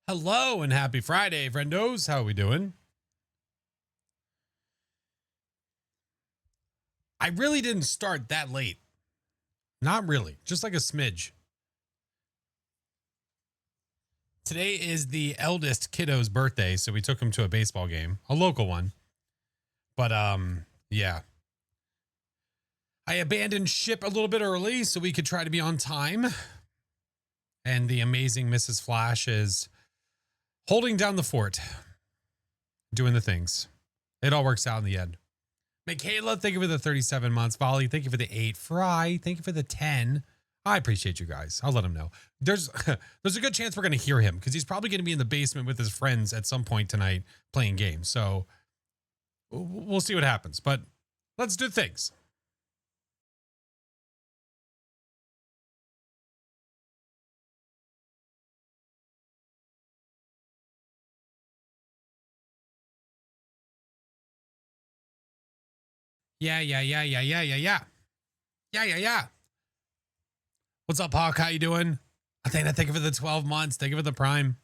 Hello and happy Friday, friendos. How are we doing? I really didn't start that late. Not really, just like a smidge. Today is the eldest kiddo's birthday, so we took him to a baseball game, a local one. But yeah. I abandoned ship a little bit early so we could try to be on time. And the amazing Mrs. Flash is holding down the fort, doing the things. It all works out in the end. Michaela, thank you for the 37 months. Volley, thank you for the 8. Fry, thank you for the 10. I appreciate you guys. I'll let him know. There's a good chance we're going to hear him because he's probably going to be in the basement with his friends at some point tonight playing games. So we'll see what happens. But let's do things. Yeah. What's up, Hawk? How you doing? Thank you for the 12 months. Thank you for the prime.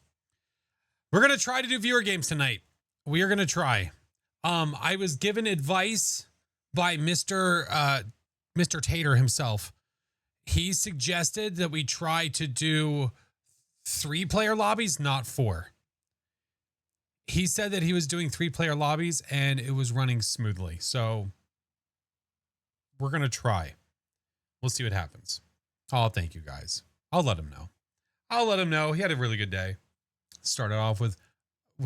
We're going to try to do viewer games tonight. We are going to try. I was given advice by Mr. Tater himself. He suggested that we try to do 3-player lobbies, not 4. He said that he was doing 3-player lobbies and it was running smoothly. So we're going to try. We'll see what happens. Oh, thank you guys. I'll let him know. He had a really good day. Started off with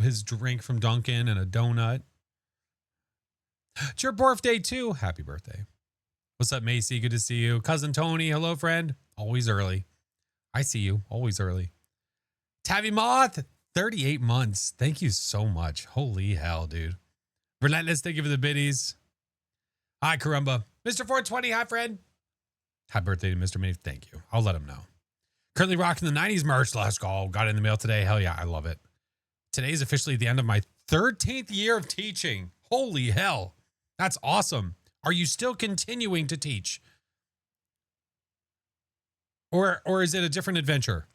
his drink from Dunkin' and a donut. It's your birthday too. Happy birthday. What's up, Macy? Good to see you. Cousin Tony. Hello, friend. Always early. I see you. Always early. Tabby Moth. 38 months. Thank you so much. Holy hell, dude. Relentless. Thank you for the biddies. Hi, Karumba. Mr. 420. Hi, friend. Happy birthday to Mr. Mini. Thank you. I'll let him know. Currently rocking the 90s merch. Let's go. Got it in the mail today. Hell yeah. I love it. Today is officially the end of my 13th year of teaching. Holy hell. That's awesome. Are you still continuing to teach? Or is it a different adventure?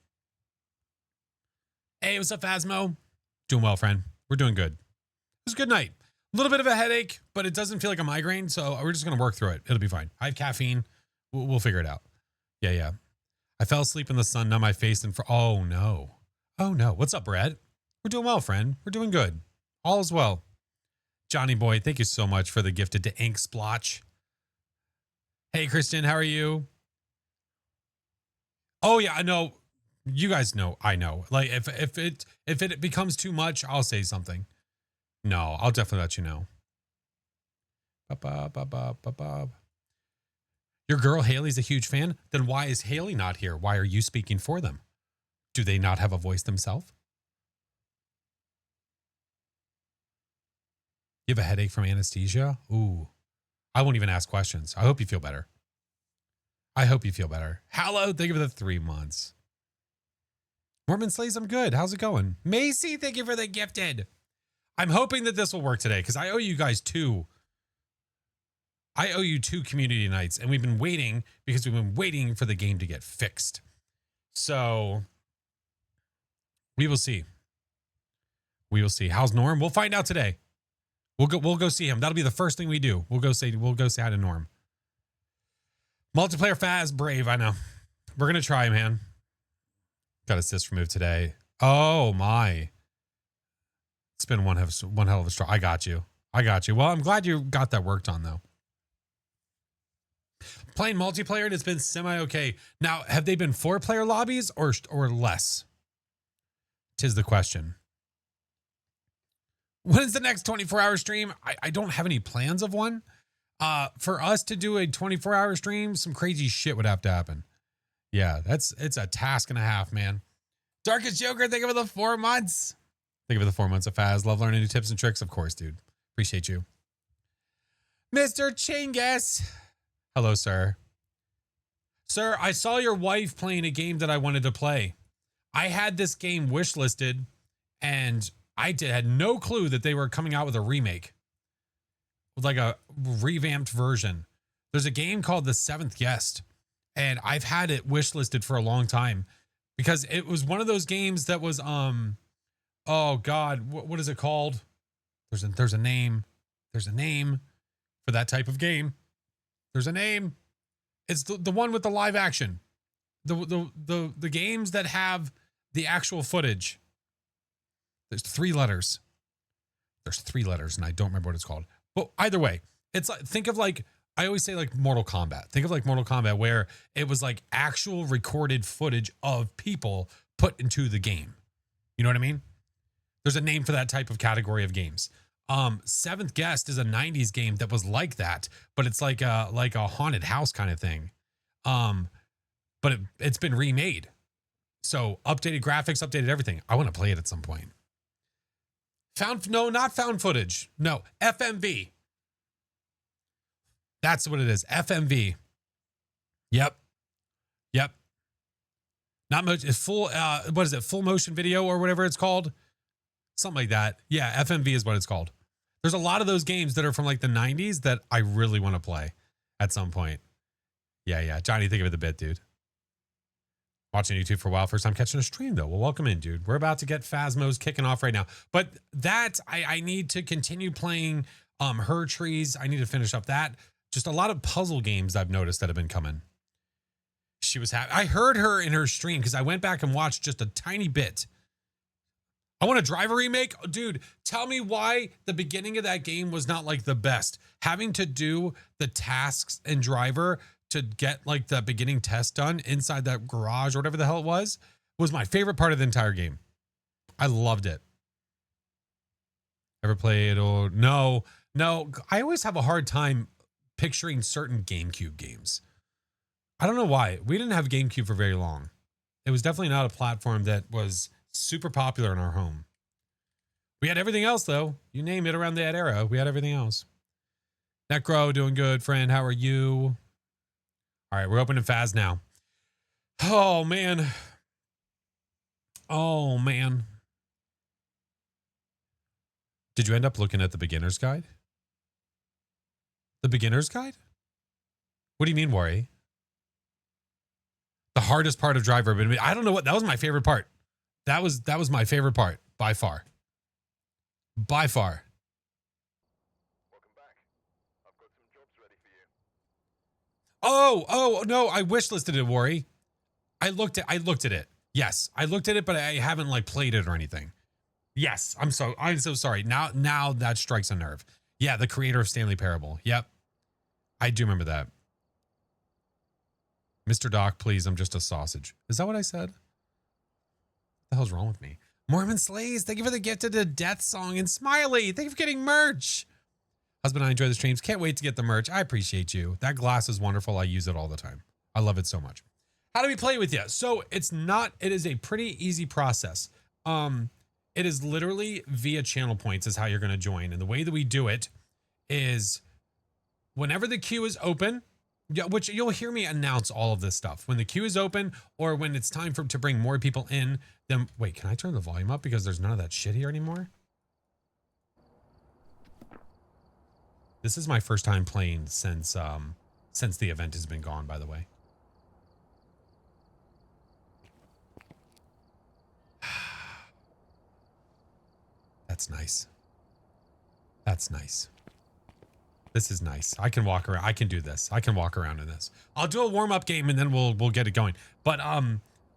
Hey, what's up, Phasmo? Doing well, friend. We're doing good. It was a good night. A little bit of a headache, but it doesn't feel like a migraine, so we're just going to work through it. It'll be fine. I have caffeine. We'll figure it out. Yeah. I fell asleep in the sun, numb my face, and oh no. What's up, Brad? We're doing well, friend. We're doing good. All is well. Johnny boy, thank you so much for the gifted to ink splotch. Hey, Kristen, how are you? Oh yeah, I know. You guys know. I know. Like if it becomes too much, I'll say something. No, I'll definitely let you know. Your girl Haley's a huge fan. Then why is Haley not here? Why are you speaking for them? Do they not have a voice themselves? You have a headache from anesthesia? Ooh, I won't even ask questions. I hope you feel better. Hello, thank you for the 3 months. Mormon Slays, I'm good. How's it going? Macy, thank you for the gifted. I'm hoping that this will work today because I owe you guys 2. I owe you 2 community nights, and we've been waiting because we've been waiting for the game to get fixed. So we will see. How's Norm? We'll find out today. We'll go see him. That'll be the first thing we do. We'll go say hi to Norm. Multiplayer Faz Brave. I know. We're gonna try, man. Got assist remove today. Oh my. It's been one hell of a straw. I got you. Well, I'm glad you got that worked on though. Playing multiplayer, it's been semi-okay. Now, have they been 4-player lobbies or less? 'Tis the question. When is the next 24-hour stream? I don't have any plans of one. For us to do a 24-hour stream, some crazy shit would have to happen. Yeah, it's a task and a half, man. Darkest Joker, thank you for the 4 months. Thank you for the 4 months of Faz. Love learning new tips and tricks, of course, dude. Appreciate you. Mr. Chingus. Hello, sir. Sir, I saw your wife playing a game that I wanted to play. I had this game wishlisted, and I had no clue that they were coming out with a remake. With like a revamped version. There's a game called The Seventh Guest, and I've had it wishlisted for a long time because it was one of those games that was Oh God, what is it called? There's a name. There's a name for that type of game. There's a name. It's the one with the live action. The games that have the actual footage. There's 3 letters. There's 3 letters, and I don't remember what it's called. But either way, it's like, think of like, I always say like Mortal Kombat. Think of like Mortal Kombat, where it was like actual recorded footage of people put into the game. You know what I mean? There's a name for that type of category of games. Seventh Guest is a 90s game that was like that, but it's like a haunted house kind of thing. But it's been remade. So updated graphics, updated everything. I want to play it at some point. Not found footage. No, FMV. That's what it is. FMV. Yep. Not much. It's full. What is it? Full motion video or whatever it's called. Something like that. Yeah, FMV is what it's called. There's a lot of those games that are from like the 90s that I really want to play at some point. Yeah. Johnny, think of it a bit, dude. Watching YouTube for a while. First time catching a stream, though. Well, welcome in, dude. We're about to get Phasmos kicking off right now. But that, I need to continue playing Her Trees. I need to finish up that. Just a lot of puzzle games I've noticed that have been coming. She was happy. I heard her in her stream because I went back and watched just a tiny bit. I want a Driver remake. Oh, dude, tell me why the beginning of that game was not like the best. Having to do the tasks in Driver to get like the beginning test done inside that garage or whatever the hell it was my favorite part of the entire game. I loved it. Ever played or no. I always have a hard time picturing certain GameCube games. I don't know why. We didn't have GameCube for very long. It was definitely not a platform that was super popular in our home. We had everything else though. You name it around that era. We had everything else. Necro, doing good, friend. How are you? All right, we're opening Phas now. Oh man. Did you end up looking at the beginner's guide? The beginner's guide? What do you mean, Worry? The hardest part of Driver, but I don't know what, that was my favorite part. That was my favorite part by far. By far. Welcome back. I've got some jobs ready for you. Oh no, I wish listed it, Worry. I looked at it. Yes, I looked at it, but I haven't like played it or anything. Yes, I'm so sorry. Now that strikes a nerve. Yeah, the creator of Stanley Parable. Yep. I do remember that. Mr. Doc, please, I'm just a sausage. Is that what I said? What the hell's wrong with me? Mormon Slays, thank you for the gifted to death song. And Smiley, thank you for getting merch. Husband, I enjoy the streams. Can't wait to get the merch. I appreciate you. That glass is wonderful. I use it all the time. I love it so much. How do we play with you? So it is a pretty easy process. It is literally via channel points is how you're going to join. And the way that we do it is whenever the queue is open, which you'll hear me announce all of this stuff. When the queue is open or when it's time to bring more people in, then wait, can I turn the volume up because there's none of that shit here anymore? This is my first time playing since the event has been gone, by the way. That's nice. That's nice. This is nice. I can walk around. I can do this. I can walk around in this. I'll do a warm-up game and then we'll get it going. But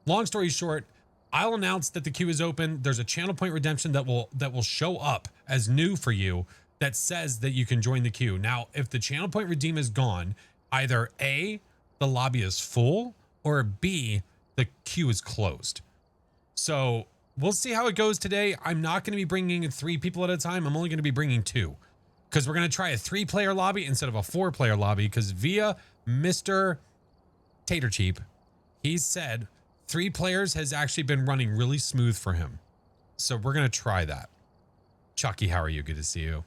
long story short, I'll announce that the queue is open. There's a channel point redemption that will show up as new for you that says that you can join the queue. Now, if the channel point redeem is gone, either A, the lobby is full, or B, the queue is closed. So we'll see how it goes today. I'm not going to be bringing in 3 people at a time. I'm only going to be bringing 2. Because we're going to try a 3-player lobby instead of a 4-player lobby. Because via Mr. Tater Cheap, he said 3 players has actually been running really smooth for him. So we're going to try that. Chucky, how are you? Good to see you.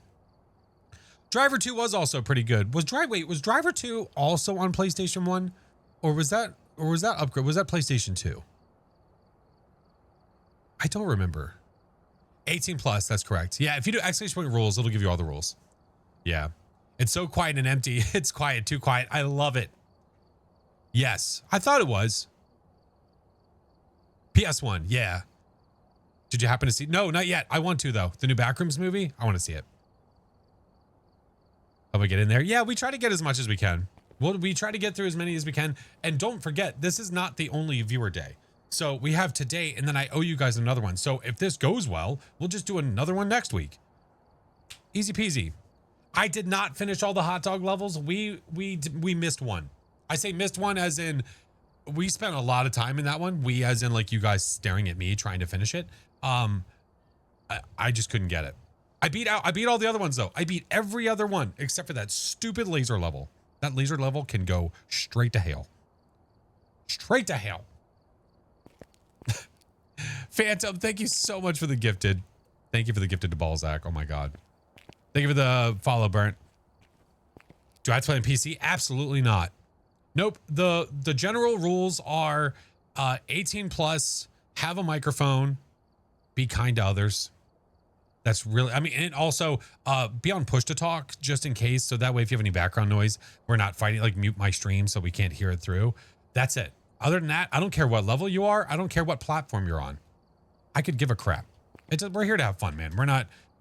Driver 2 was also pretty good. Was Driver 2 also on PlayStation 1? Or was that upgrade? Was that PlayStation 2? I don't remember. 18 plus, that's correct. Yeah, if you do exclamation point rules, it'll give you all the rules. Yeah. It's so quiet and empty. It's quiet, too quiet. I love it. Yes, I thought it was. PS1, yeah. Did you happen to see? No, not yet. I want to though. The new Backrooms movie. I want to see it. How we get in there? Yeah, we try to get as much as we can. We try to get through as many as we can. And don't forget, this is not the only viewer day. So we have today, and then I owe you guys another one. So if this goes well, we'll just do another one next week. Easy peasy. I did not finish all the hot dog levels. We missed one. I say missed one as in we spent a lot of time in that one. We as in like you guys staring at me trying to finish it. I just couldn't get it. I beat all the other ones though. I beat every other one except for that stupid laser level. That laser level can go straight to hell. Straight to hell. Phantom, thank you so much for the gifted. Thank you for the gifted to Balzac. Oh my God. Thank you for the follow, Burnt. Do I have to play on PC? Absolutely not. Nope. The general rules are 18 plus, have a microphone, be kind to others. That's really, I mean, and also be on push to talk just in case. So that way, if you have any background noise, we're not fighting, like mute my stream so we can't hear it through. That's it. Other than that, I don't care what level you are. I don't care what platform you're on. I could give a crap. We're here to have fun, man. We're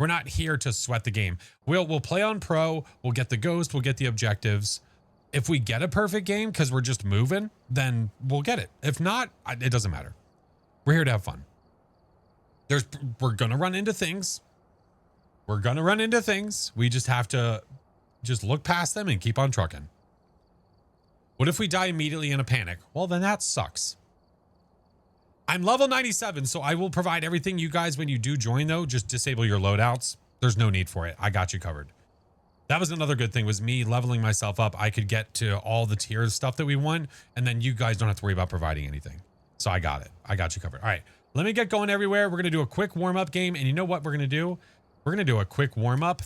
not here to sweat the game. We'll play on pro. We'll get the ghost. We'll get the objectives. If we get a perfect game because we're just moving, then we'll get it. If not, it doesn't matter. We're here to have fun. We're gonna run into things. We just have to just look past them and keep on trucking. What if we die immediately in a panic? Well, then that sucks. I'm level 97, so I will provide everything you guys when you do join though. Just disable your loadouts. There's no need for it. I got you covered. That was another good thing was me leveling myself up. I could get to all the tiers stuff that we want, and then you guys don't have to worry about providing anything. So I got it. I got you covered. All right, let me get going everywhere. We're going to do a quick warm-up game, and you know what we're going to do? We're going to do a quick warm-up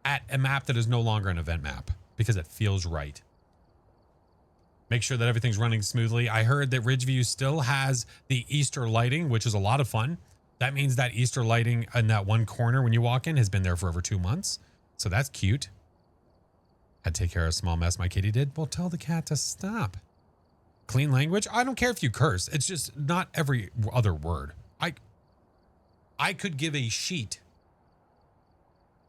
at a map that is no longer an event map because it feels right. Make sure that everything's running smoothly. I heard that Ridgeview still has the Easter lighting, which is a lot of fun. That means that Easter lighting in that one corner when you walk in has been there for over 2 months. So that's cute. Had to take care of a small mess my kitty did. Well, tell the cat to stop. Clean language. I don't care if you curse. It's just not every other word. I could give a sheet.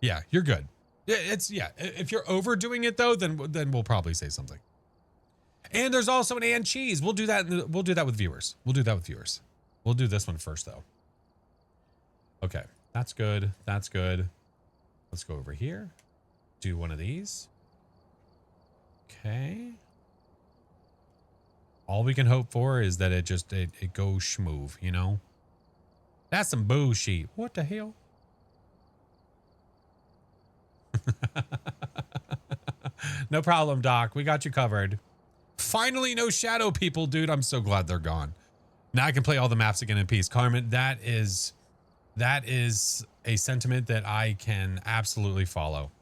Yeah, you're good. Yeah. If you're overdoing it though, then we'll probably say something. And there's also an and cheese. We'll do that with viewers. We'll do this one first though. Okay, that's good. That's good. Let's go over here. Do one of these. Okay. All we can hope for is that it goes schmoove, you know? That's some bullshit. What the hell? No problem, Doc. We got you covered. Finally, no shadow people, dude. I'm so glad they're gone. Now I can play all the maps again in peace. Carmen, that is a sentiment that I can absolutely follow.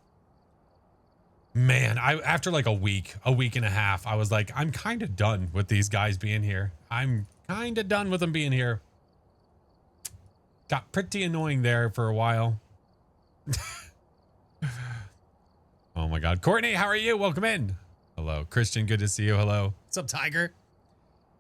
Man, after like a week and a half, I was like, I'm kind of done with these guys being here. I'm kind of done with them being here. Got pretty annoying there for a while. Oh my God. Courtney, how are you? Welcome in. Hello. Christian, good to see you. Hello. What's up, Tiger?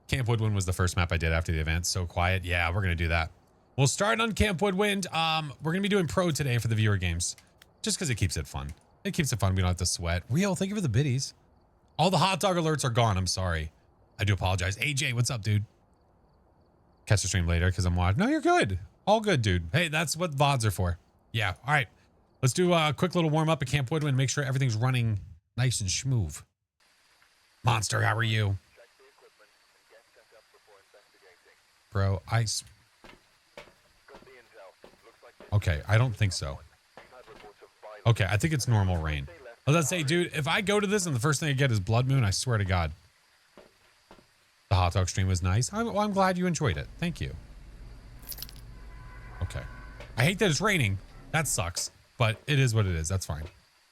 Camp Woodwind was the first map I did after the event. So quiet. Yeah, we're going to do that. We'll start on Camp Woodwind. We're going to be doing pro today for the viewer games. Just because it keeps it fun. It keeps it fun. We don't have to sweat. Real, thank you for the biddies. All the hot dog alerts are gone. I'm sorry. I do apologize. AJ, what's up, dude? Catch the stream later because I'm watching. No, you're good. All good, dude. Hey, that's what VODs are for. Yeah. All right. Let's do a quick little warm up at Camp Woodwind. Make sure everything's running nice and smooth. Monster, how are you? Bro, okay, I don't think so. Okay, I think it's normal rain. I was gonna say, dude, if I go to this and the first thing I get is Blood Moon, I swear to God. The hot dog stream was nice. I'm glad you enjoyed it. Thank you. Okay. I hate that it's raining. That sucks. But it is what it is. That's fine.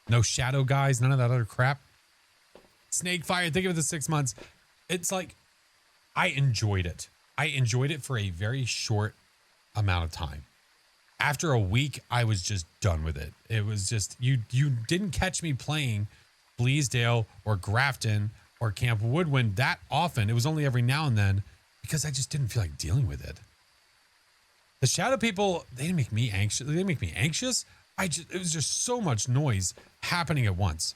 No shadow guys. None of that other crap. Snake fire. Think of it the 6 months. It's like, I enjoyed it. I enjoyed it for a very short amount of time. After a week, I was just done with it. It was just, you didn't catch me playing Bleasdale or Grafton or Camp Woodwind that often. It was only every now and then because I just didn't feel like dealing with it. The shadow people, they make me anxious. They make me anxious. It was just so much noise happening at once.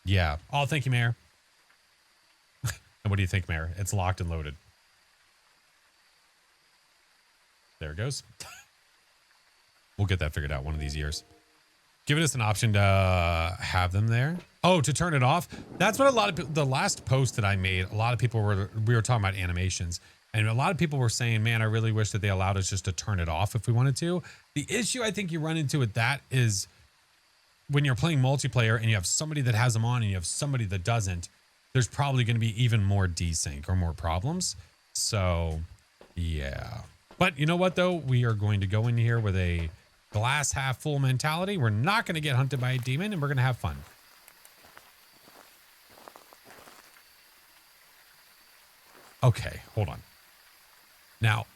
Yeah. Oh, thank you, Mayor. And what do you think, Mayor? It's locked and loaded. There it goes. We'll get that figured out one of these years. Giving us an option to have them there. Oh, to turn it off. That's what a lot of people, the last post that I made, a lot of people we were talking about animations, and a lot of people were saying, man, I really wish that they allowed us just to turn it off if we wanted to. The issue I think you run into with that is when you're playing multiplayer and you have somebody that has them on and you have somebody that doesn't, there's probably going to be even more desync or more problems. So yeah, but you know what though? We are going to go in here with a glass half full mentality. We're not going to get hunted by a demon and we're going to have fun. Okay, hold on. Now,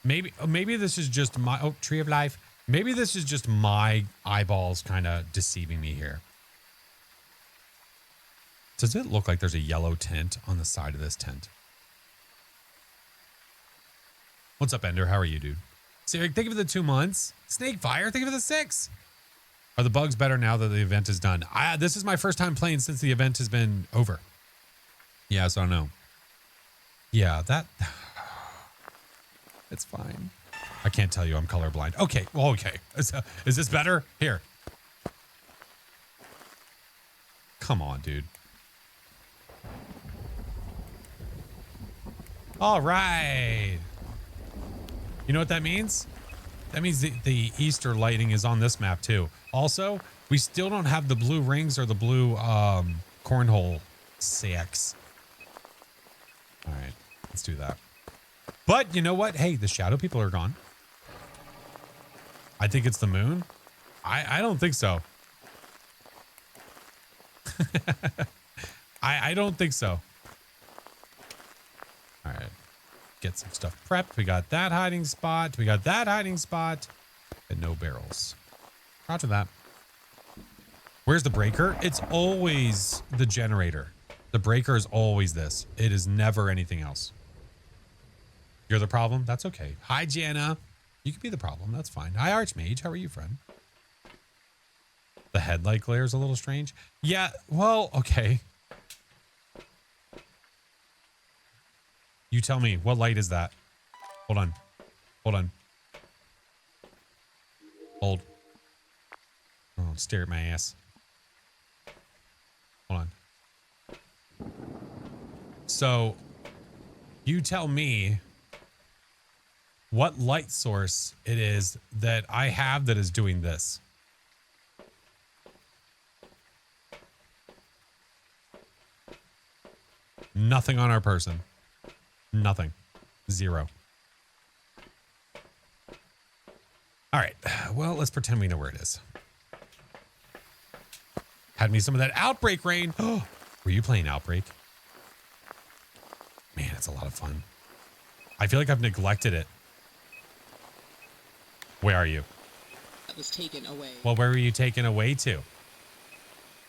maybe this is just my tree of life. Maybe this is just my eyeballs kind of deceiving me here. Does it look like there's a yellow tint on the side of this tent? What's up, Ender? How are you, dude? So think of the 2 months. Snake fire, think of the 6. Are the bugs better now that the event is done? This is my first time playing since the event has been over. Yeah, so I don't know. Yeah, it's fine. I can't tell you I'm colorblind. Okay, well, okay. Is this better? Here. Come on, dude. All right. You know what that means? That means the Easter lighting is on this map too. Also, we still don't have the blue rings or the blue cornhole sacks. All right, let's do that. But you know what? Hey, the shadow people are gone. I think it's the moon. I don't think so. I don't think so. All right. Get some stuff prepped. We got that hiding spot. We got that hiding spot. And no barrels. Roger that. Where's the breaker? It's always the generator. The breaker is always this. It is never anything else. You're the problem? That's okay. Hi, Jana. You could be the problem. That's fine. Hi, Archmage. How are you, friend? The headlight glare is a little strange. Yeah, well, okay. You tell me, what light is that? Hold on. Hold on. Hold. Oh, stare at my ass. Hold on. So, you tell me what light source it is that I have that is doing this. Nothing on our person. Nothing. Zero. All right. Well, let's pretend we know where it is. Had me some of that Outbreak rain. Oh, were you playing Outbreak? Man, it's a lot of fun. I feel like I've neglected it. Where are you? That was taken away. Well, where were you taken away to?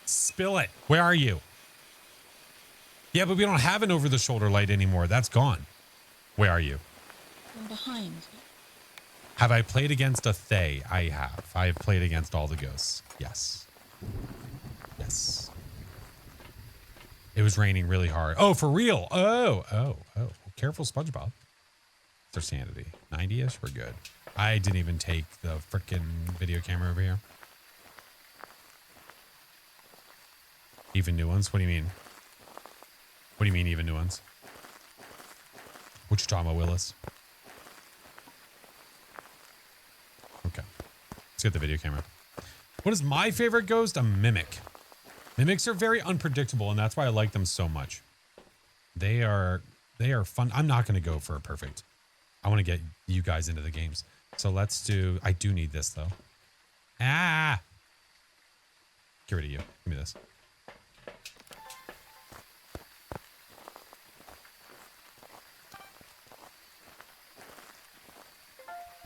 Spill it. Where are you? Yeah, but we don't have an over-the-shoulder light anymore. That's gone. Where are you? I'm behind. Have I played against a Thay? I have. I have played against all the ghosts. Yes. Yes. It was raining really hard. Oh, for real? Oh. Careful, SpongeBob. It's their sanity. 90-ish? We're good. I didn't even take the frickin' video camera over here. Even new ones? What do you mean? What do you mean even new ones? What you talking about, Willis? Okay. Let's get the video camera. What is my favorite ghost? A mimic. Mimics are very unpredictable, and that's why I like them so much. They are fun. I'm not going to go for a perfect. I want to get you guys into the games. So let's do... I do need this, though. Ah! Get rid of you. Give me this.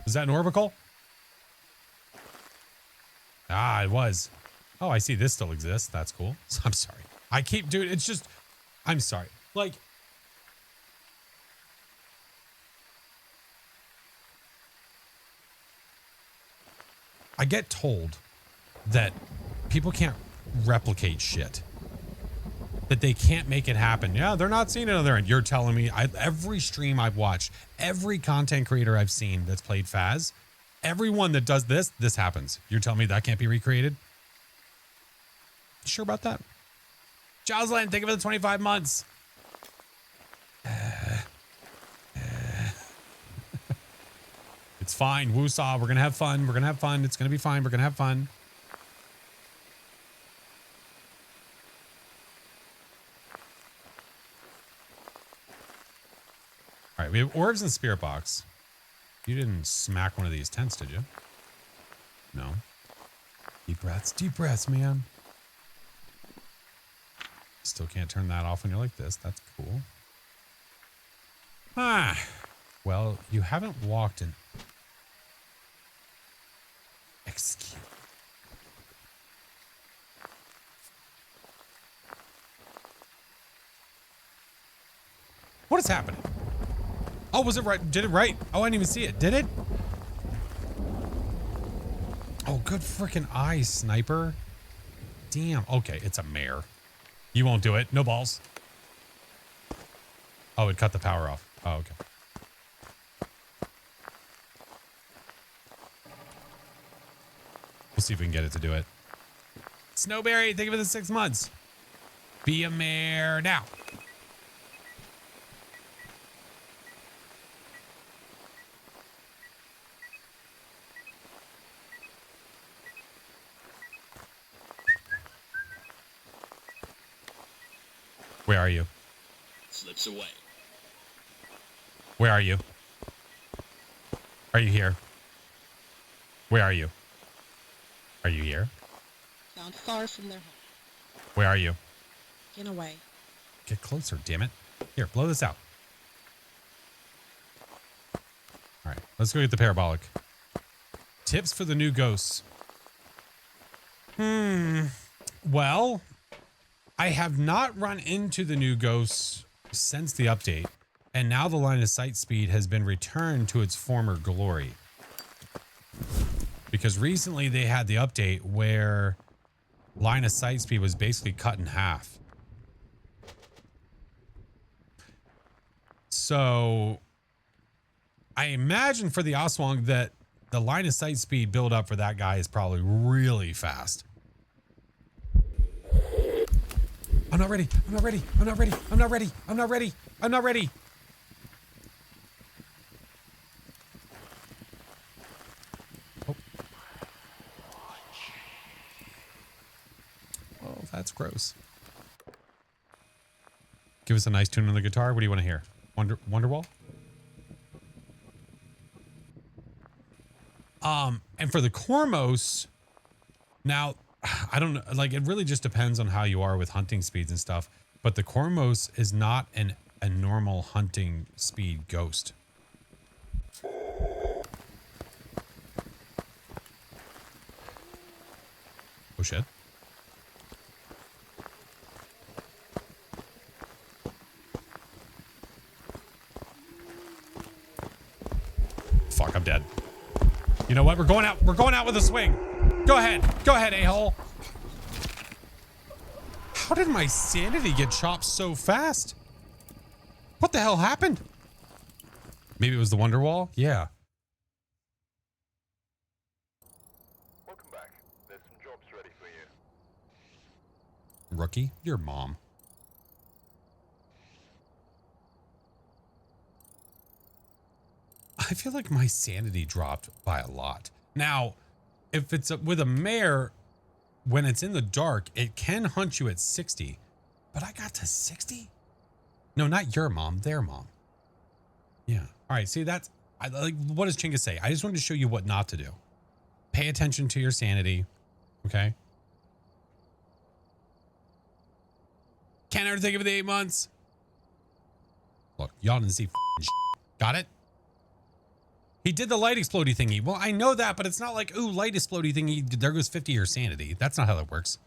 Is that an orbital? Ah, it was. Oh, I see this still exists. That's cool. I'm sorry. I keep doing it's just I'm sorry. Like I get told that people can't replicate shit. That they can't make it happen. Yeah, they're not seeing it on their end. You're telling me every stream I've watched, every content creator I've seen that's played Phas, everyone that does this happens. You're telling me that can't be recreated? Sure about that? Jocelyn, think of it as 25 months. It's fine. Woosaw. We're going to have fun. We're going to have fun. It's going to be fine. We're going to have fun. All right. We have orbs and spirit box. You didn't smack one of these tents, did you? No. Deep breaths, man. Still can't turn that off when you're like this. That's cool. Ah. Well, you haven't walked in. Excuse. What is happening? Oh, was it right? Did it right? Oh, I didn't even see it. Did it? Oh, good freaking eye, sniper. Damn. Okay, it's a mare. You won't do it. No balls. Oh, it cut the power off. Oh, okay. We'll see if we can get it to do it. Snowberry, think of it as 6 months. Be a mare now. Where are you? Slips away. Where are you? Are you here? Where are you? Are you here? Found far from their home. Where are you? Get away. Get closer, damn it. Here, blow this out. All right, let's go get the parabolic. Tips for the new ghosts. Well, I have not run into the new ghosts since the update, and now the line of sight speed has been returned to its former glory. Because recently they had the update where line of sight speed was basically cut in half. So I imagine for the Aswang that the line of sight speed build up for that guy is probably really fast. I'm not ready. I'm not ready. I'm not ready. I'm not ready. I'm not ready. I'm not ready. Oh. Oh, that's gross. Give us a nice tune on the guitar. What do you want to hear? Wonderwall? And for the Cormos, now, I don't know, like, it really just depends on how you are with hunting speeds and stuff, but the Cormos is not a normal hunting speed ghost. Oh, shit. Fuck, I'm dead. You know what? We're going out with a swing. Go ahead, a-hole. How did my sanity get chopped so fast? What the hell happened? Maybe it was the Wonderwall? Yeah. Welcome back. There's some jobs ready for you. Rookie, your mom. I feel like my sanity dropped by a lot. Now, if it's with a mare, when it's in the dark, it can hunt you at 60. But I got to 60? No, not your mom, their mom. Yeah. All right, see, that's... like, what does Chinga say? I just wanted to show you what not to do. Pay attention to your sanity, okay? Can't ever think of the 8 months. Look, y'all didn't see shit. Got it? He did the light explodey thingy. Well, I know that, but it's not like, ooh, light explodey thingy. There goes 50 your sanity. That's not how that works.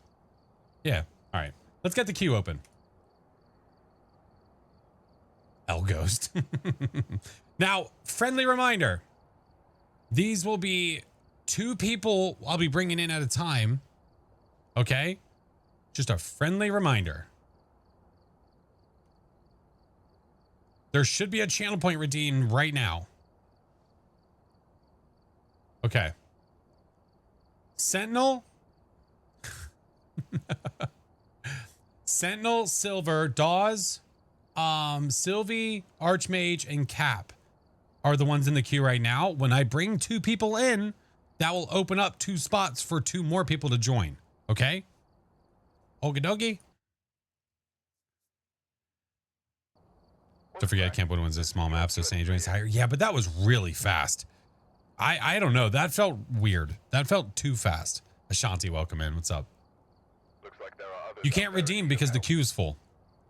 Yeah. All right. Let's get the queue open. L Ghost. Now, friendly reminder. These will be 2 people I'll be bringing in at a time. Okay? Just a friendly reminder. There should be a channel point redeemed right now. Okay. Sentinel. Sentinel, Silver, Dawes, Sylvie, Archmage, and Cap are the ones in the queue right now. When I bring 2 people in, that will open up 2 spots for 2 more people to join. Okay? Okie dokie. Don't forget, Camp Woodwin's a small map, so St. John's higher. Yeah, but that was really fast. I don't know. That felt weird. That felt too fast. Ashanti, welcome in. What's up? Looks like there are others You out can't there redeem who because can the help. queue is full.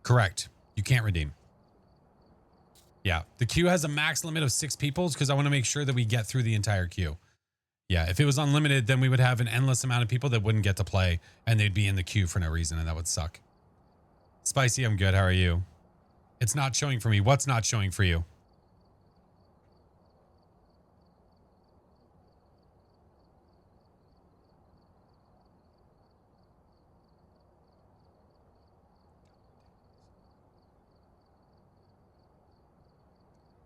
Correct. You can't redeem. Yeah, the queue has a max limit of 6 people because I want to make sure that we get through the entire queue. Yeah, if it was unlimited, then we would have an endless amount of people that wouldn't get to play and they'd be in the queue for no reason, and that would suck. Spicy, I'm good. How are you? It's not showing for me. What's not showing for you?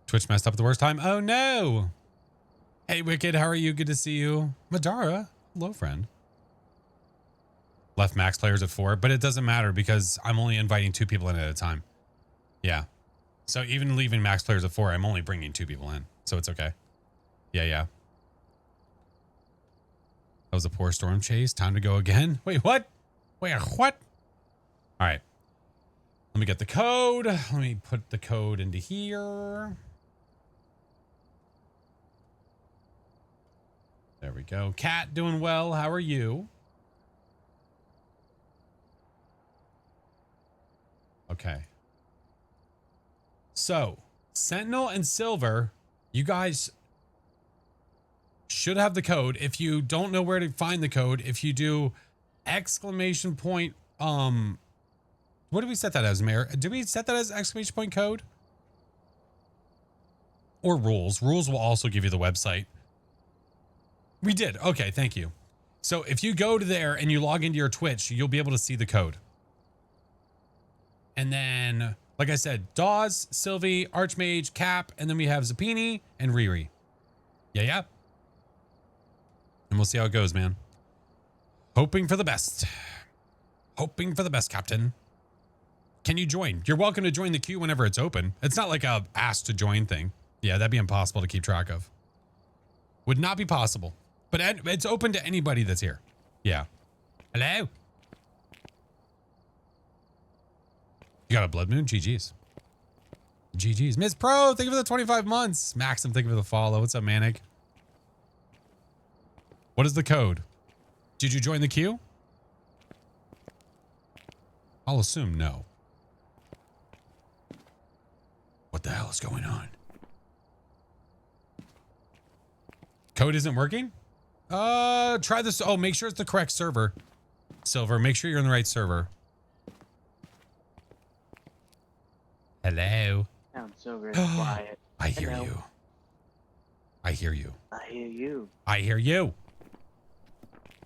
Twitch messed up at the worst time. Oh no. Hey Wicked, how are you? Good to see you. Madara, hello friend. Left max players at 4, but it doesn't matter because I'm only inviting 2 people in at a time. Yeah. So even leaving max players at 4, I'm only bringing 2 people in. So it's okay. Yeah, yeah. That was a poor storm chase. Time to go again. Wait, what? Wait, what? All right. Let me get the code. Let me put the code into here. There we go. Cat doing well. How are you? Okay. So, Sentinel and Silver, you guys should have the code. If you don't know where to find the code, if you do exclamation point, what did we set that as, Mayor? Did we set that as exclamation point code? Or rules? Rules will also give you the website. We did. Okay, thank you. So if you go to there and you log into your Twitch, you'll be able to see the code. And then, like I said, Dawes, Sylvie, Archmage, Cap, and then we have Zappini and Riri. Yeah, yeah. And we'll see how it goes, man. Hoping for the best. Hoping for the best, Captain. Can you join? You're welcome to join the queue whenever it's open. It's not like a ask to join thing. Yeah, that'd be impossible to keep track of. Would not be possible. But it's open to anybody that's here. Yeah. Hello? You got a blood moon? GG's. GG's. Miss Pro, thank you for the 25 months. Maxim, thank you for the follow. What's up, Manic? What is the code? Did you join the queue? I'll assume no. What the hell is going on? Code isn't working? Try this. Oh, make sure it's the correct server. Silver, make sure you're in the right server. Hello. Sounds so very quiet. I hear Hello. you. I hear you. I hear you. I hear you.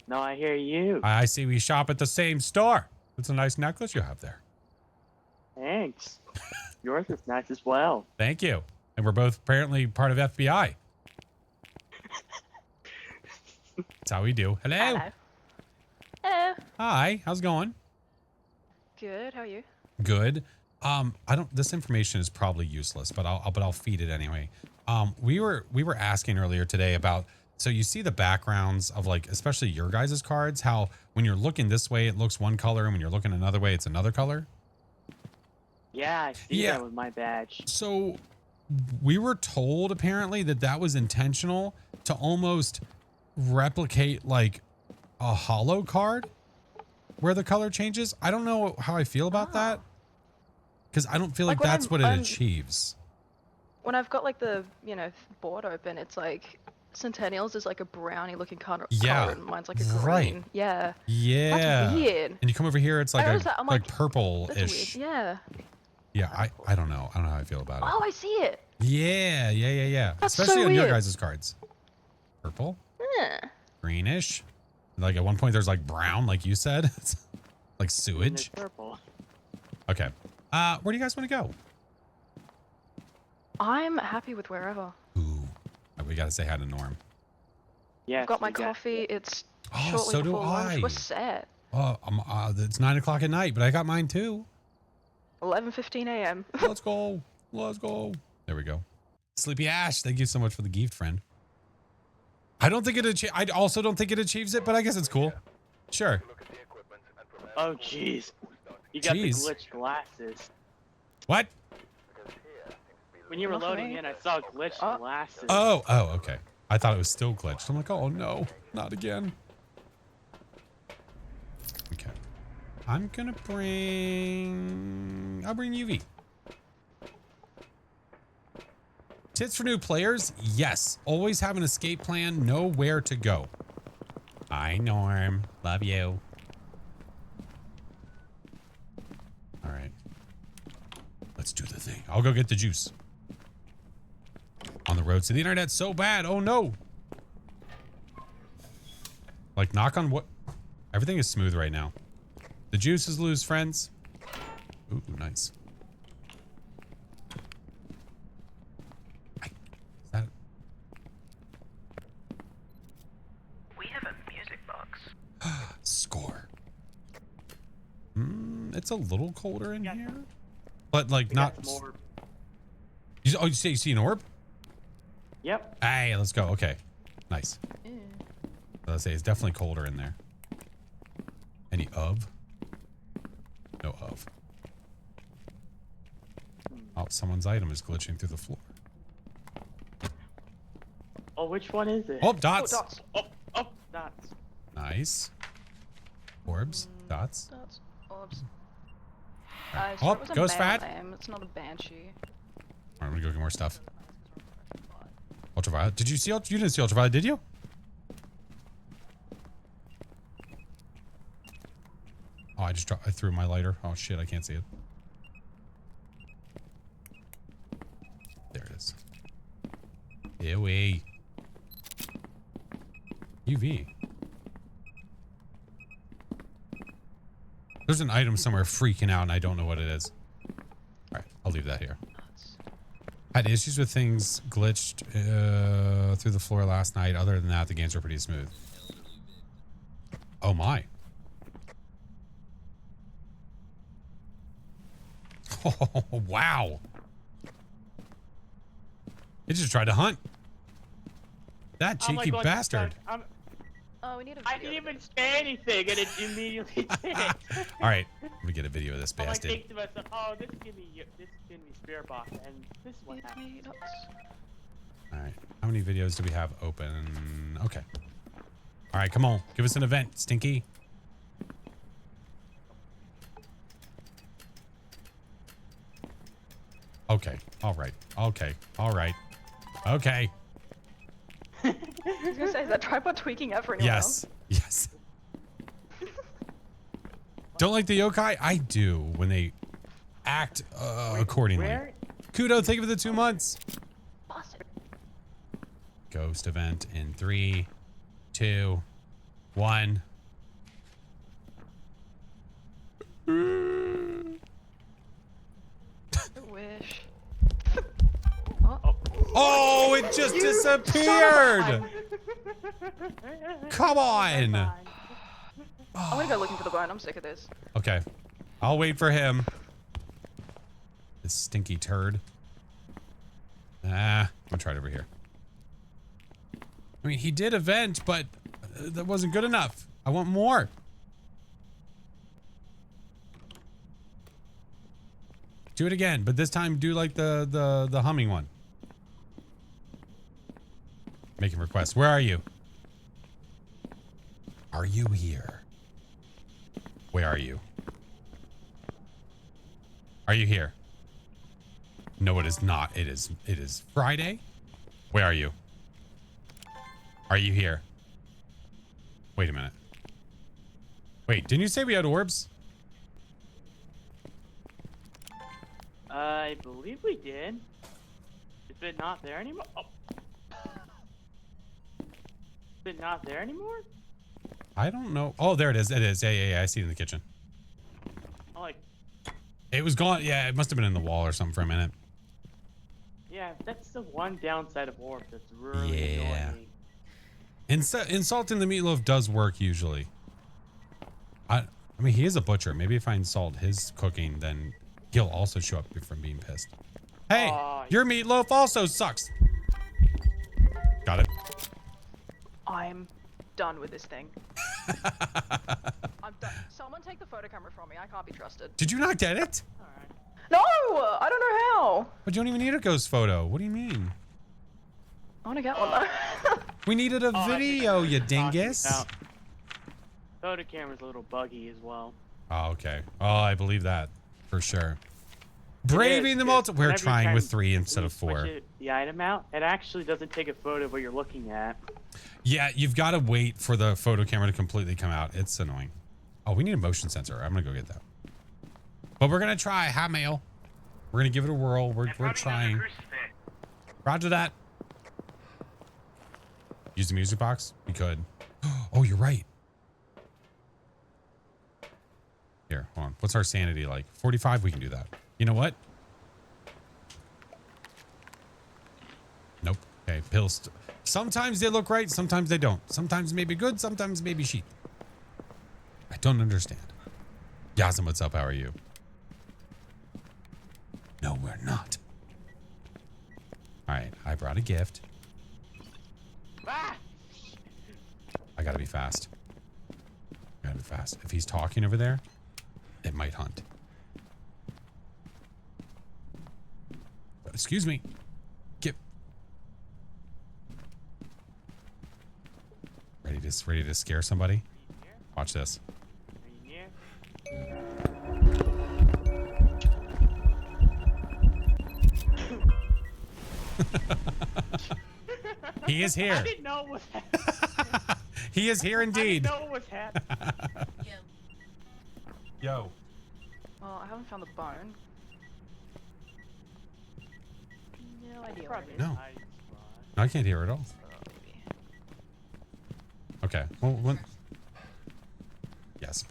No, I hear you. I see we shop at the same store. It's a nice necklace you have there. Thanks. Yours is nice as well. Thank you. And we're both apparently part of FBI. That's how we do. Hello. Hello. Hello. Hi. How's it going? Good. How are you? Good. This information is probably useless, but I'll feed it anyway. We were asking earlier today about, so you see the backgrounds of, like, especially your guys' cards, how when you're looking this way, it looks one color, and when you're looking another way, it's another color. Yeah, I see Yeah. that with my badge. So we were told apparently that was intentional to almost replicate like a holo card where the color changes. I don't know how I feel about that, because I don't feel like Like when that's what it I'm- achieves. When I've got like the, board open, it's like Centennials is like a brownie looking color. Yeah, And mine's like a green. right. Yeah. Yeah. That's weird. And you come over here, it's like I noticed that. I'm like like, purple-ish. That's weird. Yeah. Yeah, I don't know. I don't know how I feel about it. Oh, I see it. Yeah. That's Especially so on your weird. guys' cards. Purple? Yeah. Greenish. Like at one point there's like brown, like you said. It's like And sewage. it's purple. Okay. Where do you guys want to go? I'm happy with wherever. Ooh. We gotta say hi to Norm. Yes, I've got my we coffee. It's Oh, shortly so do before lunch. I. We're set. Oh, it's 9 o'clock at night, but I got mine too. 11:15 a.m. Let's go. Let's go. There we go. Sleepy Ash, thank you so much for the gift, friend. I don't think it. I also don't think it achieves it, but I guess it's cool. Sure. Look at the equipment and prepare Oh, for jeez. full start. You got Jeez. the glitched glasses. What? Because here seems to be When you were Not for loading me. in, I saw glitched Oh. glasses. Oh, okay. I thought it was still glitched. I'm like, oh no, not again. Okay. I'm gonna bring. I'll bring UV. Tips for new players? Yes. Always have an escape plan. Know where to go. Hi, Norm. Love you. All right. Let's do the thing. I'll go get the juice. On the roads to the internet so bad. Oh no. Like knock on what? Everything is smooth right now. The juice is loose, friends. Ooh, nice. Is that it? We have a music box. Score. It's a little colder in Yeah. here, but like We got not. some more. You see an orb? Yep. Hey, let's go. Okay, nice. Yeah. Let's say it's definitely colder in there. Any of? No of. Oh, someone's item is glitching through the floor. Oh, which one is it? Oh, dots. Oh, dots. Oh, dots. Nice. Orbs, dots. Dots. Orbs. Alright. So Oh, it was a Ghost male Fat. name. It's not a banshee. Alright, I'm gonna go get more stuff. Ultraviolet. Did you see? You didn't see ultraviolet, did you? Oh, I threw my lighter. Oh shit, I can't see it. There it is. Ewy. UV. There's an item somewhere freaking out and I don't know what it is. Alright, I'll leave that here. Had issues with things glitched through the floor last night. Other than that, the games were pretty smooth. Oh my. Oh, wow. It just tried to hunt. That Oh my cheeky God, bastard. Oh, we need a I video. didn't even say anything, and it immediately did it. All right, let me get a video of this I'm like bastard. thinking to myself, oh, this give me spirit box, and this is what Give happened. me dots. All right, how many videos do we have open? Okay. All right, come on, give us an event, Stinky. Okay, all right, okay, all right, okay. I was gonna say, is that tripod tweaking out for anyone else? Yes, yes. Don't like the yokai? I do when they act accordingly. Where? Kudo, thank you for the 2 months. Boston. Ghost event in 3, 2, 1. I wish. Oh, Oh, it just disappeared. Come on. I'm gonna go looking for the bone. I'm sick of this. Okay, I'll wait for him. This stinky turd. I'm gonna try it over here. I mean, he did event, but that wasn't good enough. I want more. Do it again, but this time do like the humming one. Making requests. Where are you? Are you here? Where are you? Are you here? No, it is not. It is Friday. Where are you? Are you here? Wait a minute. Wait, didn't you say we had orbs? I believe we did. Is it not there anymore? Oh. it not there anymore? I don't know. Oh, there it is. It is. Yeah. I see it in the kitchen. I'm like, It was gone. Yeah, it must have been in the wall or something for a minute. yeah, that's the one downside of warp that's really Yeah. annoying. Insulting the meatloaf does work usually. I mean, he is a butcher. Maybe if I insult his cooking, then he'll also show up from being pissed. Hey, your meatloaf also sucks. Got it. I'm done with this thing. I'm done. Someone take the photo camera from me. I can't be trusted. Did you not get it? Alright. No! I don't know how. But you don't even need a ghost photo. What do you mean? I want to get one though. We needed a I think video, I know you what you're talking dingus. about. Photo camera's a little buggy as well. Oh, okay. Oh, I believe that for sure. Braving the multi. We're Whenever you trying try with and- 3 when instead you of switch 4. the item out, it actually doesn't take a photo of what you're looking at. Yeah, you've got to wait for the photo camera to completely come out. It's annoying. Oh, we need a motion sensor. I'm gonna go get that. But we're gonna try. Hi, mail. We're gonna give it a whirl. We're trying. Roger that. Use the music box. We could. Oh, you're right. Here, hold on. What's our sanity like? 45. We can do that. You know what? Nope. Okay, pills. Sometimes they look right. Sometimes they don't. Sometimes maybe good. Sometimes maybe shit. I don't understand. Yasm, what's up? How are you? No, we're not. All right, I brought a gift. Ah! I gotta be fast. Gotta be fast. If he's talking over there, it might hunt. Excuse me. Get ready to scare somebody. Watch this. He is here. I didn't know it was happening. He is here I indeed. didn't know it was happening. Yo. Well, I haven't found the bone. No idea where it is. No. No, I can't hear it at all. Okay. Well, when... Yes.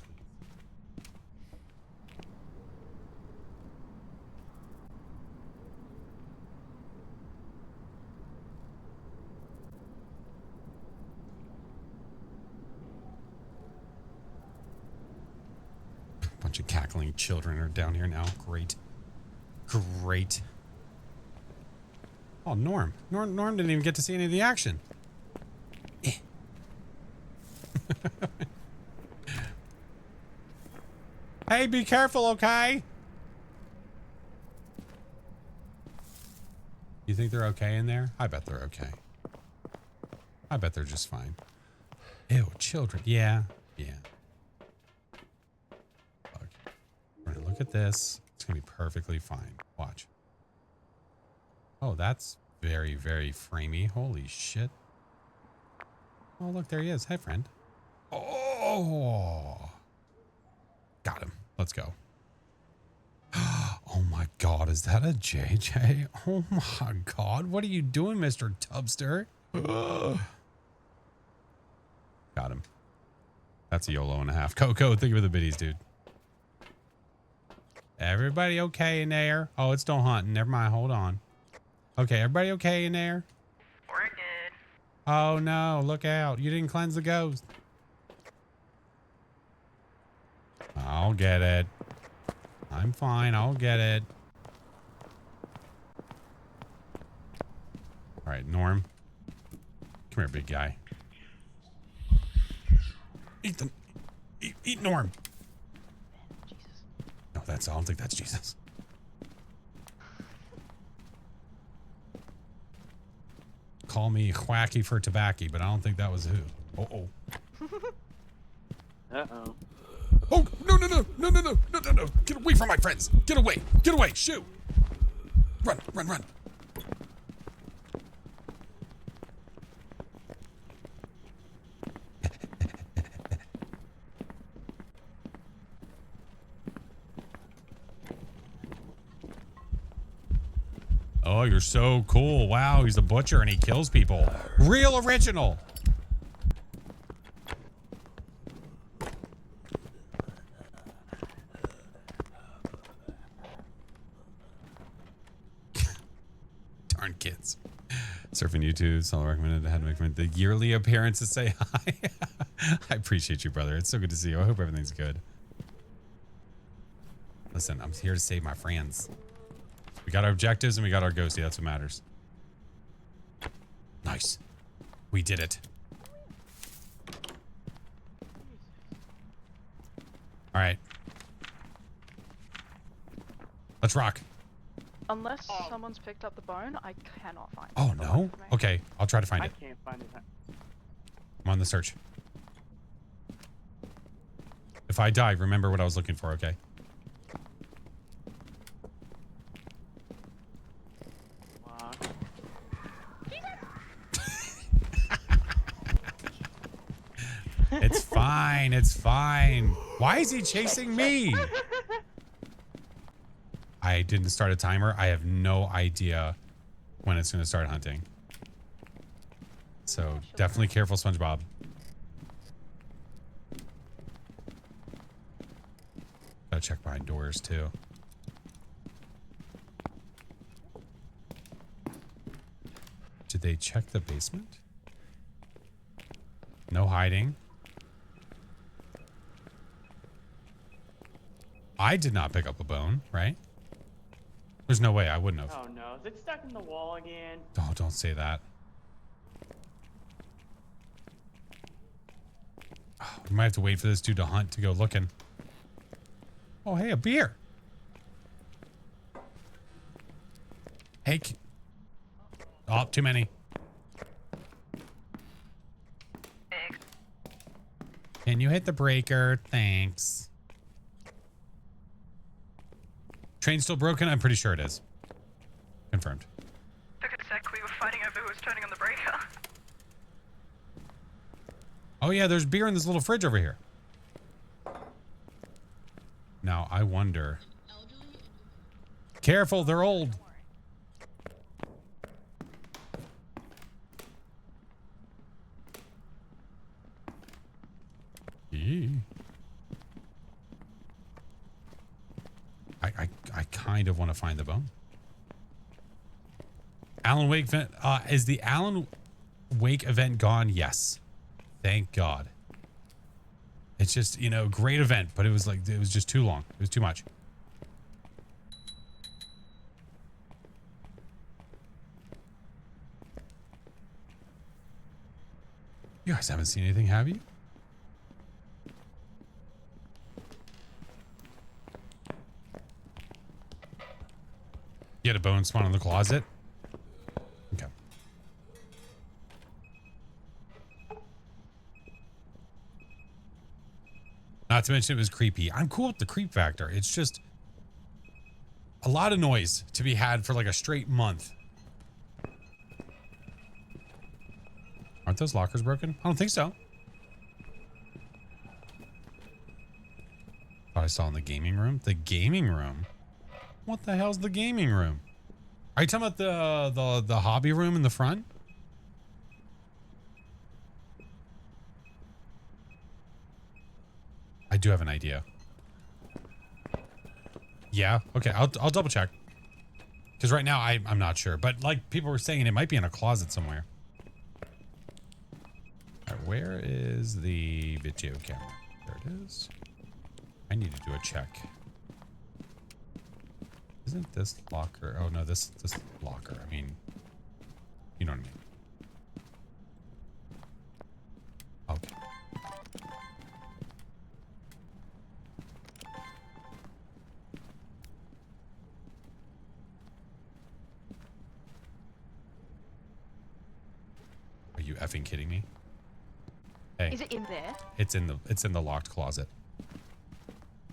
Bunch of cackling children are down here now. Great. Great. Oh, Norm. Norm didn't even get to see any of the action. Eh. Hey, be careful, okay? You think they're okay in there? I bet they're okay. I bet they're just fine. Ew, children. Yeah. Yeah. Look. We're gonna look at this. It's gonna be perfectly fine. Watch. Oh, that's very, very framey. Holy shit. Oh, look, there he is. Hi, friend. Oh. Got him. Let's go. Oh my God, is that a JJ? Oh my God, what are you doing, Mr. Tubster? Got him. That's a YOLO and a half. Coco, thank you for the biddies, dude. Everybody okay in there? Oh, it's still hunting. Never mind. Hold on. Okay, everybody okay in there? We're good. Oh no, look out. You didn't cleanse the ghost. I'll get it. I'm fine. I'll get it. All right, Norm. Come here, big guy. Eat them. Eat Norm. Jesus. No, I don't think that's Jesus. Call me Whacky for tobacco, but I don't think that was who. Uh-oh. Uh-oh. Oh, no. Get away from my friends. Get away. Shoot. Run. Oh, you're so cool. Wow, he's a butcher and he kills people. Real original. Darn kids. Surfing YouTube, so I recommended I had to make the yearly appearance to say hi. I appreciate you, brother. It's so good to see you. I hope everything's good. Listen, I'm here to save my friends. We got our objectives and we got our ghosty. That's what matters. Nice. We did it. All right. Let's rock. Unless someone's picked up the bone, I cannot find it. Oh, no? Okay, I'll try to find I it. can't find it. I'm on the search. If I die, remember what I was looking for, okay? Fuck. It's fine. It's fine. Why is he chasing me? I didn't start a timer. I have no idea when it's going to start hunting. So definitely careful, SpongeBob. Gotta check behind doors too. Did they check the basement? No hiding. I did not pick up a bone, right? There's no way I wouldn't have. Oh no, is it stuck in the wall again? Oh, don't say that. Oh, we might have to wait for this dude to hunt to go looking. Oh, hey, a beer. Hey. Oh, too many. Can you hit the breaker? Thanks. Train still broken? I'm pretty sure it is. Confirmed. Took a sec, we were fighting over who was turning on the breaker. Oh yeah, there's beer in this little fridge over here. Now, I wonder. Careful, they're old. Yee. I kind of want to find the bone. Alan Wake event, is the Alan Wake event gone? Yes. Thank God. It's just, you know, great event, but it was like, it was just too long. It was too much. You guys haven't seen anything, have you? You had a bone spawn in the closet? Okay. Not to mention it was creepy. I'm cool with the creep factor. It's just a lot of noise to be had for like a straight month. Aren't those lockers broken? I don't think so. Thought I saw in the gaming room. The gaming room? What the hell's the gaming room? Are you talking about the hobby room in the front? I do have an idea. Yeah, okay, I'll double check. Because right now I'm not sure, but like people were saying, it might be in a closet somewhere. All right, where is the video camera? There it is. I need to do a check. Isn't this locker? Oh no, this locker. I mean, you know what I mean. Okay. Are you effing kidding me? Hey. Is it in there? It's in the locked closet.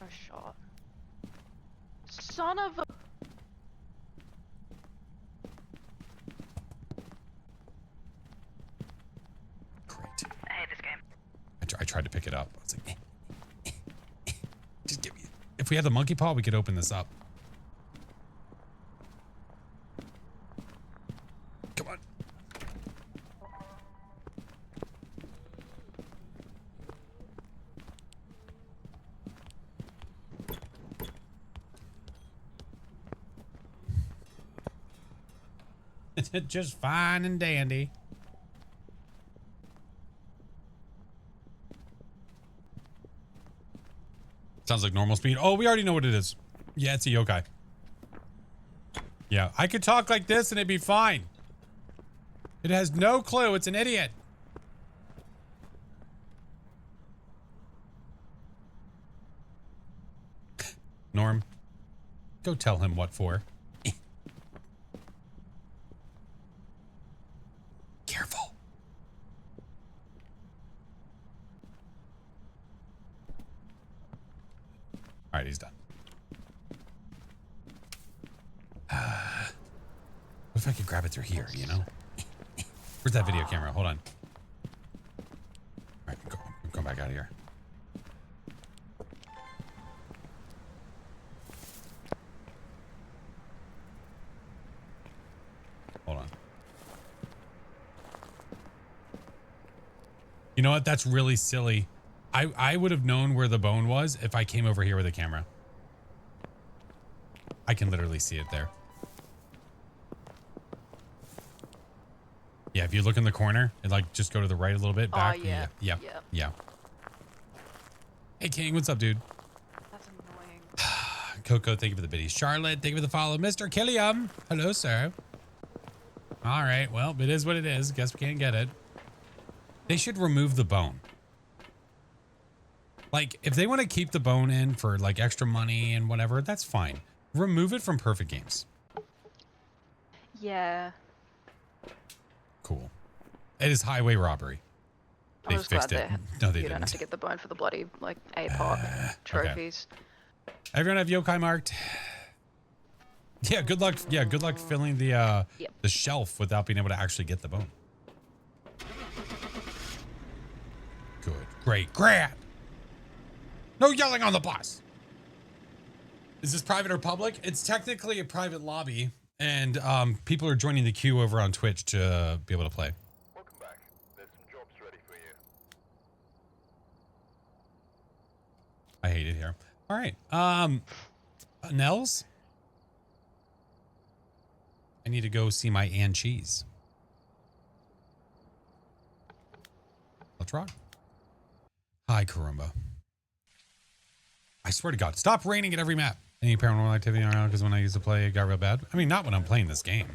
No shot. Son of a... Great. I hate this game. I tried to pick it up. I was like, just give me. If we had the monkey paw, we could open this up. Come on. Just fine and dandy. Sounds like normal speed. Oh, we already know what it is. Yeah, it's a yokai. Yeah, I could talk like this and it'd be fine. It has no clue. It's an idiot. Norm, go tell him what for. Careful. All right, he's done. What if I could grab it through here, you know? Where's that video camera? Hold on. All right, go back out of here. Hold on. You know what? That's really silly. I would have known where the bone was if I came over here with a camera. I can literally see it there. Yeah, if you look in the corner and like just go to the right a little bit back. Yeah. Yeah. Hey King, what's up, dude? That's annoying. Coco, thank you for the biddies. Charlotte, thank you for the follow. Mr. Killiam, hello, sir. All right, well, it is what it is. Guess we can't get it. They should remove the bone. Like, if they want to keep the bone in for like extra money and whatever, that's fine. Remove it from Perfect Games. Yeah. Cool. It is highway robbery. They I'm just fixed glad it. No, they you don't didn't. have to get the bone for the bloody, like, APOC trophies. Everyone have yokai marked? Yeah, good luck. Yeah, good luck filling the the shelf without being able to actually get the bone. Good. Great. Great. No yelling on the bus. Is this private or public? It's technically a private lobby, and people are joining the queue over on Twitch to be able to play. Welcome back. There's some jobs ready for you. I hate it here. All right. Nels? I need to go see my Aunt Cheese. Let's rock. Hi, Karumba. I swear to God, stop raining at every map. Any paranormal activity around? Because when I used to play, it got real bad. I mean, not when I'm playing this game.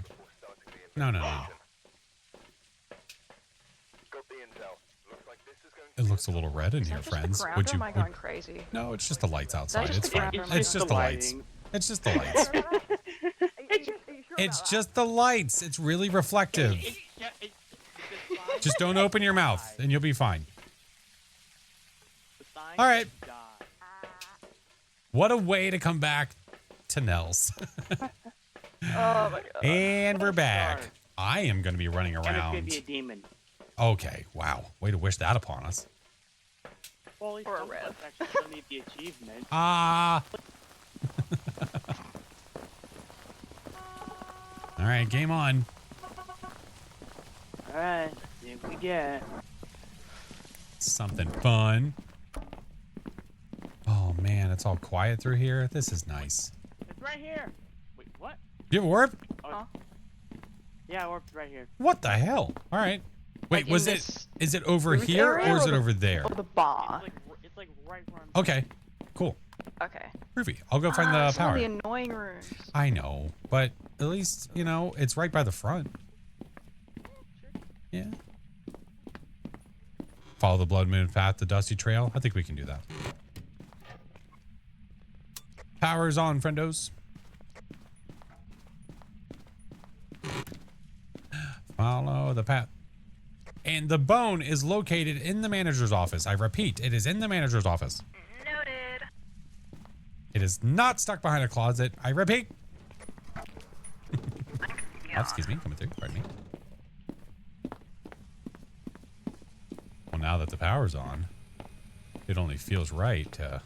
No. Got the intel. Looks like this is going to It looks a little red in Is here, that just friends. the ground, Would or you? am I going crazy? No, it's just the lights outside. just It's the fine. ground? It's just the lights. It's just the lights. It's just the lights. It's really reflective. Just don't open your mouth and you'll be fine. All right. What a way to come back to Nels. Oh my God. And we're back. I am going to be running And it's gonna around. be a demon. Okay. Wow. Way to wish that upon us. Well, at least Or a some of us rev. actually still need the achievement. Ah. All right. Game on. Alright, see what we get. Something fun. Oh, man. It's all quiet through here. This is nice. It's right here. Wait, what? You have a warp? Oh. Yeah, warp's right here. What the hell? All right. Wait, Like in was it? this Is it over roof here area or is or it the- over there? Oh, the bar. It's like right where I'm. Okay. Cool. Okay. Groovy. I'll go find the Some of power. the annoying rooms. I know, but at least, you know, it's right by the front. Yeah. Follow the blood moon path, the dusty trail. I think we can do that. Power's on, friendos. Follow the path. And the bone is located in the manager's office. I repeat, it is in the manager's office. Noted. It is not stuck behind a closet. I repeat. Oh, excuse me, coming through. Pardon me. Well, now that the power's on, it only feels right to...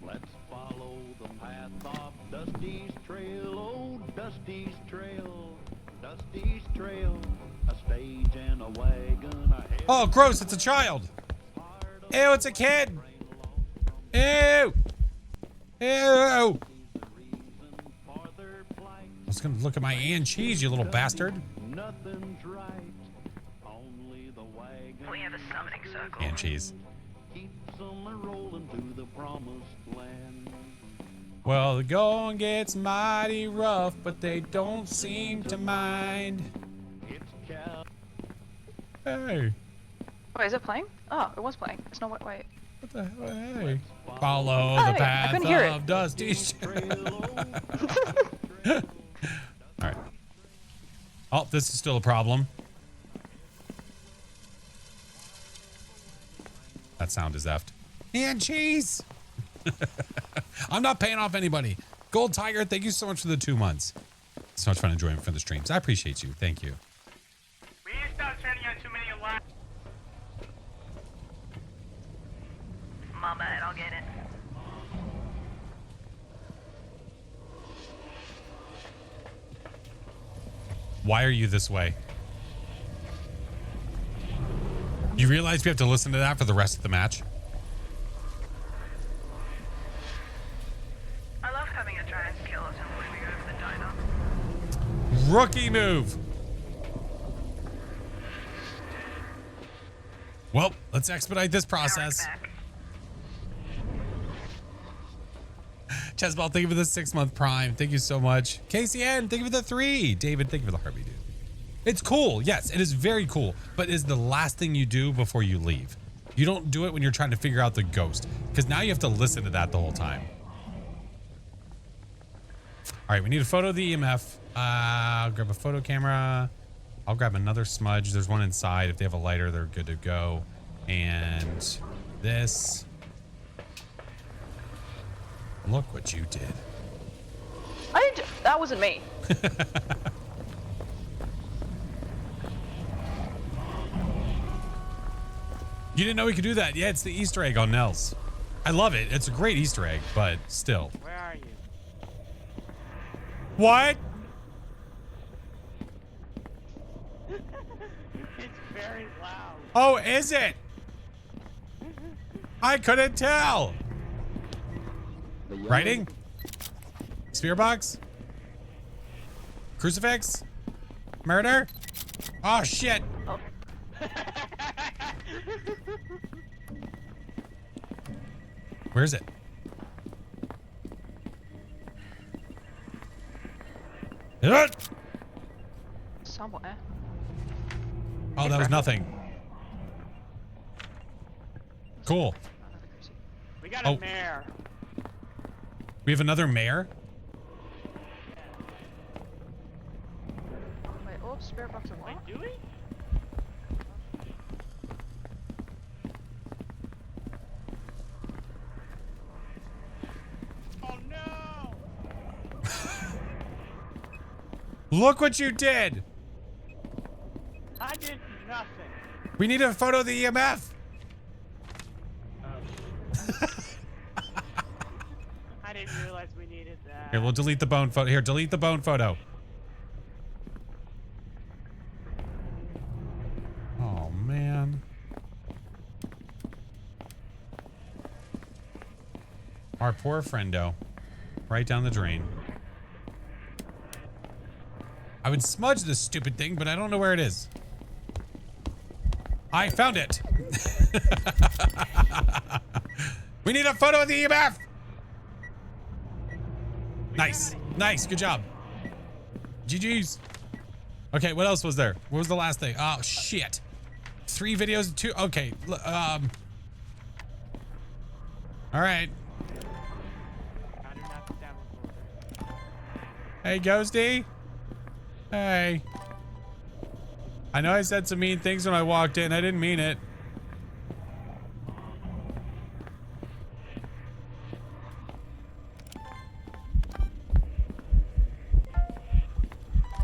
Let's follow the path of Dusty's trail, oh Dusty's trail, Dusty's trail, a stage and a wagon ahead. Oh, gross, it's a child. Ew, it's a kid. Ew. Ew. was gonna look at my and cheese, you little bastard. Nothing's right. Only the wagon. We have a summoning circle. And cheese. Keeps them rolling through the promised land. Well, the going gets mighty rough, but they don't seem to mind. It's cow. Hey, Wait, is it playing? Oh, it was playing. It's not. Wait. what the hell? Hey. Follow Oh, the wait, I path couldn't hear it. of Dusty. All right. Oh, this is still a problem. That sound is effed. And cheese. I'm not paying off anybody. Gold Tiger, thank you so much for the 2 months. So much fun enjoying for the streams. I appreciate you. Thank you. We need to stop turning on too many alarms. My bad. I'll get it. Why are you this way? You realize we have to listen to that for the rest of the match? I love having a giant skeleton when we go to the diner. Rookie move. Well, let's expedite this process. Chessball, thank you for the 6-month prime. Thank you so much. KCN, thank you for the 3. David, thank you for the heartbeat, dude. It's cool. Yes, it is very cool, but it is the last thing you do before you leave. You don't do it when you're trying to figure out the ghost, because now you have to listen to that the whole time. All right, we need a photo of the EMF. I'll grab a photo camera. I'll grab another smudge. There's one inside. If they have a lighter, they're good to go. And this. Look what you did. That wasn't me. You didn't know we could do that. Yeah, it's the Easter egg on Nels. I love it. It's a great Easter egg, but still. Where are you? What? It's very loud. Oh, is it? I couldn't tell. Writing? Spear box? Crucifix? Murder? Oh, shit. Oh. Where is it? Somewhere. Oh, that was nothing. Cool. We got a Oh. mare. We have another mayor? Wait, oh, spirit box of Wait, what? do we? Oh no! Look what you did. I did nothing. We need a photo of the EMF. I didn't realize we needed that. Here, we'll delete the bone photo. Here, delete the bone photo. Oh, man. Our poor friendo. Right down the drain. I would smudge this stupid thing, but I don't know where it is. I found it. We need a photo of the EMF. Nice. Nice. Good job. GG's. Okay, what else was there? What was the last thing? Oh, shit. 3 videos, 2. Okay. All right. I do not stand with order. Hey, Ghosty. Hey. I know I said some mean things when I walked in. I didn't mean it.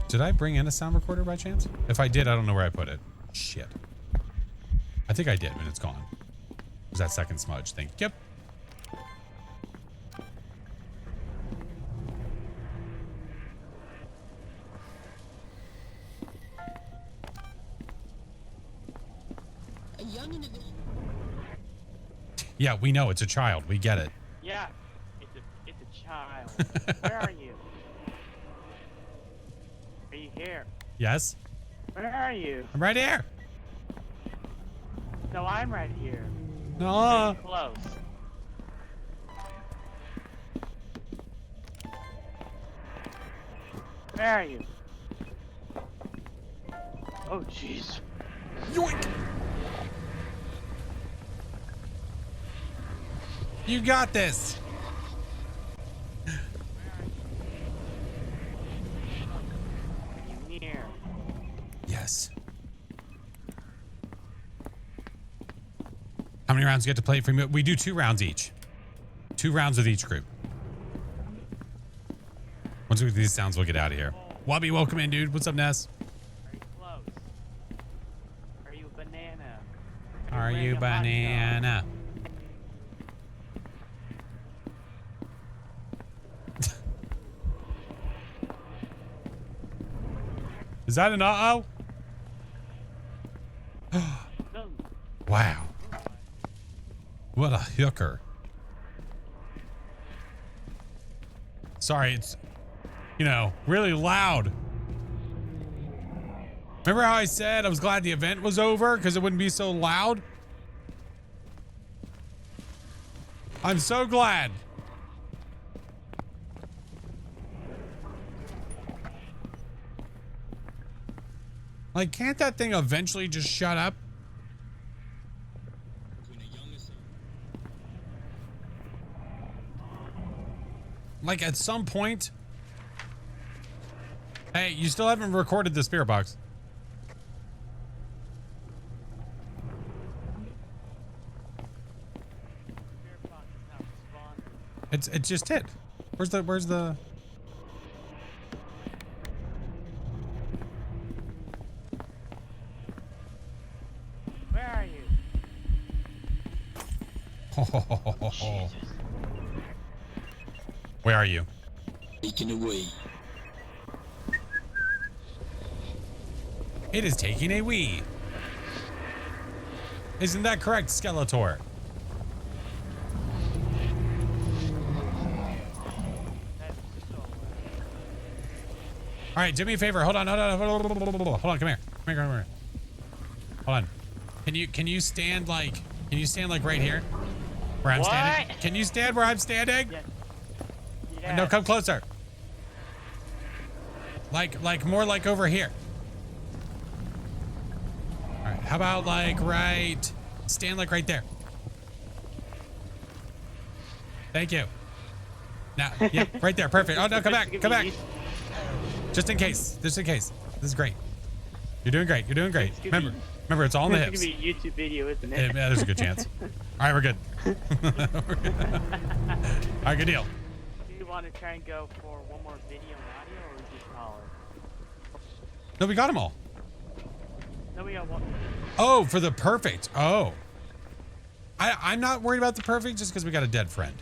Did I bring in a sound recorder by chance? If I did, I don't know where I put it. Shit. I think I did, but it's gone. It was that second smudge thing. Yep. A young individual. Yeah, we know it's a child. We get it. Yeah, it's a child. Where are you? here. Yes. Where are you? I'm right here. No, I'm right here. No. Pretty close. Where are you? Oh, jeez. Yoink. You got this. Are you near? Yes. How many rounds do you get to play for me? We do 2 rounds each. 2 rounds with each group. Once we get these sounds, we'll get out of here. Wobby, welcome in, dude. What's up, Ness? Are you close? Are you a banana? Are you wearing a hot dog? banana? Is that an uh-oh? No. Wow. What a hooker. Sorry, it's, you know, really loud. Remember how I said I was glad the event was over because it wouldn't be so loud? I'm so glad. Like, can't that thing eventually just shut up? Like, at some point. Hey, you still haven't recorded the spirit box. Spirit box is not responding. It's just it. Where's the Where are you? Jesus. Where are you? Taken away. It is taking a wee. Isn't that correct, Skeletor? That's so All right, do me a favor. Hold on, come here. Come here. Hold on. Can you stand like right here? Where I'm standing? What? Can you stand where I'm standing? Yeah. No, come closer. Like more like over here. All right, how about like stand like right there. Thank you. Now, yep, right there, perfect. Oh no, come back. Just in case, This is great. You're doing great. Remember, it's all in the hips. It's gonna be a YouTube video, isn't it? Yeah, there's a good chance. All right, we're good. All right, good deal. Do you want to try and go for one more video and audio, or just call it? No, we got them all. No, we got one. Oh, for the perfect. Oh. I'm not worried about the perfect just because we got a dead friend.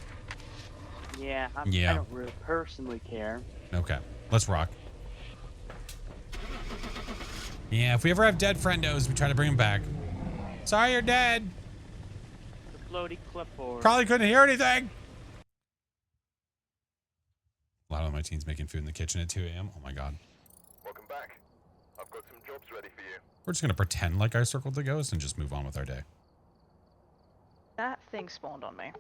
Yeah, Yeah. I don't really personally care. Okay, let's rock. Yeah, if we ever have dead friendos, we try to bring them back. Sorry you're dead. The floaty clipboard. Probably couldn't hear anything. A lot of my teens making food in the kitchen at 2 a.m. Oh my God. Welcome back. I've got some jobs ready for you. We're just going to pretend like I circled the ghost and just move on with our day. That thing spawned on me.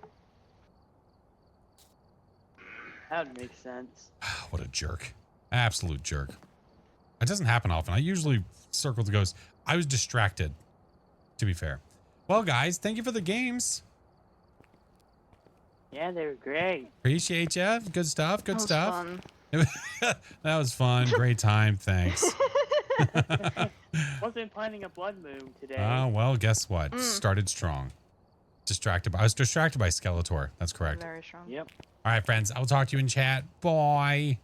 That would make sense. What a jerk. Absolute jerk. It doesn't happen often. I usually circle the ghost. I was distracted, to be fair. Well, guys, thank you for the games. Yeah, they were great. Appreciate ya. Good stuff. Good That was stuff. fun. That was fun. Great time. Thanks. Wasn't planning a blood moon today. Oh, well, guess what? Started strong. I was distracted by Skeletor. That's correct. Very strong. Yep. All right, friends. I will talk to you in chat. Bye.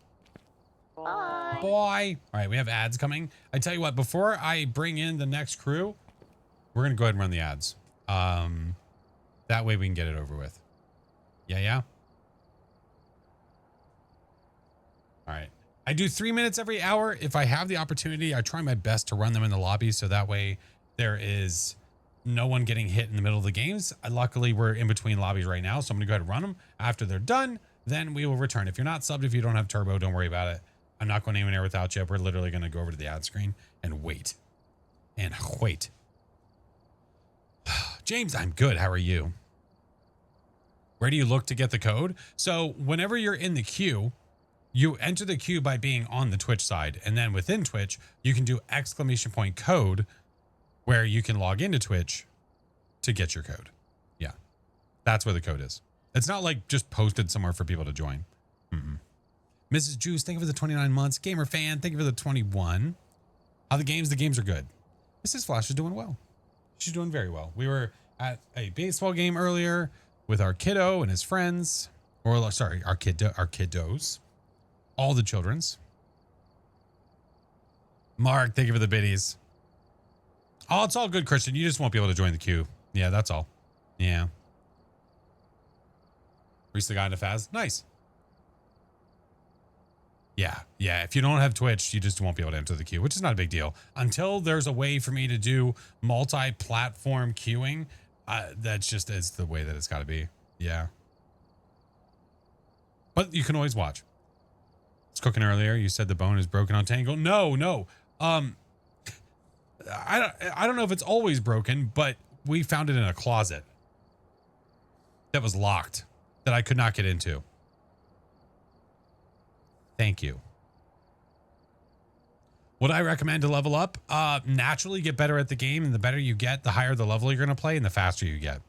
Bye. Bye. All right, we have ads coming. I tell you what, before I bring in the next crew, we're going to go ahead and run the ads. That way we can get it over with. Yeah. All right. I do 3 minutes every hour. If I have the opportunity, I try my best to run them in the lobby so that way there is no one getting hit in the middle of the games. Luckily, we're in between lobbies right now, so I'm going to go ahead and run them. After they're done, then we will return. If you're not subbed, if you don't have turbo, don't worry about it. I'm not going anywhere without you. We're literally going to go over to the ad screen and wait. And wait. James, I'm good. How are you? Where do you look to get the code? So whenever you're in the queue, you enter the queue by being on the Twitch side. And then within Twitch, you can do !code where you can log into Twitch to get your code. Yeah, that's where the code is. It's not like just posted somewhere for people to join. Mrs. Juice, thank you for the 29 months. Gamer Fan, thank you for the 21. How the games? The games are good. Mrs. Flash is doing well. She's doing very well. We were at a baseball game earlier with our kiddo and his friends. Or sorry, our kiddos. All the children's. Mark, thank you for the biddies. Oh, it's all good, Christian. You just won't be able to join the queue. Yeah, that's all. Yeah. Recently got into Phas. Nice. Yeah. If you don't have Twitch, you just won't be able to enter the queue, which is not a big deal. Until there's a way for me to do multi-platform queuing, that's just is the way that it's got to be. Yeah. But you can always watch. I was cooking earlier. You said the bone is broken on Tangle. No. I don't know if it's always broken, but we found it in a closet that was locked that I could not get into. Thank you. Would I recommend to level up? Naturally get better at the game, and the better you get, the higher the level you're going to play and the faster you get.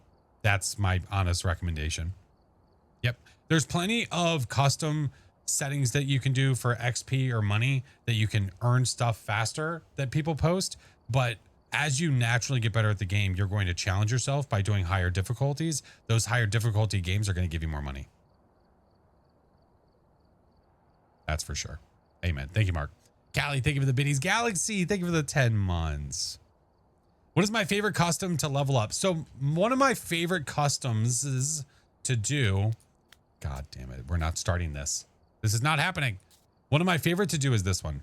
That's my honest recommendation. Yep. There's plenty of custom settings that you can do for XP or money that you can earn stuff faster that people post. But as you naturally get better at the game, you're going to challenge yourself by doing higher difficulties. Those higher difficulty games are going to give you more money. That's for sure. Amen. Thank you, Mark. Callie, thank you for the biddies. Galaxy, thank you for the 10 months. What is my favorite custom to level up? So one of my favorite customs is to do. God damn it. We're not starting this. This is not happening. One of my favorite to do is this one.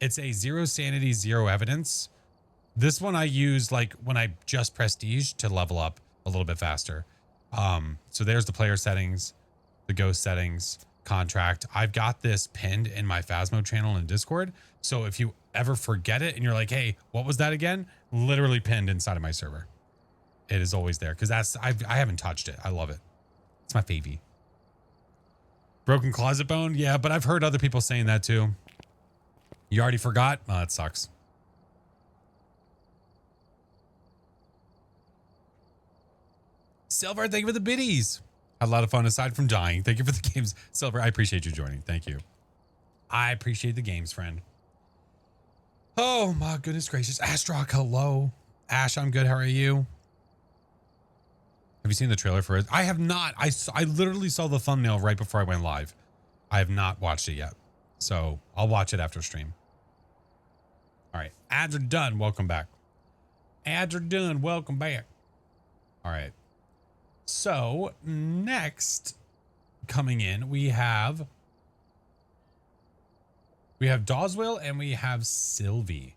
It's a 0 sanity, 0 evidence. This one I use like when I just prestige to level up a little bit faster. So there's the player settings, the ghost settings, contract. I've got this pinned in my Phasmo channel in Discord. So if you ever forget it and you're like, hey, what was that again? Literally pinned inside of my server. It is always there because I haven't touched it. I love it. It's my favy. Broken closet bone. Yeah, but I've heard other people saying that too. You already forgot? Oh, that sucks. Silver, thank you for the biddies. Had a lot of fun aside from dying. Thank you for the games. Silver, I appreciate you joining. Thank you. I appreciate the games, friend. Oh my goodness gracious. Astrock, hello. Ash, I'm good. How are you? Have you seen the trailer for it? I have not. I literally saw the thumbnail right before I went live. I have not watched it yet. So I'll watch it after stream. All right. Ads are done. Welcome back. Ads are done. Welcome back. All right. So next coming in, we have Doswell and we have Sylvie.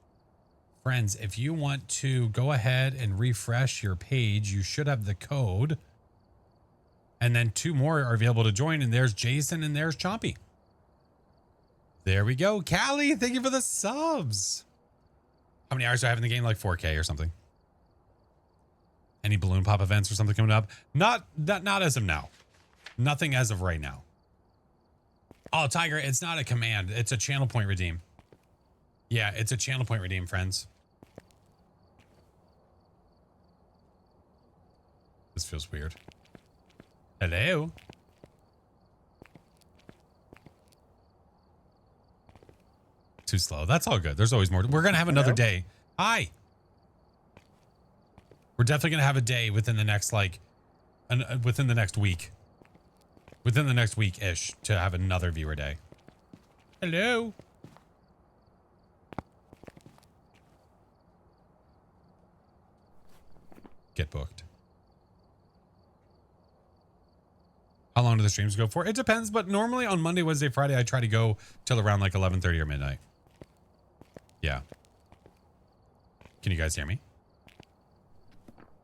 Friends, if you want to go ahead and refresh your page, you should have the code. And then 2 more are available to join. And there's Jason and there's Chompy. There we go. Callie, thank you for the subs. How many hours do I have in the game? Like 4K or something. Any balloon pop events or something coming up? Not as of now. Nothing as of right now. Oh, Tiger, it's not a command. It's a channel point redeem. Yeah, it's a channel point redeem, friends. This feels weird. Hello? Too slow. That's all good. There's always more. We're going to have another day. Hi. We're definitely going to have a day within the next, within the next week. Within the next week-ish to have another viewer day. Hello? Get booked. How long do the streams go for? It depends, but normally on Monday, Wednesday, Friday, I try to go till around like 11:30 or midnight. Yeah. Can you guys hear me?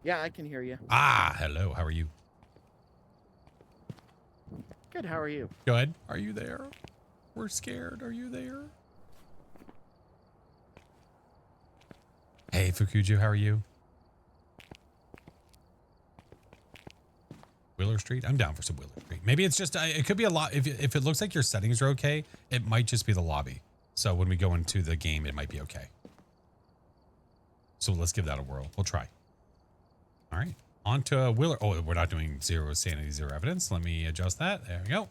Yeah, I can hear you. Ah, hello. How are you? Good, how are you? Good. Are you there? We're scared. Are you there? Hey, Fukuju, how are you? Wheeler Street? I'm down for some Wheeler Street. Maybe it's just, it could be a lot. If it looks like your settings are okay, it might just be the lobby. So when we go into the game, it might be okay. So let's give that a whirl. We'll try. All right. On to Wheeler. Oh, we're not doing zero sanity, zero evidence. Let me adjust that. There we go.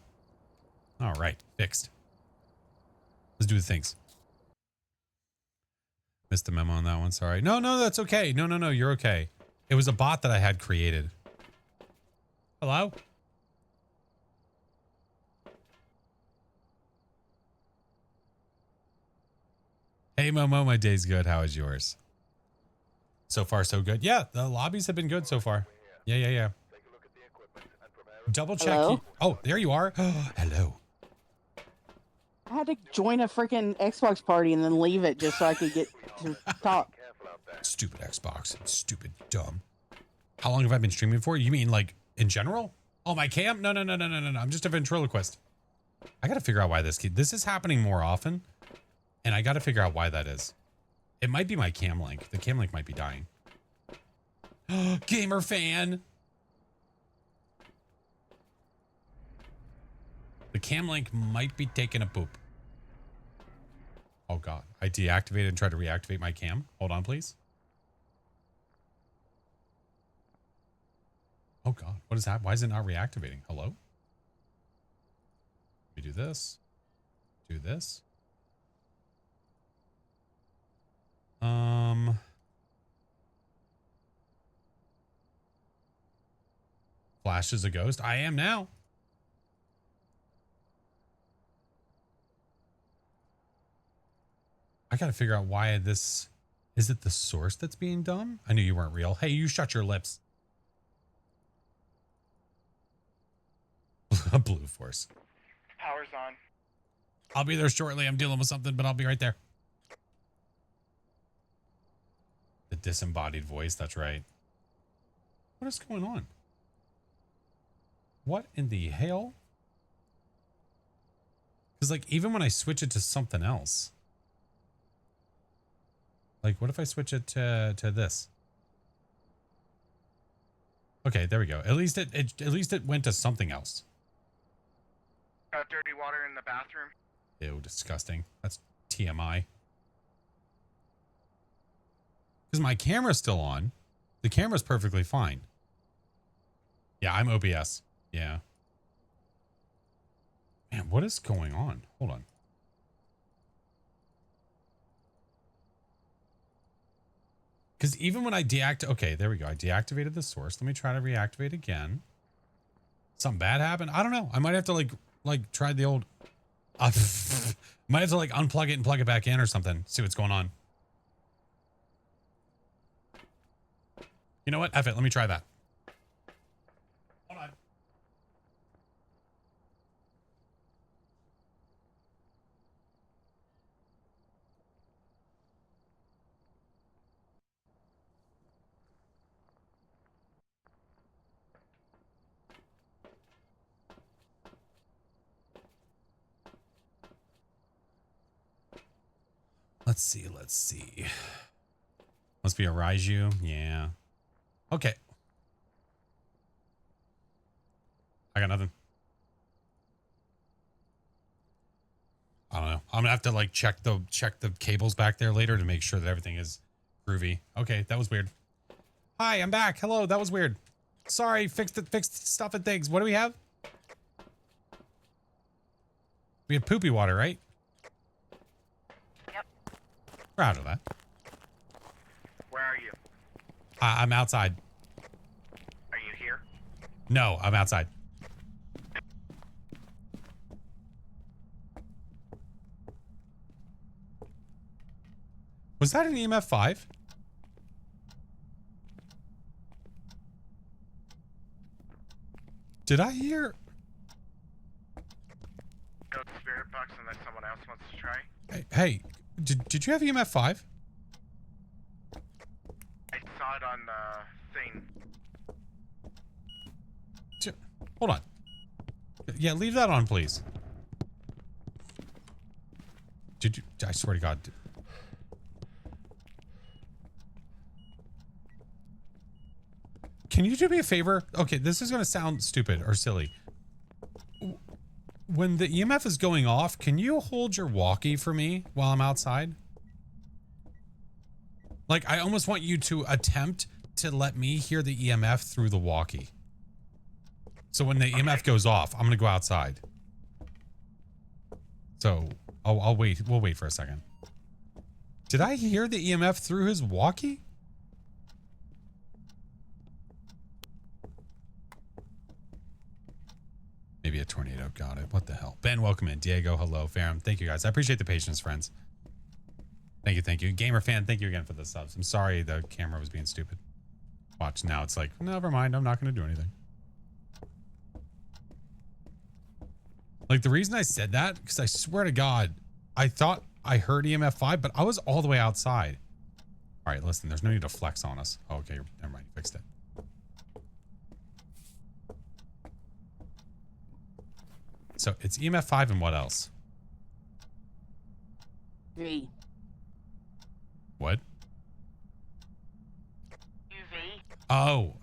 All right. Fixed. Let's do the things. Missed the memo on that one. Sorry. No, that's okay. No. You're okay. It was a bot that I had created. Hello? Hey, Momo, my day's good. How is yours? So far, so good. Yeah, the lobbies have been good so far. Yeah. Double check. Hello? Oh, there you are. Hello. I had to join a freaking Xbox party and then leave it just so I could get to talk. Stupid Xbox. Stupid dumb. How long have I been streaming for? You mean like in general? Oh, my cam? No. I'm just a ventriloquist. I got to figure out why this is happening more often. And I got to figure out why that is. It might be my cam link. The cam link might be dying. Gamer fan. The cam link might be taking a poop. Oh God. I deactivated and tried to reactivate my cam. Hold on, please. Oh God. What is that? Why is it not reactivating? Hello? Let me do this. Do this. Flash is a ghost. I am now. I gotta figure out why this... Is it the source that's being dumb? I knew you weren't real. Hey, you shut your lips. Blue Force. Power's on. I'll be there shortly. I'm dealing with something, but I'll be right there. The disembodied voice. That's right. What is going on? What in the hell? Because like even when I switch it to something else, like what if I switch it to this? Okay, there we go. At least it went to something else. Got dirty water in the bathroom. Ew, disgusting. That's TMI. Because my camera's still on. The camera's perfectly fine. Yeah, I'm OBS. Yeah. Man, what is going on? Hold on. Because even when I okay, there we go. I deactivated the source. Let me try to reactivate again. Something bad happened? I don't know. I might have to like try the old... might have to like unplug it and plug it back in or something. See what's going on. You know what? F it. Let me try that. Hold on. Let's see. Must be a Raiju. Yeah. Okay. I got nothing. I don't know. I'm gonna have to like check the cables back there later to make sure that everything is groovy. Okay, that was weird. Hi, I'm back. Hello, that was weird. Sorry, fixed stuff and things. What do we have? We had poopy water, right? Yep. Proud of that. Where are you? I'm outside. Are you here? No, I'm outside. Was that an EMF 5? Did I hear? Go to Spirit Box unless someone else wants to try. Hey, did you have EMF 5? I saw it on the thing. Hold on. Yeah, leave that on, please. Did you? I swear to God. Can you do me a favor? Okay, this is going to sound stupid or silly. When the EMF is going off, can you hold your walkie for me while I'm outside? Like, I almost want you to attempt to let me hear the EMF through the walkie. So when the EMF goes off, I'm going to go outside. So I'll wait. We'll wait for a second. Did I hear the EMF through his walkie? Maybe a tornado. Got it. What the hell? Ben, welcome in. Diego, hello. Farum, thank you guys. I appreciate the patience, friends. Thank you, thank you. Gamer fan, thank you again for the subs. I'm sorry the camera was being stupid. Watch now. It's like, never mind. I'm not going to do anything. Like, the reason I said that, because I swear to God, I thought I heard EMF 5, but I was all the way outside. All right, listen, there's no need to flex on us. Oh, okay, never mind. You fixed it. So it's EMF 5 and what else? V. What? UV. Oh.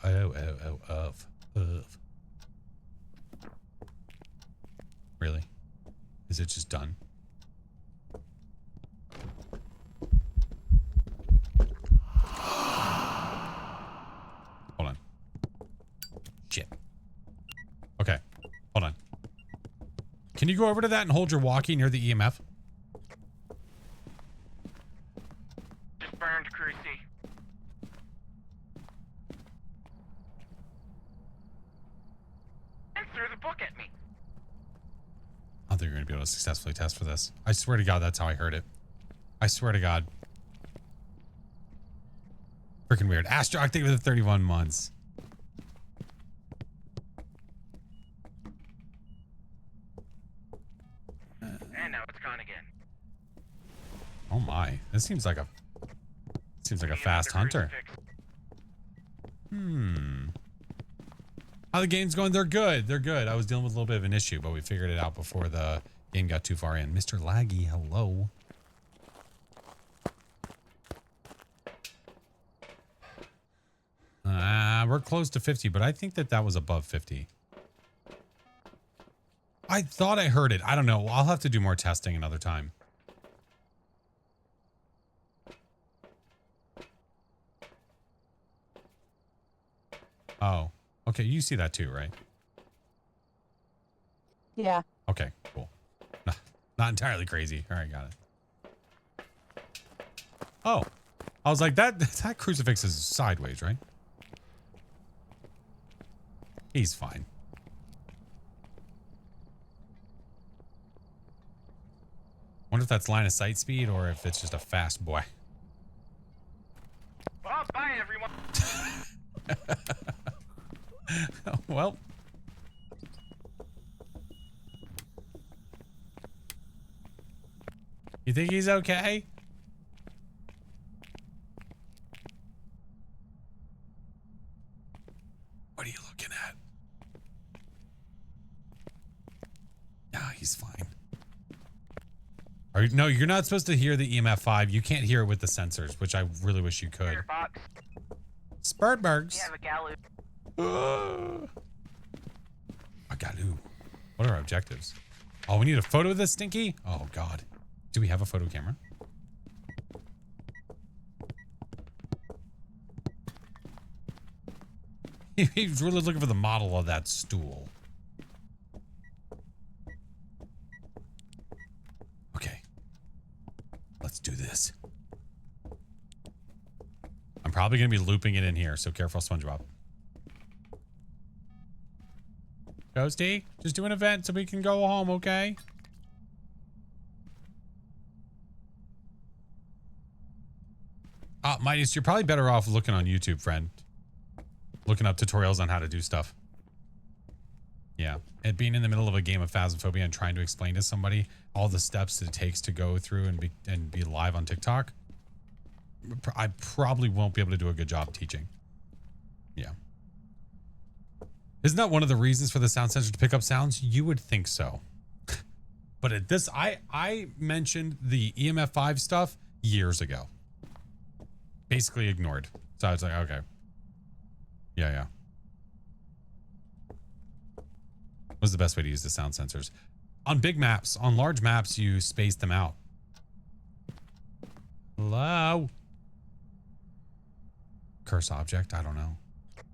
Really? Is it just done? Hold on. Shit. Okay. Hold on. Can you go over to that and hold your walkie near the EMF? Just burned, Crucy. And threw the book at me. I don't think you're going to be able to successfully test for this. I swear to God, that's how I heard it. I swear to God. Freaking weird. Astro, I think with the 31 months. And now it's gone again. Oh my. This seems like a fast hunter. How the game's going? They're good. They're good. I was dealing with a little bit of an issue, but we figured it out before the game got too far in. Mr. Laggy, hello. We're close to 50, but I think that was above 50. I thought I heard it. I don't know. I'll have to do more testing another time. Oh, okay. You see that too, right? Yeah. Okay, cool. Not entirely crazy. All right, got it. Oh, I was like, that crucifix is sideways, right? He's fine. Wonder if that's line of sight speed or if it's just a fast boy. Well, bye, everyone. Well. You think he's okay? What are you looking at? Yeah, he's fine. No, you're not supposed to hear the EMF 5. You can't hear it with the sensors, which I really wish you could. Box. Spurtbergs. We have a galoo. A galoo. What are our objectives? Oh, we need a photo of this stinky? Oh, God. Do we have a photo camera? He's really looking for the model of that stool. Okay. Let's do this. I'm probably going to be looping it in here, so careful, SpongeBob. Ghosty, just do an event so we can go home, okay? Midas, you're probably better off looking on YouTube, friend. Looking up tutorials on how to do stuff. Yeah. And being in the middle of a game of Phasmophobia and trying to explain to somebody all the steps that it takes to go through and be live on TikTok, I probably won't be able to do a good job teaching. Yeah. Isn't that one of the reasons for the sound sensor to pick up sounds? You would think so. But at this, I mentioned the EMF5 stuff years ago. Basically ignored. So I was like, okay. Yeah. What's the best way to use the sound sensors? On big maps, on large maps, you space them out. Hello? Curse object? I don't know.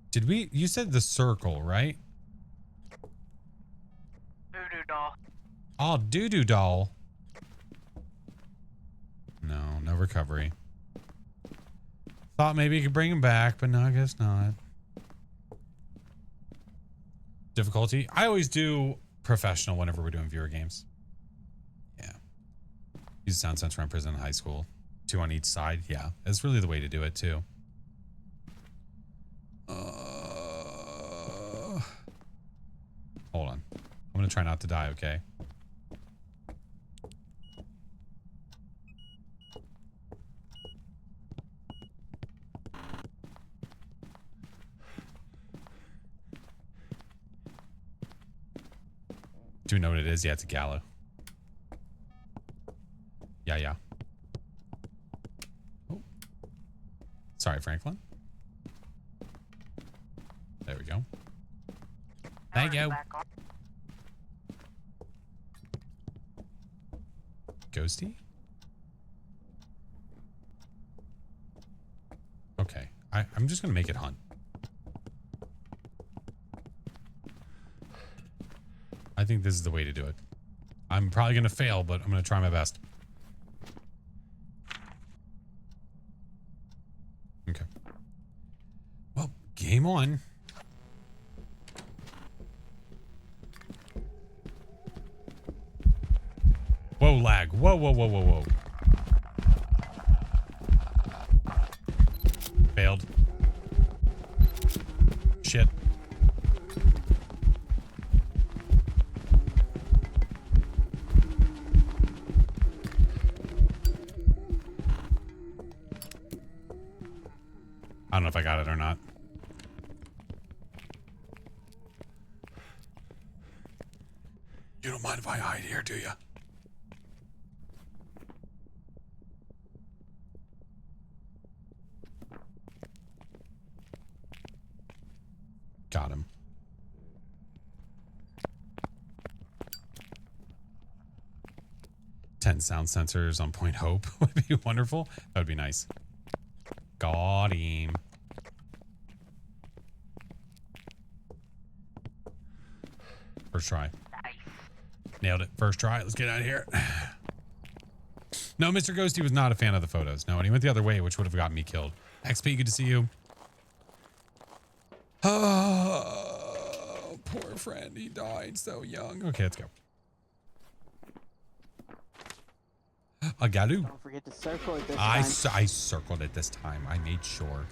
Did we, you said the circle, right? Voodoo doll. Oh, doo-doo doll. No recovery. Thought maybe you could bring him back, but no, I guess not. Difficulty? I always do professional whenever we're doing viewer games. Yeah. Use sound sensor on prison and high school. 2 on each side. Yeah. That's really the way to do it too. Hold on. I'm going to try not to die, okay? Do we know what it is? Yeah, it's a gallows. Yeah. Oh. Sorry, Franklin. There we go. Thank you. Ghosty? Okay. I'm just going to make it hunt. I think this is the way to do it. I'm probably going to fail, but I'm going to try my best. Okay. Well, game on. Whoa, lag. Whoa. Failed. Shit. I don't know if I got it or not. You don't mind if I hide here, do you? Got him. Ten sound sensors on Point Hope would be wonderful. That would be nice. Got him. First try. Nailed it. First try. Let's get out of here. No, Mr. Ghosty was not a fan of the photos. No, and he went the other way, which would have gotten me killed. XP, good to see you. Oh, poor friend. He died so young. Okay, let's go. A galoo. Don't forget to circle it this I time. circled it this time. I made sure.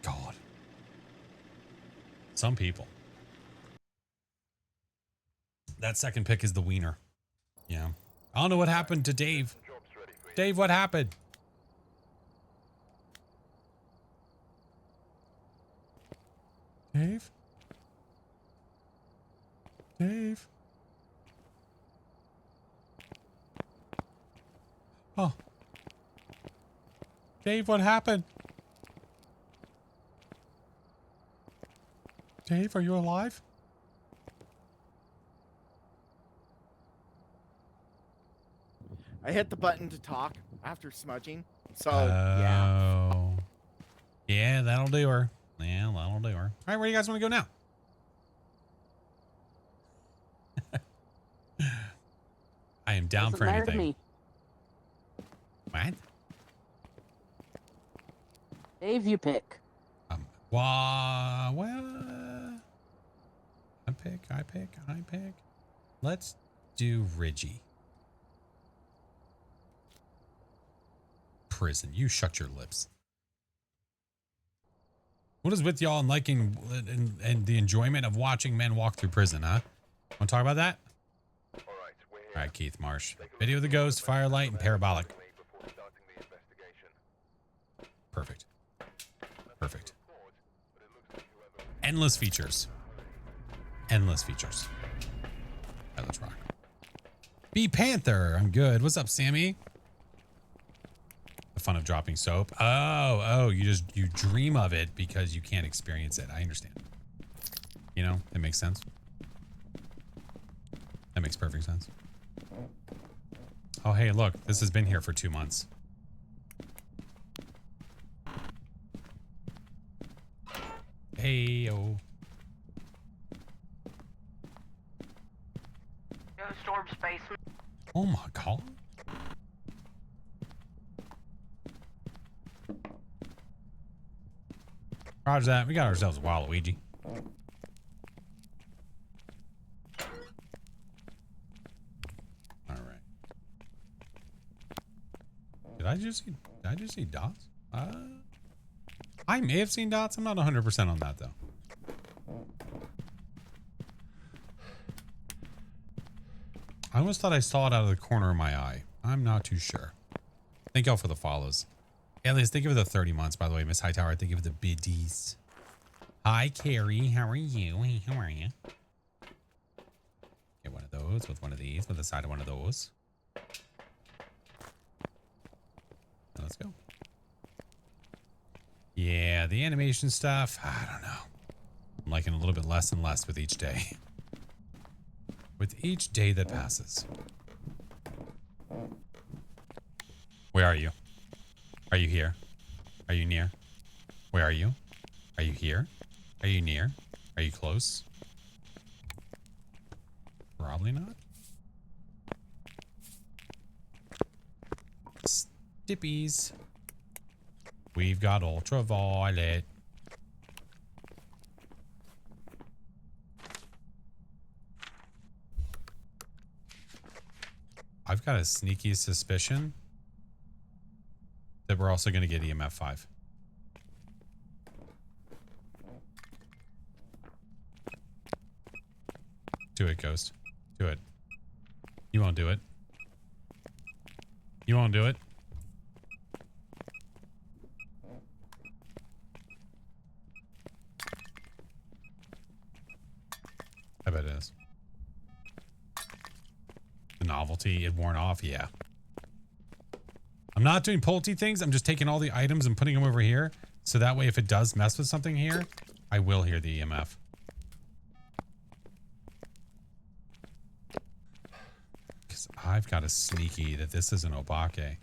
God. Some people. That second pick is the wiener. Yeah. I don't know what happened to Dave. Dave, what happened? Dave? Dave? Oh. Dave, what happened? Dave, are you alive? I hit the button to talk after smudging. So, yeah. Oh. Yeah, that'll do her. Yeah, that'll do her. All right, where do you guys want to go now? I am down Doesn't for matter to anything. me. What? Dave, you pick. Well, I pick. Let's do Ridgie. Prison. You shut your lips. What is with y'all and liking and the enjoyment of watching men walk through prison, huh? Want to talk about that? All right, Keith Marsh. Video of the ghost, firelight, and parabolic. Perfect. Perfect. Endless features. Endless features. All right, let's rock. B Panther, I'm good. What's up, Sammy? The fun of dropping soap. Oh, you dream of it because you can't experience it. I understand. You know, it makes sense. That makes perfect sense. Oh, hey, look, this has been here for 2 months. Hey, oh. Storm space. Oh my god. Roger that. We got ourselves a Waluigi. All right. Did I just see dots? I may have seen dots. I'm not 100% on that though. I almost thought I saw it out of the corner of my eye. I'm not too sure. Thank y'all for the follows. Alias, thank you for the 30 months, by the way. Miss Hightower, thank you for the biddies. Hi, Carrie. How are you? Hey, how are you? Get one of those with one of these, with the side of one of those. Let's go. Yeah, the animation stuff, I don't know. I'm liking a little bit less and less with each day. With each day that passes. Where are you? Are you here? Are you near? Where are you? Are you here? Are you near? Are you close? Probably not. Stippies. We've got ultraviolet. I've got a sneaky suspicion that we're also going to get EMF 5. Do it, Ghost. Do it. You won't do it. You won't do it. I bet it is. The novelty, it worn off, yeah. I'm not doing pulty things. I'm just taking all the items and putting them over here. So that way, if it does mess with something here, I will hear the EMF. Because I've got a sneaky that this is an Obake.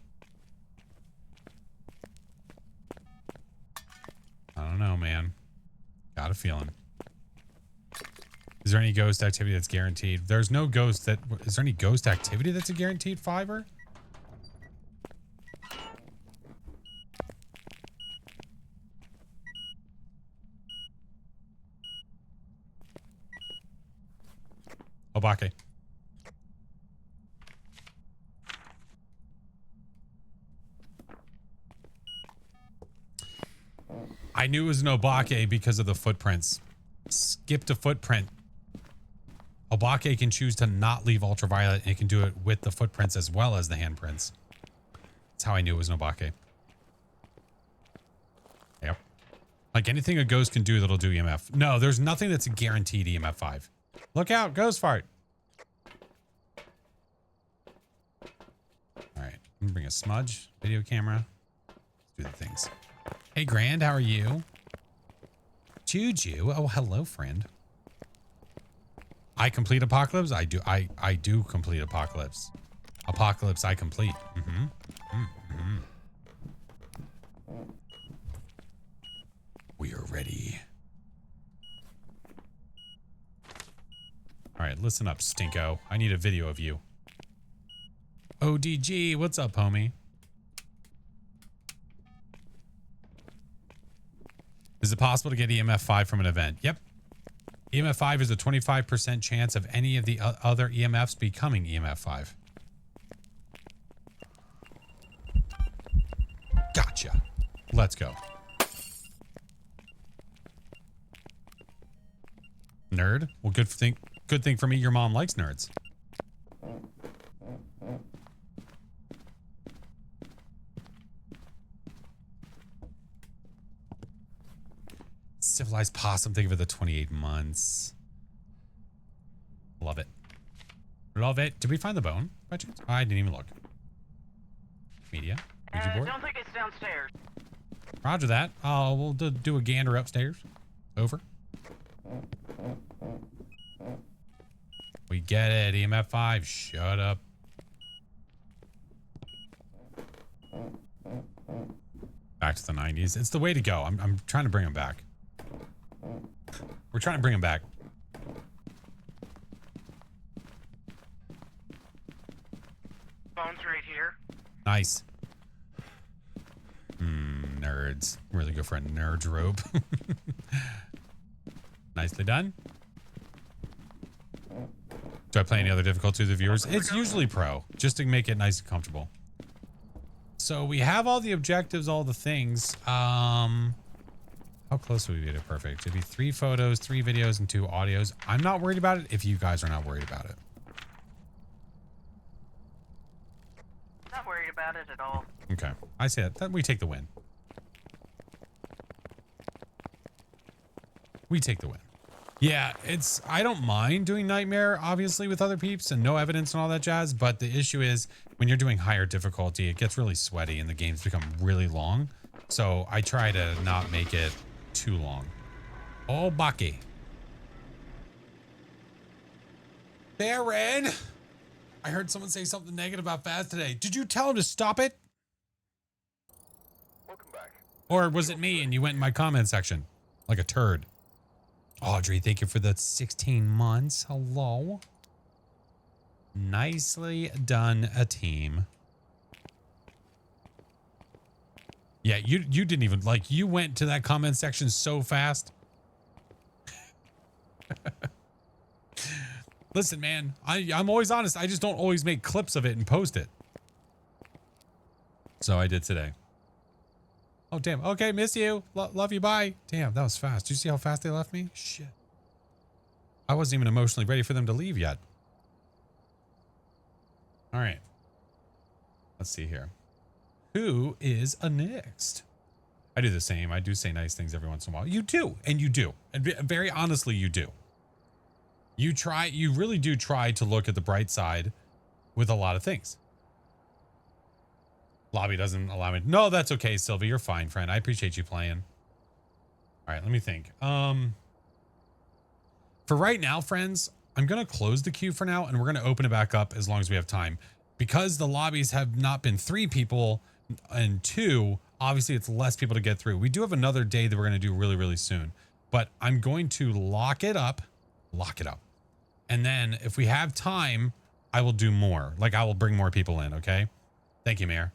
I don't know, man. Got a feeling. Is there any ghost activity that's guaranteed? There's no ghost that... Is there any ghost activity that's a guaranteed fiver? Obake. I knew it was an Obake because of the footprints. Skipped a footprint. Obake can choose to not leave ultraviolet, and it can do it with the footprints as well as the handprints. That's how I knew it was an Obake. Yep. Like anything a ghost can do that'll do EMF. No, there's nothing that's a guaranteed EMF 5. Look out, ghost fart. All right, I'm gonna bring a smudge video camera. Let's do the things. Hey, Grand, how are you? Juju, oh, hello, friend. I complete Apocalypse. I do complete Apocalypse. Apocalypse, I complete. We are ready. All right, listen up, Stinko. I need a video of you. ODG, what's up, homie? Is it possible to get EMF 5 from an event? Yep. EMF 5 is a 25% chance of any of the other EMFs becoming EMF 5. Gotcha. Let's go. Nerd? Well, good thing for me your mom likes nerds. Civilized possum. Think of it, the 28 months. Love it. Love it. Did we find the bone? by chance? I didn't even look. Media. Ouija board. Don't think it's downstairs. Roger that. We'll do a gander upstairs. Over. We get it. EMF 5. Shut up. Back to the 90s. It's the way to go. I'm trying to bring them back. We're trying to bring them back. Phone's right here. Nice. Nerds. Really go for a nerd's rope. Nicely done. Do I play any other difficulty with the viewers? It's usually pro, just to make it nice and comfortable. So we have all the objectives, all the things. How close would we be to perfect? It'd be 3 photos, 3 videos, and 2 audios. I'm not worried about it if you guys are not worried about it. Not worried about it at all. Okay. I say that we take the win. We take the win. Yeah, I don't mind doing Nightmare, obviously, with other peeps and no evidence and all that jazz, but the issue is when you're doing higher difficulty, it gets really sweaty and the games become really long. So I try to not make it too long. Oh, Baki. Darren! I heard someone say something negative about Faz today. Did you tell him to stop it? Welcome back. Or was it me and you went in my comment section like a turd? Audrey, thank you for the 16 months. Hello. Nicely done, a team. Yeah, you didn't even, like, you went to that comment section so fast. Listen, man, I'm always honest. I just don't always make clips of it and post it. So I did today. Oh, damn. Okay, miss you. Love you. Bye. Damn, that was fast. Did you see how fast they left me? Shit. I wasn't even emotionally ready for them to leave yet. All right. Let's see here. Who is a next? I do the same. I do say nice things every once in a while. You do. And you do. And very honestly, you do. You really do try to look at the bright side with a lot of things. Lobby doesn't allow me. No, that's okay, Sylvie. You're fine, friend. I appreciate you playing. All right, let me think. For right now, friends, I'm going to close the queue for now, and we're going to open it back up as long as we have time. Because the lobbies have not been 3 people and 2, obviously it's less people to get through. We do have another day that we're going to do really, really soon. But I'm going to lock it up. And then if we have time, I will do more. Like, I will bring more people in, okay? Thank you, Mayor.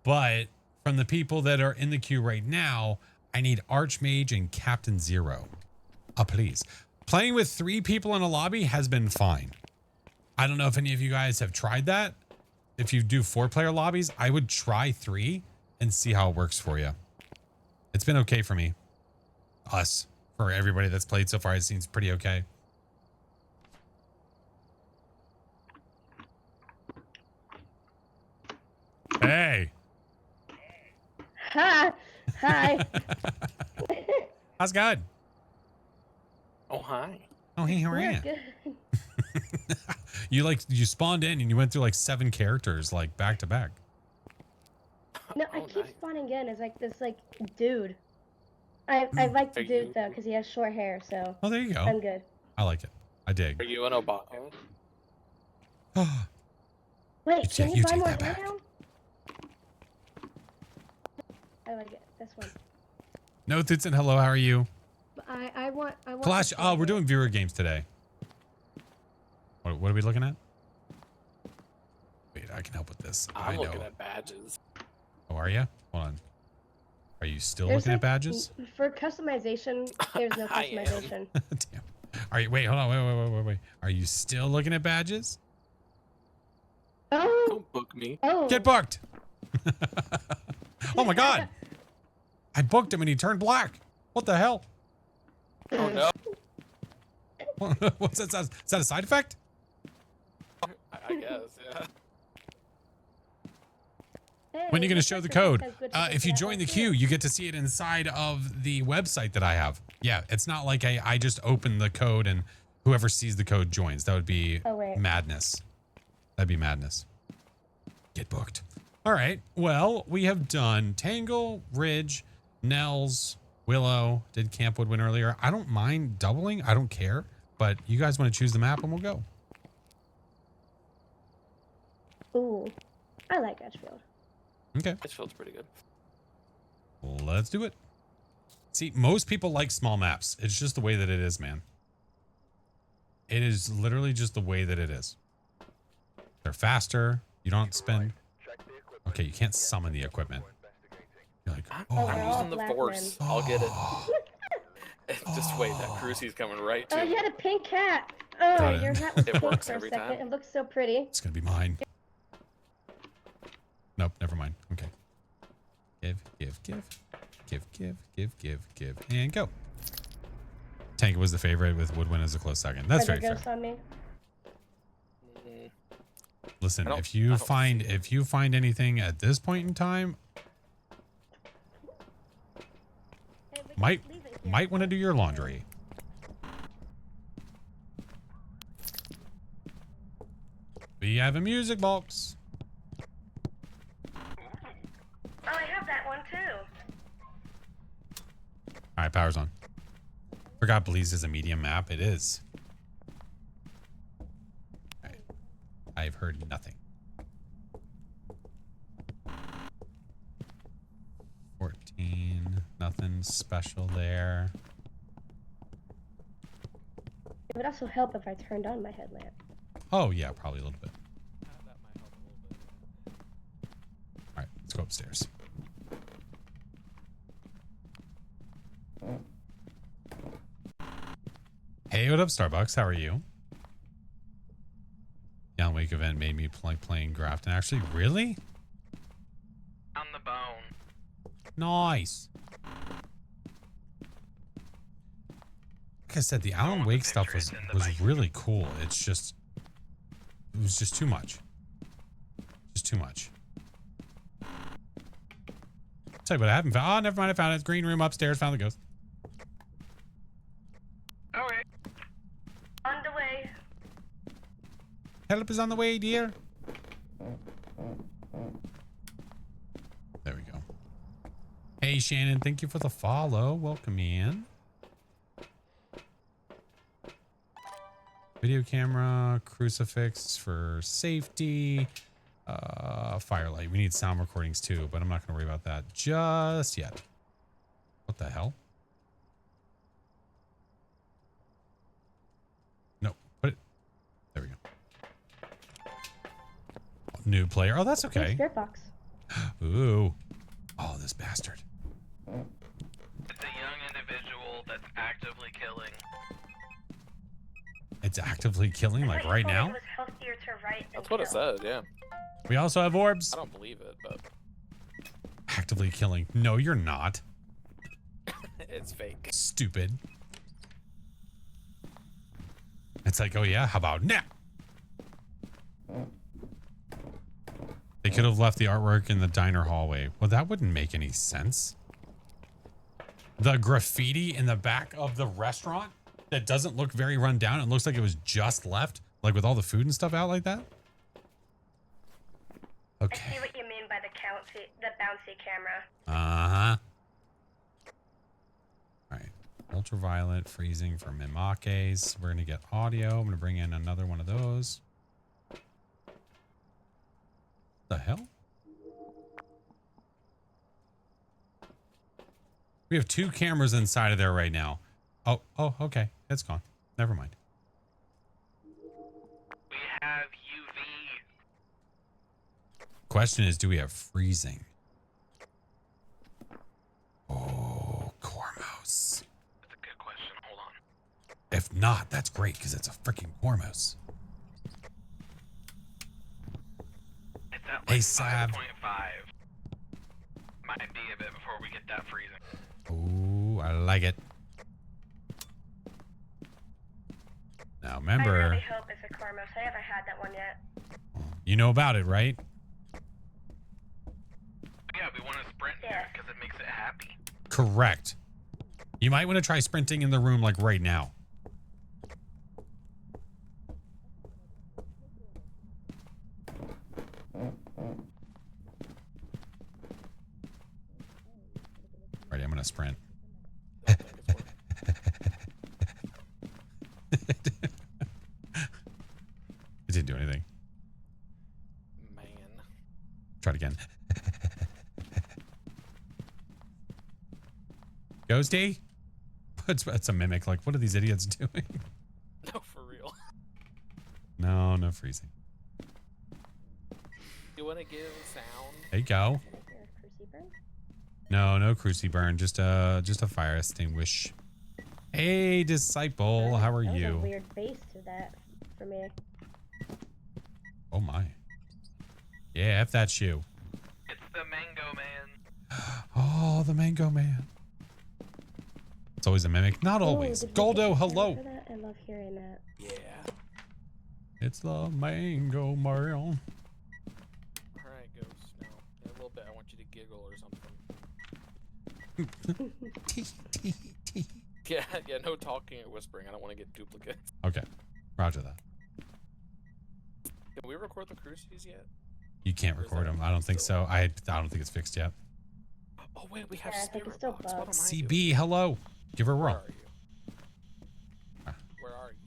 But from the people that are in the queue right now, I need Archmage and Captain Zero. Please. Playing with 3 people in a lobby has been fine. I don't know if any of you guys have tried that. If you do 4-player lobbies, I would try 3 and see how it works for you. It's been okay for me. For everybody that's played so far, it seems pretty okay. Hey. Hi. Hi. How's it going? Oh, hi. Oh, hey, how are you? Good. You spawned in and you went through like 7 characters, like back to back. No, I keep spawning in as like this dude. I like the dude though because he has short hair, so. Oh, there you go. I'm good. I like it. I dig. Are you an Obama? Wait, can you buy take more that hair back. now? I like it. This one. No, Titson, hello, how are you? I want. Flash, oh, we're doing viewer games today. What are we looking at? Wait, I can help with this. I'm looking at badges. Oh, are you? Hold on. Are you still There's looking at badges? For customization, there's no customization. Damn. Are you? Wait, hold on. Wait. Are you still looking at badges? Oh. Don't book me. Oh. Get booked. Oh my God. I booked him and he turned black. What the hell? Oh no. What's that? Is that a side effect? I guess, yeah. When are you going to show the code? If you join the queue, you get to see it inside of the website that I have. Yeah, it's not like I just open the code and whoever sees the code joins. That would be madness. That'd be madness. Get booked. All right. Well, we have done Tangle, Ridge, Nels, Willow. Did Camp Woodwind earlier. I don't mind doubling. I don't care. But you guys want to choose the map and we'll go. Ooh, I like Edgefield. Okay. Edgefield's pretty good. Let's do it. See, most people like small maps. It's just the way that it is, man. It is literally just the way that it is. They're faster. You don't spend... Okay, you can't summon the equipment. You're like, I'm using the force. I'll get it. Just wait, that Crucie's coming right to Oh, me. you had a pink cat. Oh, your hat was It pink works for a every second. time. It looks so pretty. It's gonna be mine. Nope, never mind. Okay. Give, and go. Tank was the favorite with Woodwind as a close second. That's very fair. Ghost on me. Listen, I don't if you see find anything at this point in time, Hey, we can might leave it here. want to do your laundry. We have a music box. Oh, I have that one too. All right, power's on. Forgot Belize is a medium map. It is. All right. I've heard nothing. 14. Nothing special there. It would also help if I turned on my headlamp. Oh, yeah, probably a little bit. All right, let's go upstairs. Hey, what up, Starbucks? How are you? The Alan Wake event made me like playing Grafton. Actually, really? On the bone. Nice. Like I said, the Alan Wake stuff was really cool. It's just, it was just too much. Just too much. Tell you what I haven't found. Oh, never mind. I found it. Green room upstairs. Found the ghost. Okay. On the way. Help is on the way, dear. There we go. Hey, Shannon. Thank you for the follow. Welcome in. Video camera, crucifix for safety, firelight. We need sound recordings too, but I'm not going to worry about that just yet. What the hell? No, put it. There we go. New player. Oh, that's okay. Spirit box. Ooh. Oh, this bastard. It's a young individual that's actively killing. It's actively killing, like right now? That's what it says, yeah. We also have orbs. I don't believe it, but Actively killing. No, you're not. it's fake. Stupid. It's like, oh yeah, how about now? They could have left the artwork in the diner hallway. Well, that wouldn't make any sense. The graffiti in the back of the restaurant that doesn't look very run down. It looks like it was just left, like with all the food and stuff out like that. Okay. I see what you mean by the bouncy camera. Uh-huh. All right. Ultraviolet freezing for Mimakes. We're going to get audio. I'm going to bring in another one of those. The hell? We have 2 cameras inside of there right now. Oh, okay. It's gone. Never mind. We have UV. Question is, do we have freezing? Oh, Cormos. That's a good question. Hold on. If not, that's great because it's a freaking Cormos. It's at like Hey, Sav. 5.5. Might be a bit before we get that freezing. Ooh, I like it. Now, I remember, really hope it's a Cormos. I haven't had that one yet. you know about it, right? Yeah, we want to sprint here because it makes it happy. Correct. You might want to try sprinting in the room like right now. didn't do anything. Man. Try it again. Ghosty? It's a mimic. Like, what are these idiots doing? No, for real. No freezing. You want to give a sound? There you go. No cruci burn. Just a fire extinguish. Hey, disciple, how are That was a you? weird base to that for me. Oh my. Yeah, F that shoe. It's the Mango Man. Oh, the mango man. It's always a mimic. Not always. Goldo, hello. I love hearing that. Yeah. It's the mango man. Alright, Ghost. Now, in a little bit, I want you to giggle or something. Yeah, no talking or whispering. I don't want to get duplicates. Okay, roger that. Can we record the cruises yet? You can't record them. I don't think so. I don't think it's fixed yet. Oh wait, we have Yeah, I think spirit it's still box. What am I CB, doing? hello. Give her a Where roll. are you? Where are you?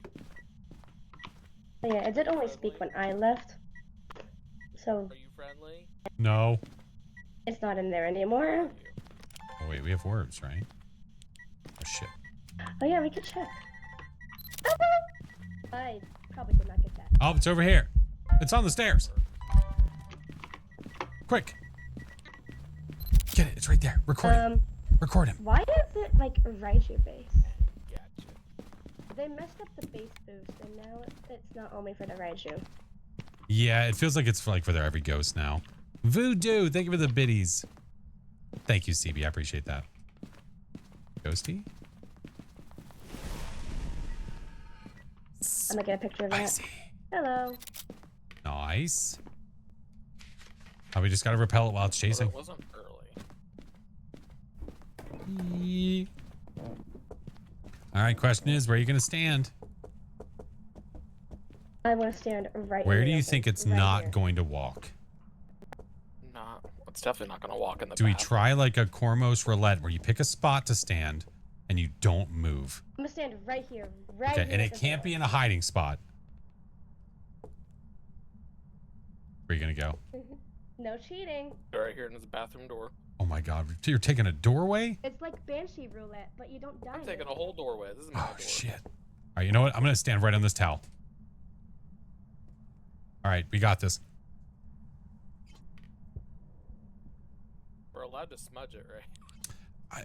Oh, yeah, it did only speak when I left. So Are you friendly? No. it's not in there anymore. Oh wait, we have words, right? Oh shit. Oh yeah, we could check. I probably did not get that. Oh, it's over here. It's on the stairs. Quick. Get it. It's right there. Record him. Record him. Why is it like a Raiju base? Gotcha. They messed up the base boost, and now it's not only for the Raiju. Yeah, it feels like it's for their every ghost now. Voodoo, thank you for the biddies. Thank you, CB. I appreciate that. Ghosty? I'm gonna get a picture of that. Spicy. Hello. Nice. Oh, we just gotta repel it while it's chasing. It wasn't early. Yee. All right, question is, where are you gonna stand? I want to stand right. Where in do the you open, think it's right not here. going to walk? Not. It's definitely not gonna walk in the. Do we bathroom. try like a Cormos roulette where you pick a spot to stand and you don't move? I'm gonna stand right here, right Okay, here. and at it the can't door. be in a hiding spot. Where are you gonna go? No cheating. Right here in the bathroom door. Oh my god, you're taking a doorway? It's like Banshee roulette, but you don't die. I'm taking in a it. whole doorway. This is my Oh door. shit. All right, you know what? I'm gonna stand right on this towel. All right, we got this. We're allowed to smudge it, right?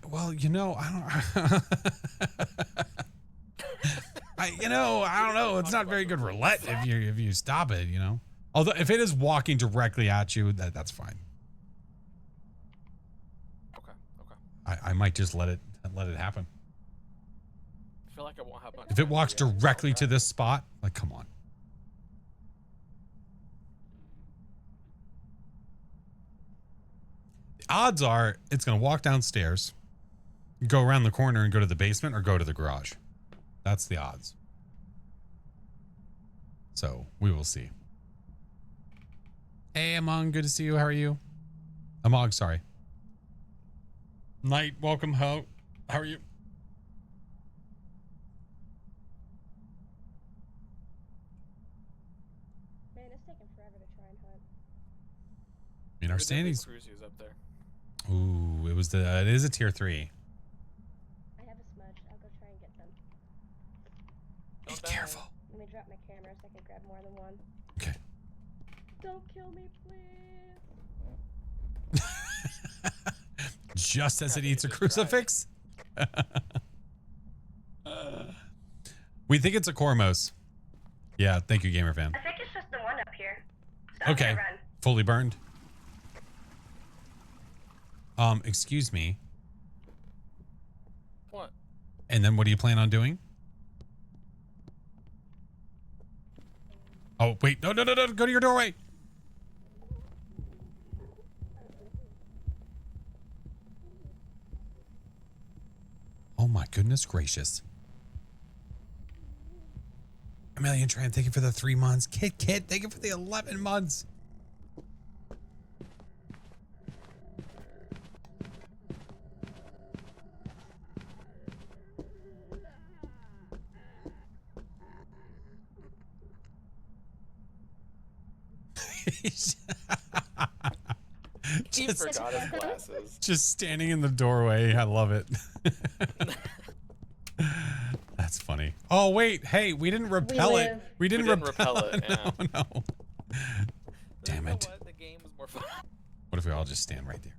Well, you know, I don't know. It's not very good roulette if you stop it, you know. Although if it is walking directly at you, that's fine. Okay. I might just let it happen. I feel like I won't have much. If it walks directly to this spot, like, come on. The odds are it's going to walk downstairs, go around the corner and go to the basement or go to the garage. That's the odds. So we will see. Hey, Among, good to see you. How are you? Among, sorry. Knight, welcome. How are you? Man, it's taking forever to try and hunt. In our standings. Cruises up there. Ooh, it is a tier 3. I have a smudge. I'll go try and get them. Be careful. Let me drop my camera so I can grab more than one. Okay. Don't kill me, please. Just as it eats a crucifix? We think it's a Cormos. Yeah, thank you, gamer fan. I think it's just the one up here. So Okay. I'm gonna run. Fully burned. Excuse me. What? And then what do you plan on doing? Oh, wait. No. Go to your doorway. Oh my goodness gracious. Amelia Tran, thank you for the 3 months. Kit, thank you for the 11 months. He forgot his glasses. Just standing in the doorway. I love it. That's funny. Oh wait, hey, we didn't repel it. We didn't repel it. Yeah. No. Damn it. What? The game was more fun. What if we all just stand right there?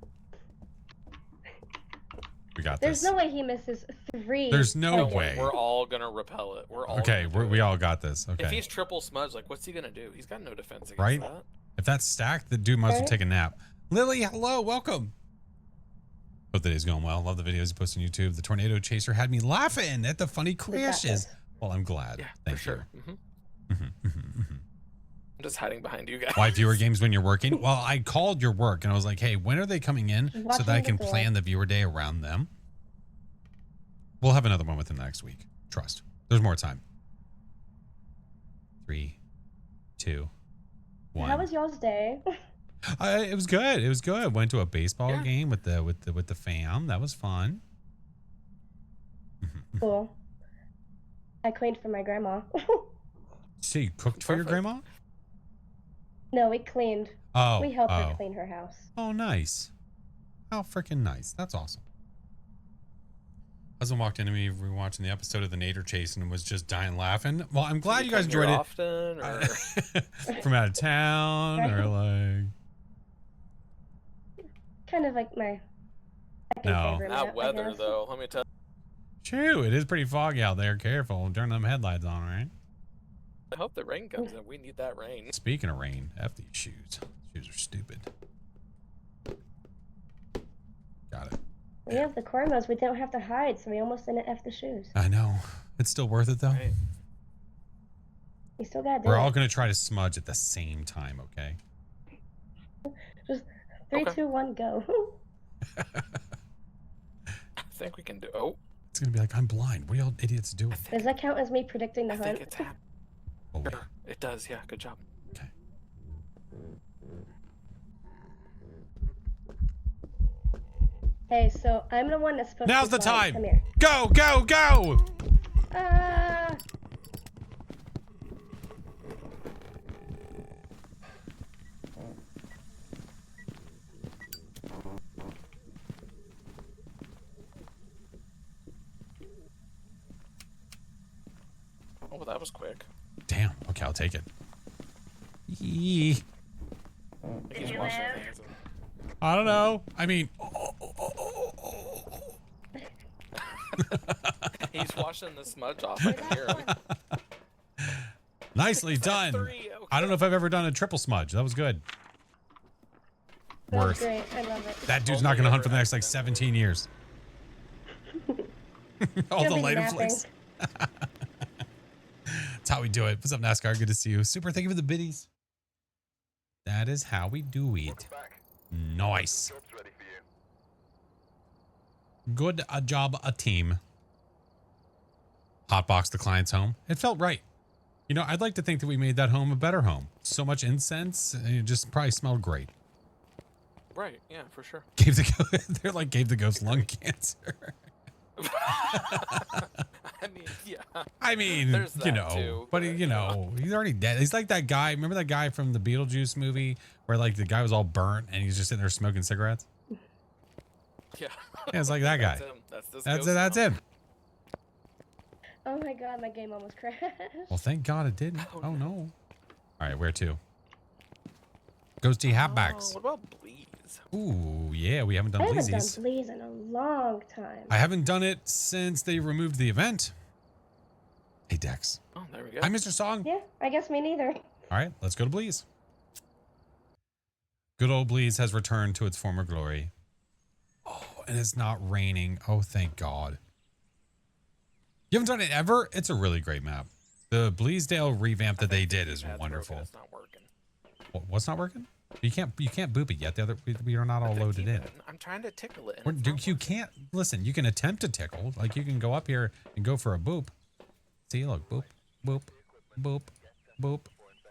We got There's this. no way he misses 3. There's no targets. way. We're all gonna repel it. We're all Okay, gonna do we it. all got this. Okay. If he's triple smudge, like what's he gonna do? He's got no defense against Right? that. If that's stacked, the dude might as well Right. take a nap. Lily, hello, welcome. Hope the day's going well. Love the videos you post on YouTube. The tornado chaser had me laughing at the funny crashes. Well, I'm glad. Yeah, Thank for sure. you. I'm just hiding behind you guys. Why viewer games when you're working? Well, I called your work and I was like, hey, when are they coming in so Watching that I the can door. plan the viewer day around them? We'll have another one within the next week. Trust. There's more time. 3, 2, 1. How was y'all's day? It was good. It was good. Went to a baseball Yeah. game with the fam. That was fun. Cool. I cleaned for my grandma. So you cooked for your Perfect. grandma? No, we cleaned. Oh, We helped oh. her clean her house. Oh, nice. How freaking nice. That's awesome. Husband walked into me. We were watching the episode of the Nader Chase and was just dying laughing. Well, I'm glad you guys come here enjoyed it. often, or From out of town or like. Kind of like my second No. favorite not map, I weather guess. though. Let me tell. True, it is pretty foggy out there. Careful. Turn them headlights on, right? I hope the rain comes in. We need that rain. Speaking of rain, F these shoes. Shoes are stupid. Got it. We have the core modes. We don't have to hide, so we almost didn't F the shoes. I know. It's still worth it though. Right. We still gotta do We're it. all going to try to smudge at the same time, okay? Just 3, Okay. 2, 1, go. I think we can do. Oh, It's going to be like, I'm blind. What are y'all idiots doing? Does that count as me predicting the I hunt? think it's happening. Oh, wait. It does. Yeah. Good job. Okay. Hey, so I'm the one that's supposed Now's to the be blind. time. Come here. Go, go, go! Ah! Oh, that was quick. Damn. Okay, I'll take it. Yee. I think he's washing his hands. I don't know. I mean, He's washing the smudge off. I can hear him. nicely done. 3, okay. I don't know if I've ever done a triple smudge. That was good. That was Worth. great. I love it. That dude's not going to hunt for the next like 17 years. All He'll the be later napping. flicks. That's how we do it. What's up, NASCAR? Good to see you. Super, thank you for the biddies. That is how we do it. Nice. Job's ready for you. Good job, a team. Hotbox the client's home. It felt right. You know, I'd like to think that we made that home a better home. So much incense, and it just probably smelled great. Right. Yeah. For sure. Gave the they're like gave the ghost lung cancer. I mean, yeah. I mean, There's you that know, too, but but, you know, he's already dead. He's like that guy. Remember that guy from the Beetlejuice movie where like the guy was all burnt and he's just sitting there smoking cigarettes? Yeah. Yeah, it's like that guy. That's him. That's this That's ghost it. That's now. him. Oh my god, my game almost crashed. Well, thank God it didn't. Oh, Oh no. All right, where to? Ghosty Hatbacks. Oh, what about Bleeze? Ooh, yeah, we haven't done I haven't done Bleezies. Bleeze in a long time. I haven't done it since they removed the event. Hey, Dex. Oh, there we go. Hi, Mr. Song. Yeah, I guess me neither. All right, let's go to Bleeze. Good old Bleeze has returned to its former glory. Oh, and it's not raining. Oh, thank God. You haven't done it ever? It's a really great map. The Bleasdale revamp that they did is That's wonderful. broken, It's not working. What's not working? You can't boop it yet. The other we are not all But they loaded keep in. it- I'm trying to tickle it. and We're- it's not you working. can't listen. You can attempt to tickle. Like you can go up here and go for a boop. See, look, boop, boop, boop, boop.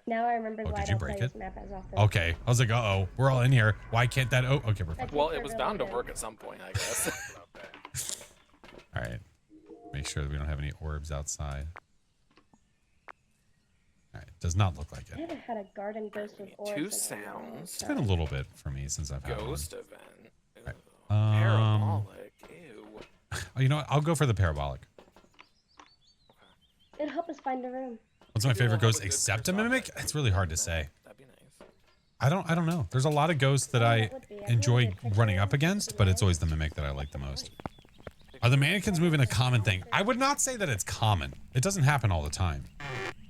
Now I remember Oh, why I did you don't play break this it? map as often. Okay, I was like, uh-oh, we're all in here. Why can't that? Oh, okay, we're fine. Well, it was bound to work at some point, I guess. All right, make sure that we don't have any orbs outside. All right, does not look like I it. haven't had a garden ghost with orbs. Two in a long sounds. It's been a little bit for me since I've had one. Ghost event. Ew. Um, Parabolic. Ew. Oh, you know what? I'll go for the parabolic. It'll help us find a room. What's my Maybe we'll favorite have ghost a good except a first mimic? object. It's really hard to say. That'd be nice. I don't know. There's a lot of ghosts that Oh, I that would be. I think enjoy a good picture running up would be against, but it's nice. always the mimic that I like the most. Are the mannequins moving a common thing? I would not say that it's common. It doesn't happen all the time.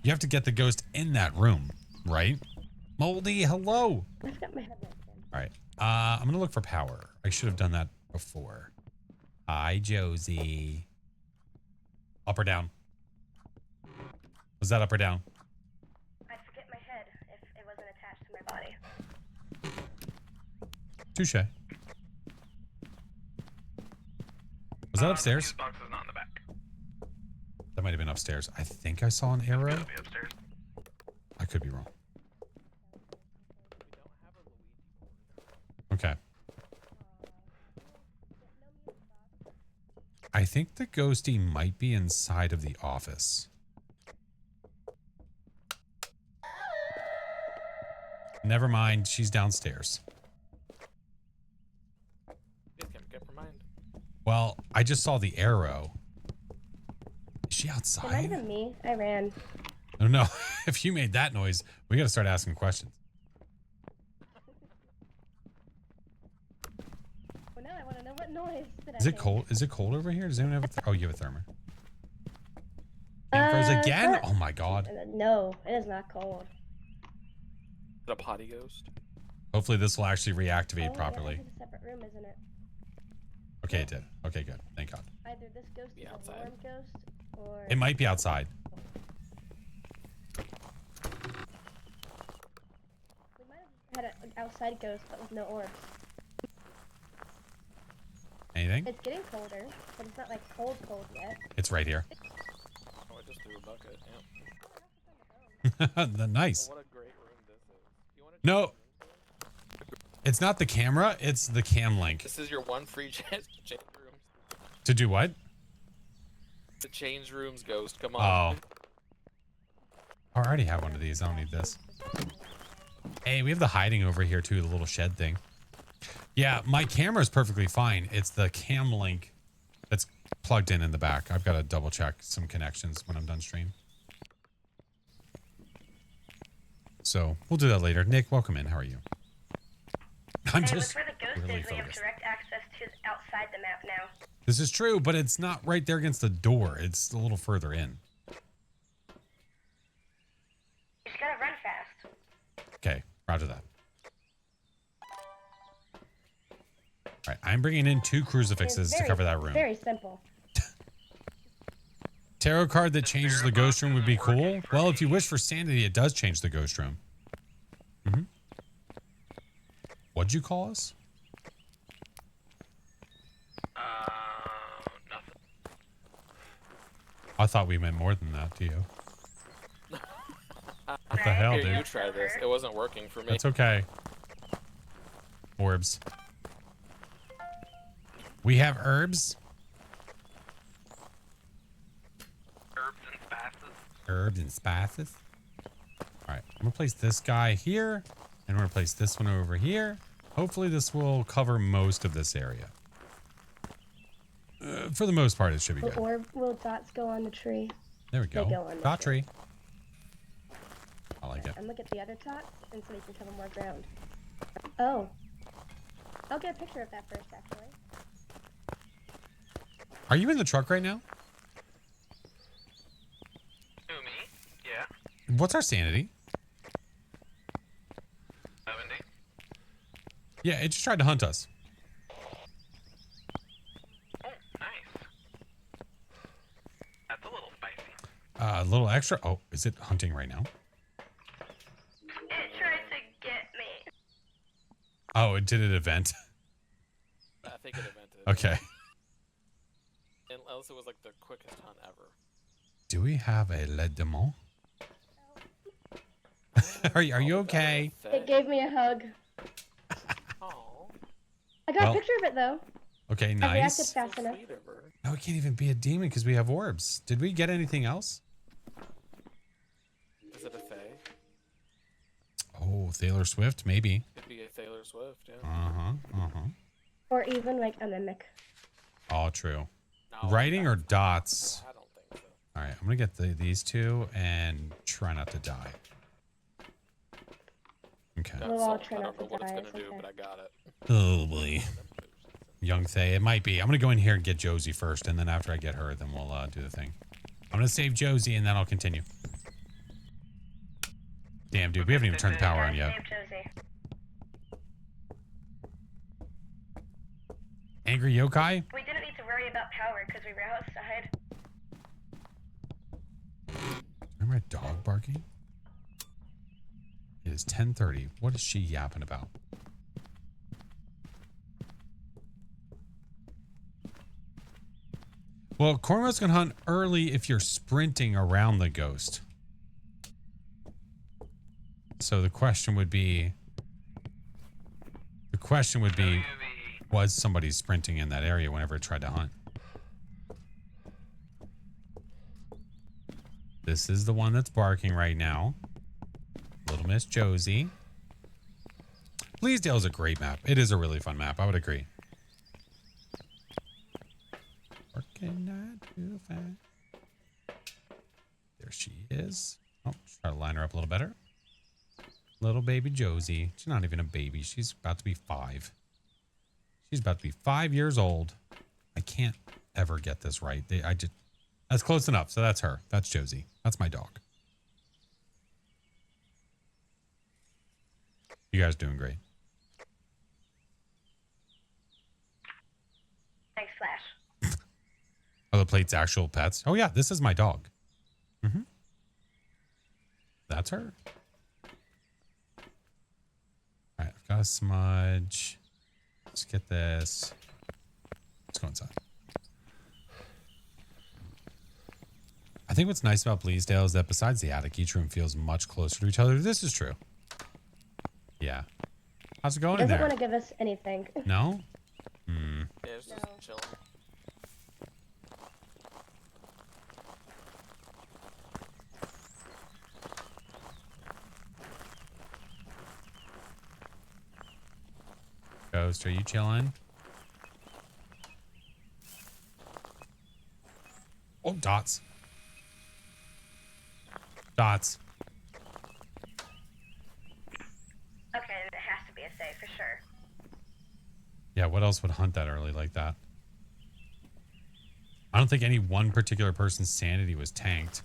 You have to get the ghost in that room, right? Moldy, hello. I've got my headlights in. All right. I'm gonna look for power. I should have done that before. Hi, Josie. Up or down? Was that up or down? I'd forget my head if it wasn't attached to my body. Touche. Was that upstairs? The fuse box is not in the back. That might have been upstairs. I think I saw an arrow. It'll be upstairs. I could be wrong. Okay. I think the ghosty might be inside of the office. Never mind, she's downstairs. Please can't get her mind. Well, I just saw the arrow. Is she It might have outside? been me. I ran. Oh no, if you made that noise, we gotta start asking questions. Well, now I want to know what noise did I Is it make? cold? Is it cold over here? Does anyone have a oh, you have a thermo. And froze again? not- Oh my god. No, it is not cold. Is it a potty ghost? Hopefully this will actually reactivate Oh, yeah, properly. it's a separate room, isn't it? Okay, it did. Okay, good. Thank God. Either this ghost Be is outside. a warm ghost, or It might be outside. we might have had an outside ghost, but with no orbs. Anything? It's getting colder, but it's not like cold yet. It's right here. Oh, I just threw a bucket. Nice. What a great room this is. You wanna No. change rooms? It's not the camera, it's the cam link. This is your one free chance to change rooms. To do what? To change rooms, ghost. Come on. Oh. I already have one of these. I don't need this. Hey, we have the hiding over here too, the little shed thing. Yeah, my camera is perfectly fine. It's the cam link that's plugged in the back. I've got to double check some connections when I'm done stream. So we'll do that later. Nick, welcome in. How are you? I'm just where the ghost really is, we have focused. direct access to outside the map now. This is true, but it's not right there against the door. It's a little further in. You just gotta run fast. Okay, roger that. All right, I'm bringing in 2 crucifixes to cover that room. Very simple. Tarot card that changes the ghost room would be cool. Well, if you wish for sanity, it does change the ghost room. What'd you call us? Nothing. I thought we meant more than that to you. What the hell, Here, you dude? try this. It wasn't working for me. That's okay. Orbs. We have herbs. Herbs and spices. Herbs and spices. All right, I'm gonna place this guy here, and we're gonna place this one over here. Hopefully this will cover most of this area. For the most part, it should be good. Will dots go on the tree? There we They go. go on the Dot tree. I like it. And look at the other dots, and so we can cover more ground. Oh. I'll get a picture of that first, actually. Are you in the truck right now? Who, me? Yeah. What's our sanity? 70. Yeah, it just tried to hunt us. Oh, nice. That's a little spicy. A little extra. Oh, is it hunting right now? It tried to get me. Oh, it did an event. I think it invented. Okay. Unless it was like the quickest hunt ever. Do we have a Le Demon? Are you okay? It gave me a hug. Oh. I got Well, a picture of it, though. Okay, I reacted nice. fast enough. No, it can't even be a demon because we have orbs. Did we get anything else? Is it a fae? Oh, Taylor Swift, maybe. Could be a Taylor Swift, yeah. Or even like a mimic. All true. No, Writing or dots? I don't think so. All right, I'm gonna get these two and try not to die. Okay. We'll all try I not don't know to what it's die. gonna do, but I got it. Oh boy. Young Thay, it might be. I'm gonna go in here and get Josie first, and then after I get her, then we'll do the thing. I'm gonna save Josie, and then I'll continue. Damn, dude, we haven't even turned the power on yet. Angry yokai? We didn't need to worry about power because we were outside. Remember my dog barking? It is 10:30. What is she yapping about? Well, Cormorants can hunt early if you're sprinting around the ghost. So the question would be, was somebody sprinting in that area whenever it tried to hunt? This is the one that's barking right now. Little Miss Josie. Bleasdale is a great map. It is a really fun map. I would agree. Working not too fast. There she is. Oh, try to line her up a little better. Little baby Josie. She's not even a baby. She's about to be 5. She's about to be 5 years old. I can't ever get this right. That's close enough. So that's her. That's Josie. That's my dog. You guys doing great. Thanks, Flash. Are the plates actual pets? Oh yeah, this is my dog. That's her. All right, I've got a smudge. Let's get this. Let's go inside. I think what's nice about Bleasdale is that besides the attic, each room feels much closer to each other. This is true. Yeah. How's it going in there? He doesn't want to give us anything. No? Yeah, it's just chilling. Ghost, are you chilling? Oh, dots. Dots. Okay, it has to be a save for sure. Yeah, what else would hunt that early like that? I don't think any one particular person's sanity was tanked.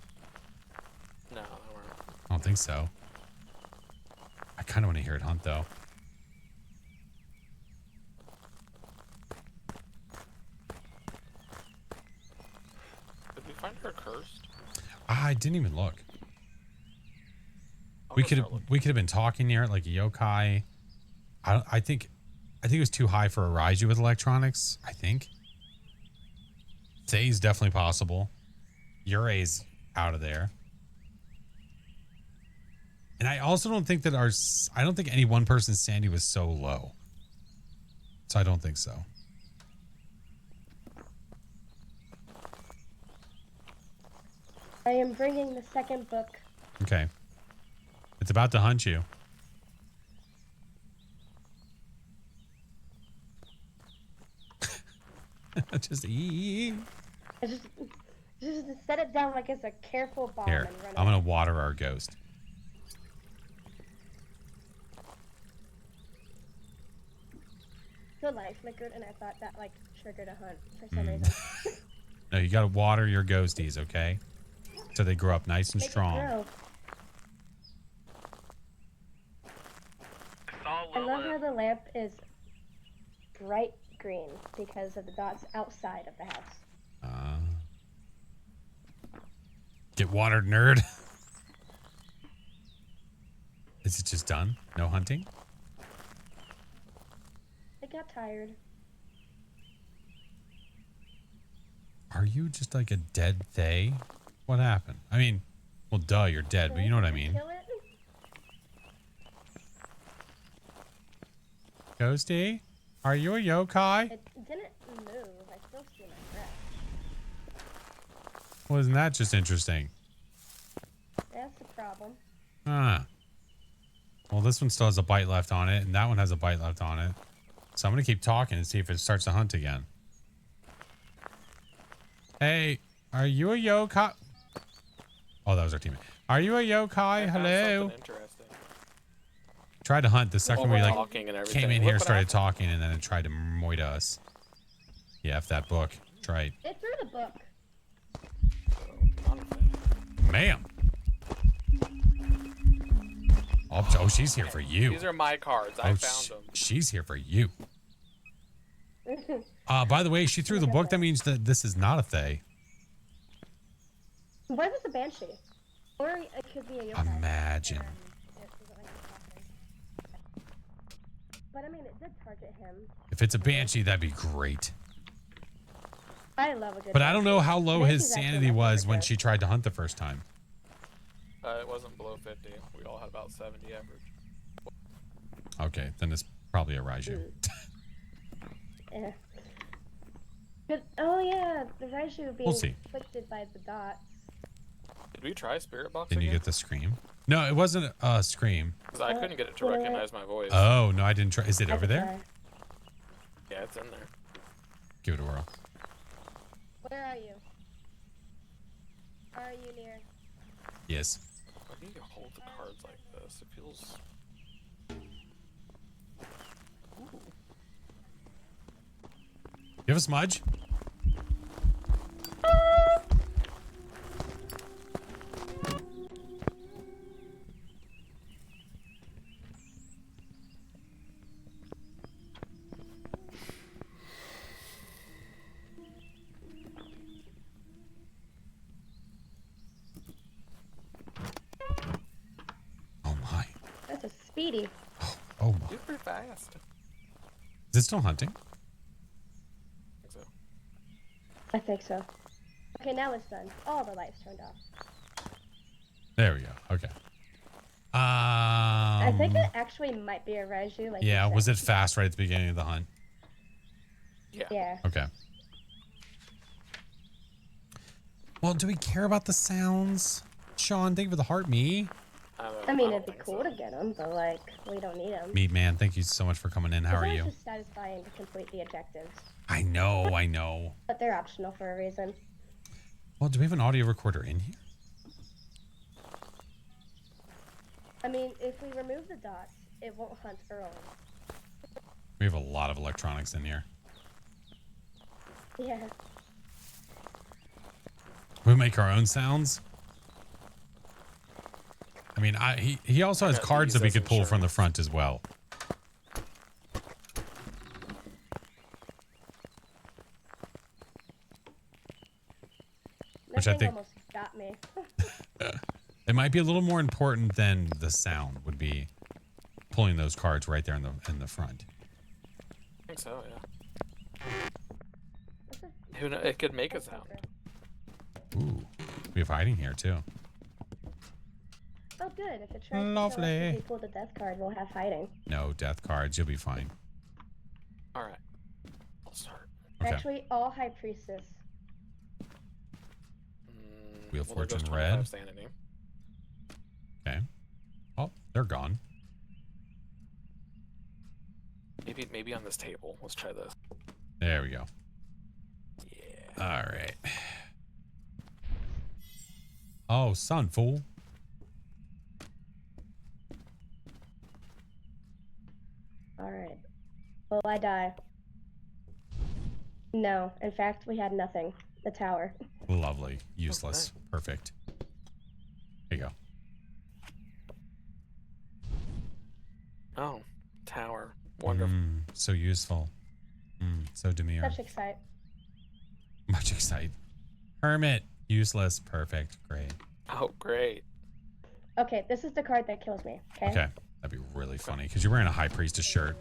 No, they weren't. I don't think so. I kind of want to hear it hunt, though. Did we find her cursed? I didn't even look. I'm We gonna could start have been talking near it like a yokai. I think it was too high for a Raiju with electronics. I think. Thay's definitely possible. Uray's out of there. And I also don't think that I don't think any one person's sanity was so low. So I don't think so. I am bringing the second book. Okay. It's about to hunt you. Just Just set it down like it's a careful bomb here. and run I'm away. gonna water our ghost. The light flickered, and I thought that like triggered a hunt for some reason. No, you gotta water your ghosties, okay? So they grow up nice and Make it strong. grow. I love how the lamp is bright green because of the dots outside of the house. Get watered, nerd. Is it just done? No hunting? It got tired. Are you just like a dead Thay? What happened? I mean, well, duh, you're dead, but you know what I mean. Kill it? Ghosty, are you a yokai? It didn't move. I still see my breath. Well, isn't that just interesting? That's the problem. Ah. Well, this one still has a bite left on it, and that one has a bite left on it. So I'm gonna keep talking and see if it starts to hunt again. Hey, are you a yokai? Oh, that was our teammate. Are you a yokai? Hello. Interesting. Tried to hunt the second we like Talking and came in everything. here, Look what started happened. talking, and then it tried to moita us. Yeah, F that book. Try It threw the book. Ma'am. Oh, she's here for you. These are my cards. I found them. She's here for you. By the way, she threw the book. That means that this is not a Thay. Why was the banshee? Or it could be a yokai. Imagine. But I mean, it did target him. If it's a banshee, that'd be great. I love a good. But I don't know how low his Banshee's actually sanity my was favorite when ghost. she tried to hunt the first time. It wasn't below 50. We all had about 70 average. Okay, then it's probably a Raiju. Yeah. But, oh yeah, the Raiju being We'll see. afflicted by the dots. Did we try Spirit Box Didn't you again? get the scream? No, it wasn't a scream. 'Cause I couldn't get it to recognize my voice. Oh, no, I didn't try. Is it over there? Yeah, it's in there. Give it a whirl. Where are you? Are you near? Yes. Why do you hold the cards like this? It feels... You have a smudge? Oh my. That's a speedy. Oh my. You're pretty fast. Is it still hunting? I think so. Okay, now it's done. All the lights turned off. There we go. Okay. I think it actually might be a Raiju. Like Yeah, you was said. it fast right at the beginning of the hunt? Yeah. Okay. Well, do we care about the sounds? Sean, thank you for the heart, me. I mean, it'd be cool to get them, but like, we don't need them. Meat man, thank you so much for coming in. How are you? It's just satisfying to complete the objectives, I know, I know. but they're optional for a reason. Well, do we have an audio recorder in here? I mean, if we remove the dots, it won't hunt early. We have a lot of electronics in here. Yeah. We make our own sounds. I mean, he also has cards that we could pull from the front as well. That Which I thing think almost got me. it might be a little more important than the sound would be pulling those cards right there in the front. I think so, yeah. Who knows? It could make a sound. Ooh, we have hiding here too. Oh, good. If it tries Lovely. to kill us, if we pull the death card, we'll have hiding. No death cards. You'll be fine. All right. I'll start. Okay. Actually, all High Priestess. Wheel of Well, there goes Fortune 25 red. sanity. Okay. Oh, they're gone. Maybe on this table. Let's try this. There we go. Yeah. All right. Oh, son, fool. Alright. Will I die? No. In fact, we had nothing. The tower. Lovely. Useless. Perfect. There you go. Oh, tower. Wonderful. So useful. So demure. Such excite. Much excite. Hermit. Useless. Perfect. Great. Oh, great. Okay, this is the card that kills me. Okay. Okay. That'd be really funny because you're wearing a High Priestess shirt.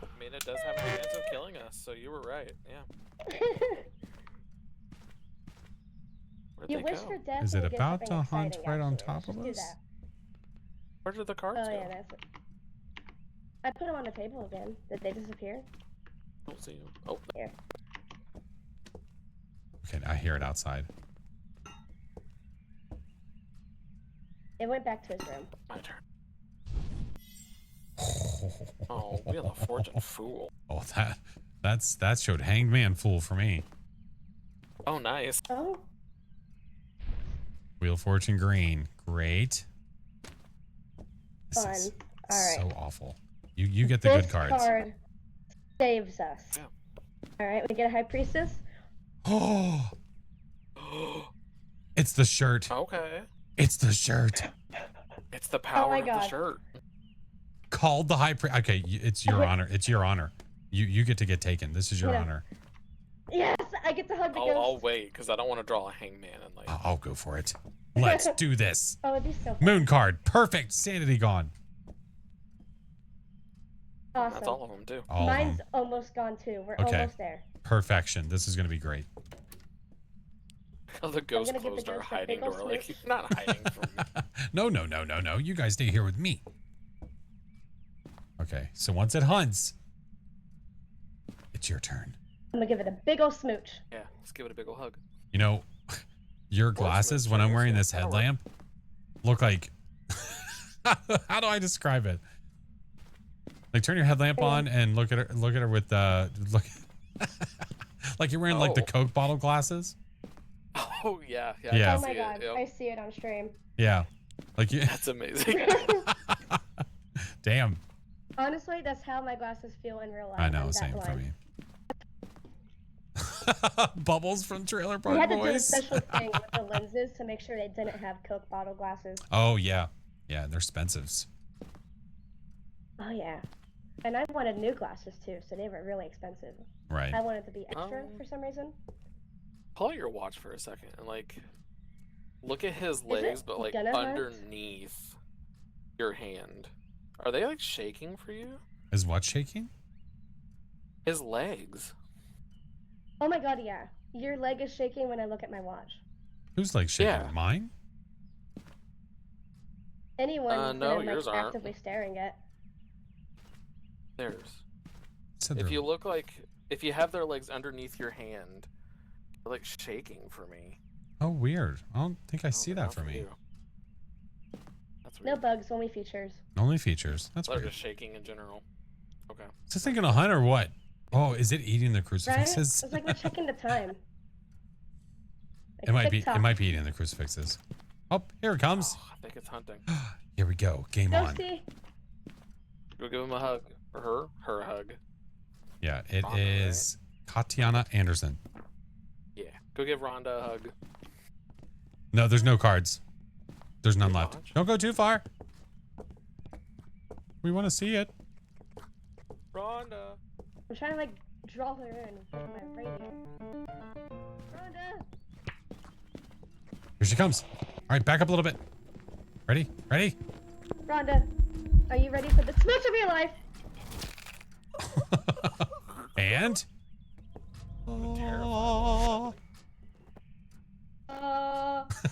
I mean, it does have a chance of killing us, so you were right. Yeah. Where'd You they wish go? for death. Is and it get about to something hunt exciting, right on actually. top Let's of just do us? that. Where did the cards Oh go? yeah, that's it. I put them on the table again. Did they disappear? Don't see them. Oh, Here. Okay, I hear it outside. It went back to his room. My turn. Oh, Wheel of Fortune Fool. Oh, that showed Hanged Man Fool for me. Oh, nice. Oh. Wheel of Fortune green. Great. This Fun. is All right. so awful. You get the good cards. This card saves us. Yeah. All right, we get a High Priestess. Oh. It's the shirt. Okay. It's the shirt. It's the power of the God. shirt. Called the High Priest. Okay, it's your honor. It's your honor. You get to get taken. This is your honor. Yes, I get to hug the ghost. I'll wait because I don't want to draw a hangman and like. I'll go for it. Let's do this. Oh, it'd be so fun. Moon card. Perfect. Sanity gone. Awesome. That's all of them too. All of Mine's them. almost gone too. We're Okay. almost there. Perfection. This is going to be great. Oh, the ghost gonna give the closed our ghost a hiding big ol' door. Like smooch. he's not hiding from me. No. You guys stay here with me. Okay. So once it hunts, it's your turn. I'm gonna give it a big ol' smooch. Yeah, let's give it a big ol' hug. You know, your glasses when I'm wearing this headlamp look like. How do I describe it? Like turn your headlamp on and look at her. Look at her with look. Like you're wearing like the Coke bottle glasses. Oh yeah. Yeah. Oh my god, I see it on stream. Yeah. Like you. That's amazing. Damn. Honestly, that's how my glasses feel in real life. I know, I'm that same for blind. me. Bubbles from Trailer We Park had to do a Boys. special thing with the lenses to make sure they didn't have Coke bottle glasses. Oh yeah, yeah, they're expensive. Oh yeah, and I wanted new glasses too, so they were really expensive. Right. I wanted to be extra for some reason. Pull out your watch for a second and like look at his it legs, but like gonna hurt? underneath your hand. Are they like shaking for you? Is what shaking? His legs. Oh my god, yeah. Your leg is shaking when I look at my watch. Who's like shaking? Yeah. Mine? Anyone no, that I'm yours like, aren't. actively staring at. Theirs. Said If they're- you look like if you have their legs underneath your hand, they're like shaking for me. Oh, weird. I don't think I see but that not for me. you. That's No weird. bugs, only features. Only features. That's They're weird. just shaking in general. Okay. Is this thing gonna hunt or what? Oh, is it eating the Right? crucifixes? It's like we're checking the time. It might be. TikTok. It might be eating the crucifixes. Oh, here it comes. Oh, I think it's hunting. Here we go. Game on. Ghosty. Go give him a hug. Or her a hug. Yeah, it Rhonda, is Katiana Anderson. Yeah. Go give Rhonda a hug. No, there's no cards. There's none left. Watch. Don't go too far. We want to see it. Rhonda. I'm trying to like draw her in with my radio. Rhonda! Here she comes. All right, back up a little bit. Ready? Ready? Rhonda, are you ready for the smooch of your life? And? Oh.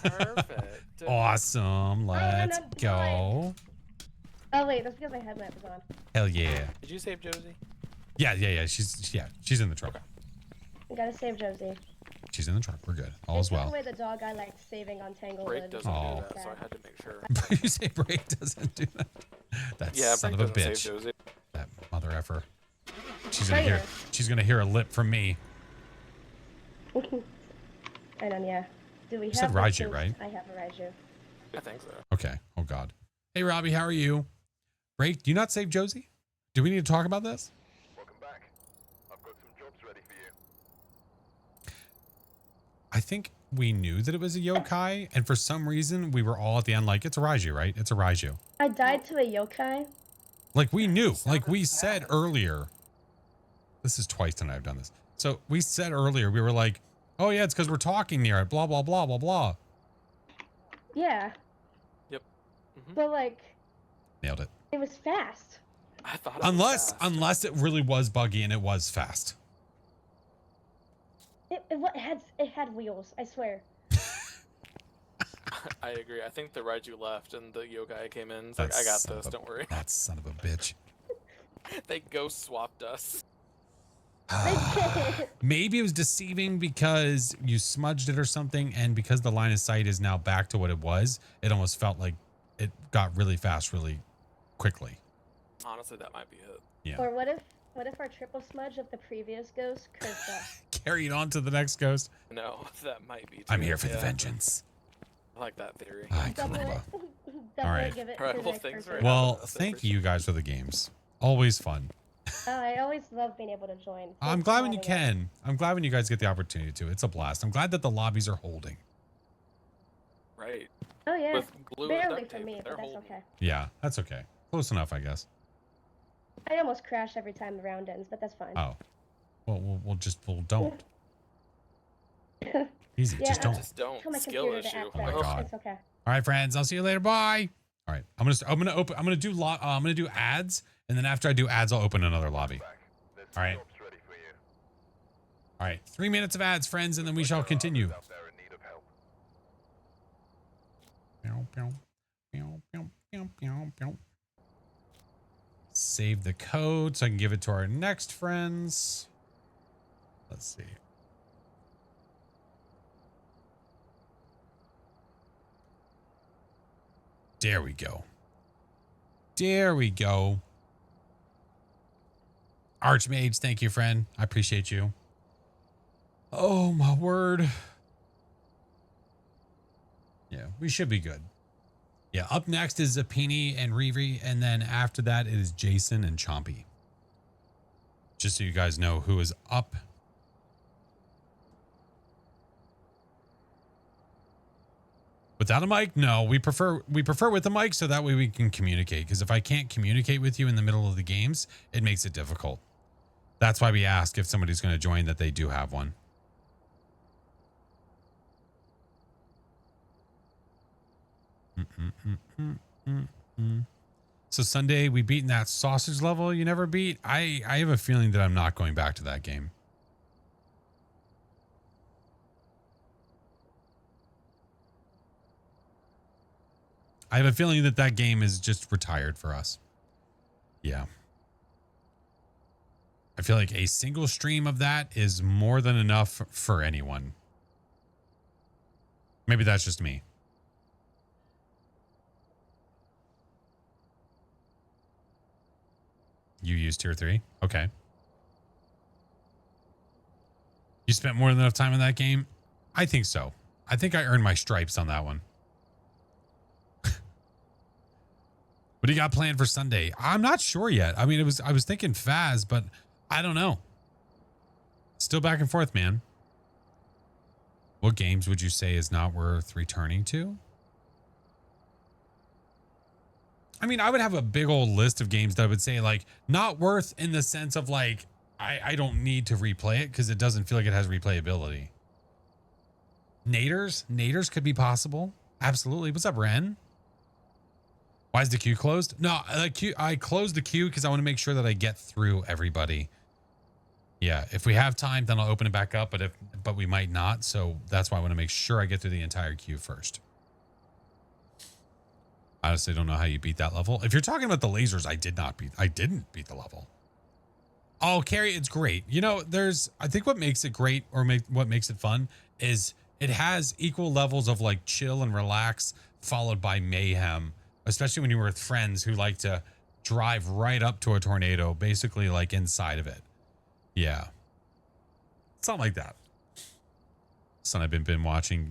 Perfect. Awesome. Let's I'm go. Oh wait, that's because my headlamp was on. Hell yeah. Did you save Josie? Yeah. She's in the truck. I gotta save Josie. She's in the truck. We're good. All They is took well. away the dog I liked saving on Break Tanglewood. doesn't Oh. do that, so I had to make sure. You say break doesn't do that. That Yeah, son Break of a doesn't bitch. save Josie. That mother effer. She's gonna hear a lip from me. And then yeah. Do we have said the Raiju, smooch? right? I have a Raiju. I think so. Okay. Oh God. Hey Robbie, how are you? Break. Do you not save Josie? Do we need to talk about this? Welcome back. I've got some jobs ready for you. I think we knew that it was a yokai, and for some reason we were all at the end like, it's a Raiju, right? It's a Raiju. I died to a yokai. Like we knew, like we said earlier. This is twice tonight I've done this. So we said earlier, we were like, oh yeah, it's because we're talking near it, blah, blah, blah, blah, blah. Yeah. Yep. But like, Nailed it. it was fast. I thought it was fast. Unless it really was buggy and it was fast. It had wheels, I swear. I agree. I think the Raiju left and the yokai came in. It's like, I got this, don't worry. That son of a bitch. They ghost swapped us. Maybe it was deceiving because you smudged it or something, and because the line of sight is now back to what it was, it almost felt like it got really fast, really quickly. Honestly, that might be it. Yeah. Or what if our triple smudge of the previous ghost cursed us? Carried on to the next ghost. No, that might be too. I'm here for the vengeance. I like that theory. Ay, Double caramba. it. Definitely All right. give it All right, to the well, next thanks person. for- Well, That's the thank first you guys for the games. Always fun. Oh, I always love being able to join. I'm Thanks glad for when you having us. can. I'm glad when you guys get the opportunity to. It's a blast. I'm glad that the lobbies are holding. Right. Oh yeah, With glue and barely duct for tape, me, but but they're that's holding. okay. Yeah, that's okay. Close enough, I guess. I almost crash every time the round ends, but that's fine. Oh, well, we'll don't. Easy, Yeah, just don't. Just don't. Tell my Skill computer to issue. act Oh my better. God. It's okay. All right, friends. I'll see you later. Bye. All right, I'm gonna do ads, and then after I do ads, I'll open another lobby. All right. Jobs ready for you. All right. 3 minutes of ads, friends, and then we shall continue. Out there in need of help. Save the code so I can give it to our next friends. Let's see. There we go. There we go. Archmage, thank you, friend. I appreciate you. Oh, my word. Yeah, we should be good. Yeah, up next is Zapini and Riri, and then after that it is Jason and Chompy. Just so you guys know who is up. Without a mic? No, we prefer with the mic so that way we can communicate. Because if I can't communicate with you in the middle of the games, it makes it difficult. That's why we ask if somebody's going to join that they do have one. So Sunday we beaten that sausage level you never beat. I have a feeling that I'm not going back to that game. I have a feeling that that game is just retired for us. Yeah. I feel like a single stream of that is more than enough for anyone. Maybe that's just me. You used tier 3? Okay. You spent more than enough time in that game? I think so. I think I earned my stripes on that one. What do you got planned for Sunday? I'm not sure yet. I mean, I was thinking Phas, but I don't know. Still back and forth, man. What games would you say is not worth returning to? I mean, I would have a big old list of games that I would say like not worth in the sense of like, I don't need to replay it because it doesn't feel like it has replayability. Naders could be possible. Absolutely. What's up, Ren? Why is the queue closed? No, I closed the queue because I want to make sure that I get through everybody. Yeah, if we have time, then I'll open it back up, but we might not. So that's why I want to make sure I get through the entire queue first. I honestly don't know how you beat that level. If you're talking about the lasers, I didn't beat the level. Oh, Carrie, it's great. You know, I think what makes it great or what makes it fun is it has equal levels of like chill and relax followed by mayhem, especially when you're with friends who like to drive right up to a tornado, basically like inside of it. Yeah. Something like that. Son, I've been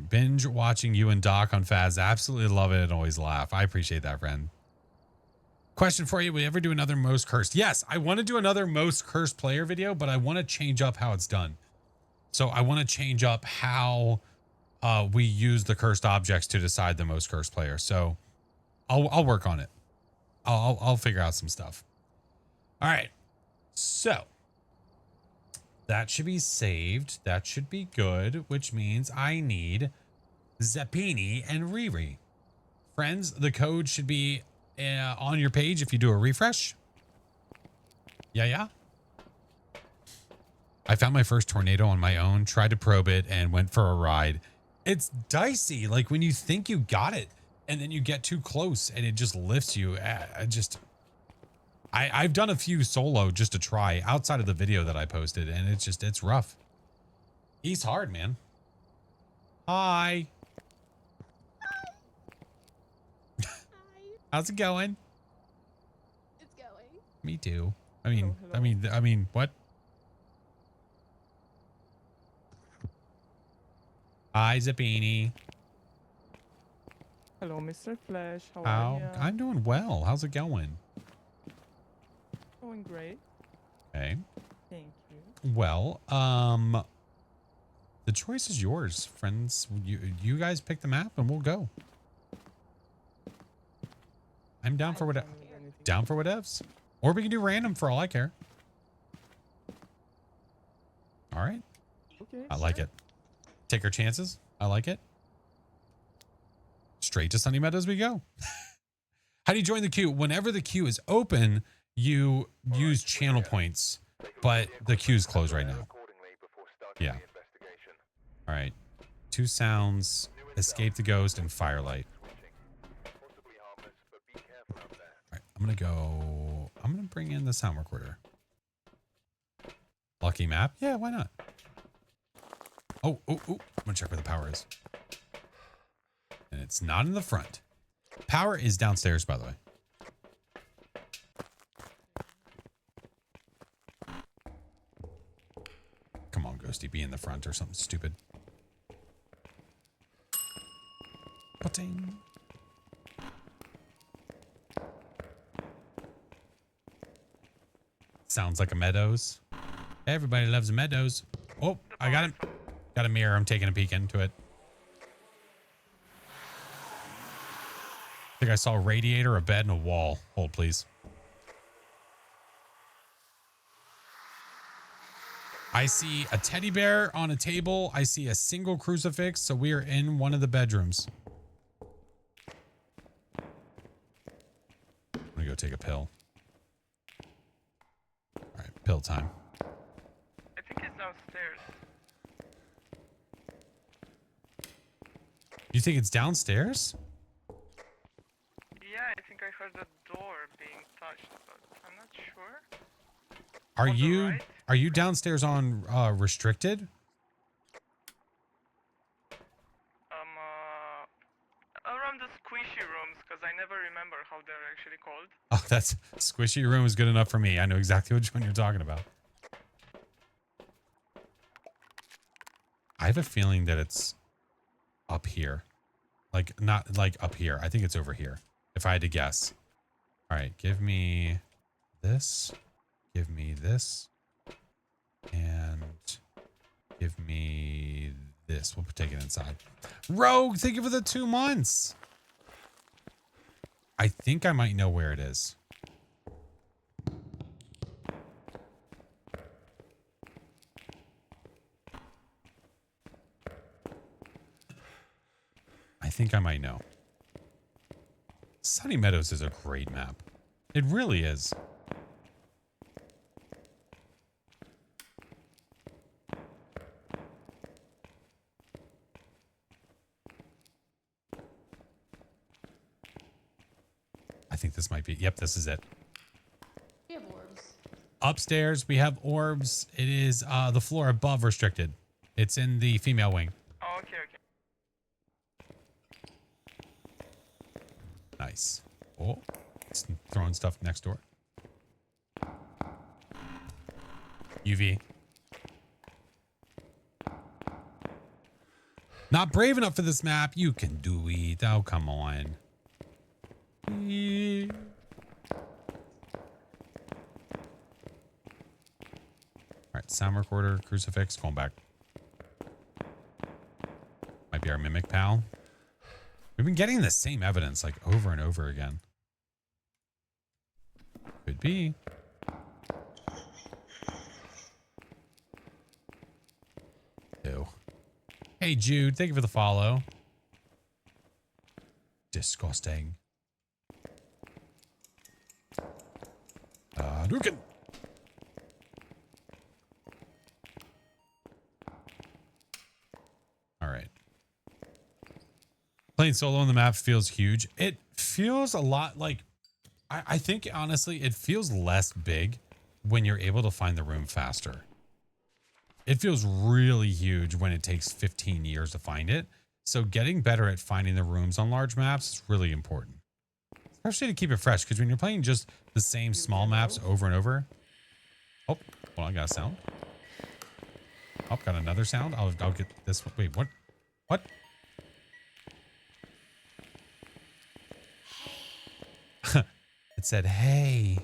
binge watching you and Doc on Phas. Absolutely love it and always laugh. I appreciate that, friend. Question for you. Will you ever do another most cursed? Yes, I want to do another most cursed player video, but I want to change up how it's done. So I want to change up how we use the cursed objects to decide the most cursed player. So I'll work on it. I'll figure out some stuff. All right. So that should be saved. That should be good, which means I need Zappini and Riri. Friends, the code should be on your page if you do a refresh. Yeah. I found my first tornado on my own, tried to probe it, and went for a ride. It's dicey. Like when you think you got it, and then you get too close, and it just lifts you. I've done a few solo just to try outside of the video that I posted, and it's rough. He's hard, man. Hi. How's it going? It's going. Me too. I mean, Hello. I mean, what? Hi, Zappini. Hello, Mr. Flash. How How? are you? I'm doing well. How's it going? Going great. Okay. Thank you. Well, the choice is yours, friends. You guys pick the map and we'll go. I'm down for what whatevs. Or we can do random for all I care. All right. Okay. I like it. Take our chances. I like it. Straight to Sunny Meadows we go. How do you join the queue? Whenever the queue is open, you use channel points, but the queue's closed right now. Yeah. All right. 2 sounds, escape the ghost, and firelight. All right. I'm going to bring in the sound recorder. Lucky map? Yeah, why not? Oh. I'm going to check where the power is. And it's not in the front. Power is downstairs, by the way. Come on, Ghosty, be in the front or something stupid. Ba-ting. Sounds like a Meadows. Everybody loves a Meadows. Oh, I got him. Got a mirror. I'm taking a peek into it. I think I saw a radiator, a bed, and a wall. Hold, please. I see a teddy bear on a table. I see a single crucifix. So we are in one of the bedrooms. I'm gonna go take a pill. All right, pill time. I think it's downstairs. You think it's downstairs? Yeah, I think I heard the door being touched, but I'm not sure. Are you downstairs on restricted? Around the squishy rooms, because I never remember how they're actually called. Oh, that's squishy room is good enough for me. I know exactly which one you're talking about. I have a feeling that it's up here. Like, not like up here. I think it's over here. If I had to guess. All right, give me this. Give me this. And give me this. We'll take it inside. Rogue, thank you for the 2 months. I think I might know where it is. I think I might know. Sunny Meadows is a great map. It really is. I think this might be, yep, this is it. We have orbs. Upstairs, we have orbs. It is the floor above restricted. It's in the female wing. Oh, okay. Nice. Oh, it's throwing stuff next door. UV. Not brave enough for this map. You can do it. Oh, come on. All right, sound recorder, crucifix, going back. Might be our mimic pal. We've been getting the same evidence like over and over again. Could be. Ew. Hey, Jude, thank you for the follow. Disgusting. Dukin. All right. Playing solo on the map feels huge. It feels a lot like, I think honestly, it feels less big when you're able to find the room faster. It feels really huge when it takes 15 years to find it. So getting better at finding the rooms on large maps is really important. Especially to keep it fresh, because when you're playing just the same small maps over and over. Oh, hold on, I got a sound. Oh, got another sound. I'll get this one. Wait, what? What? It said, hey.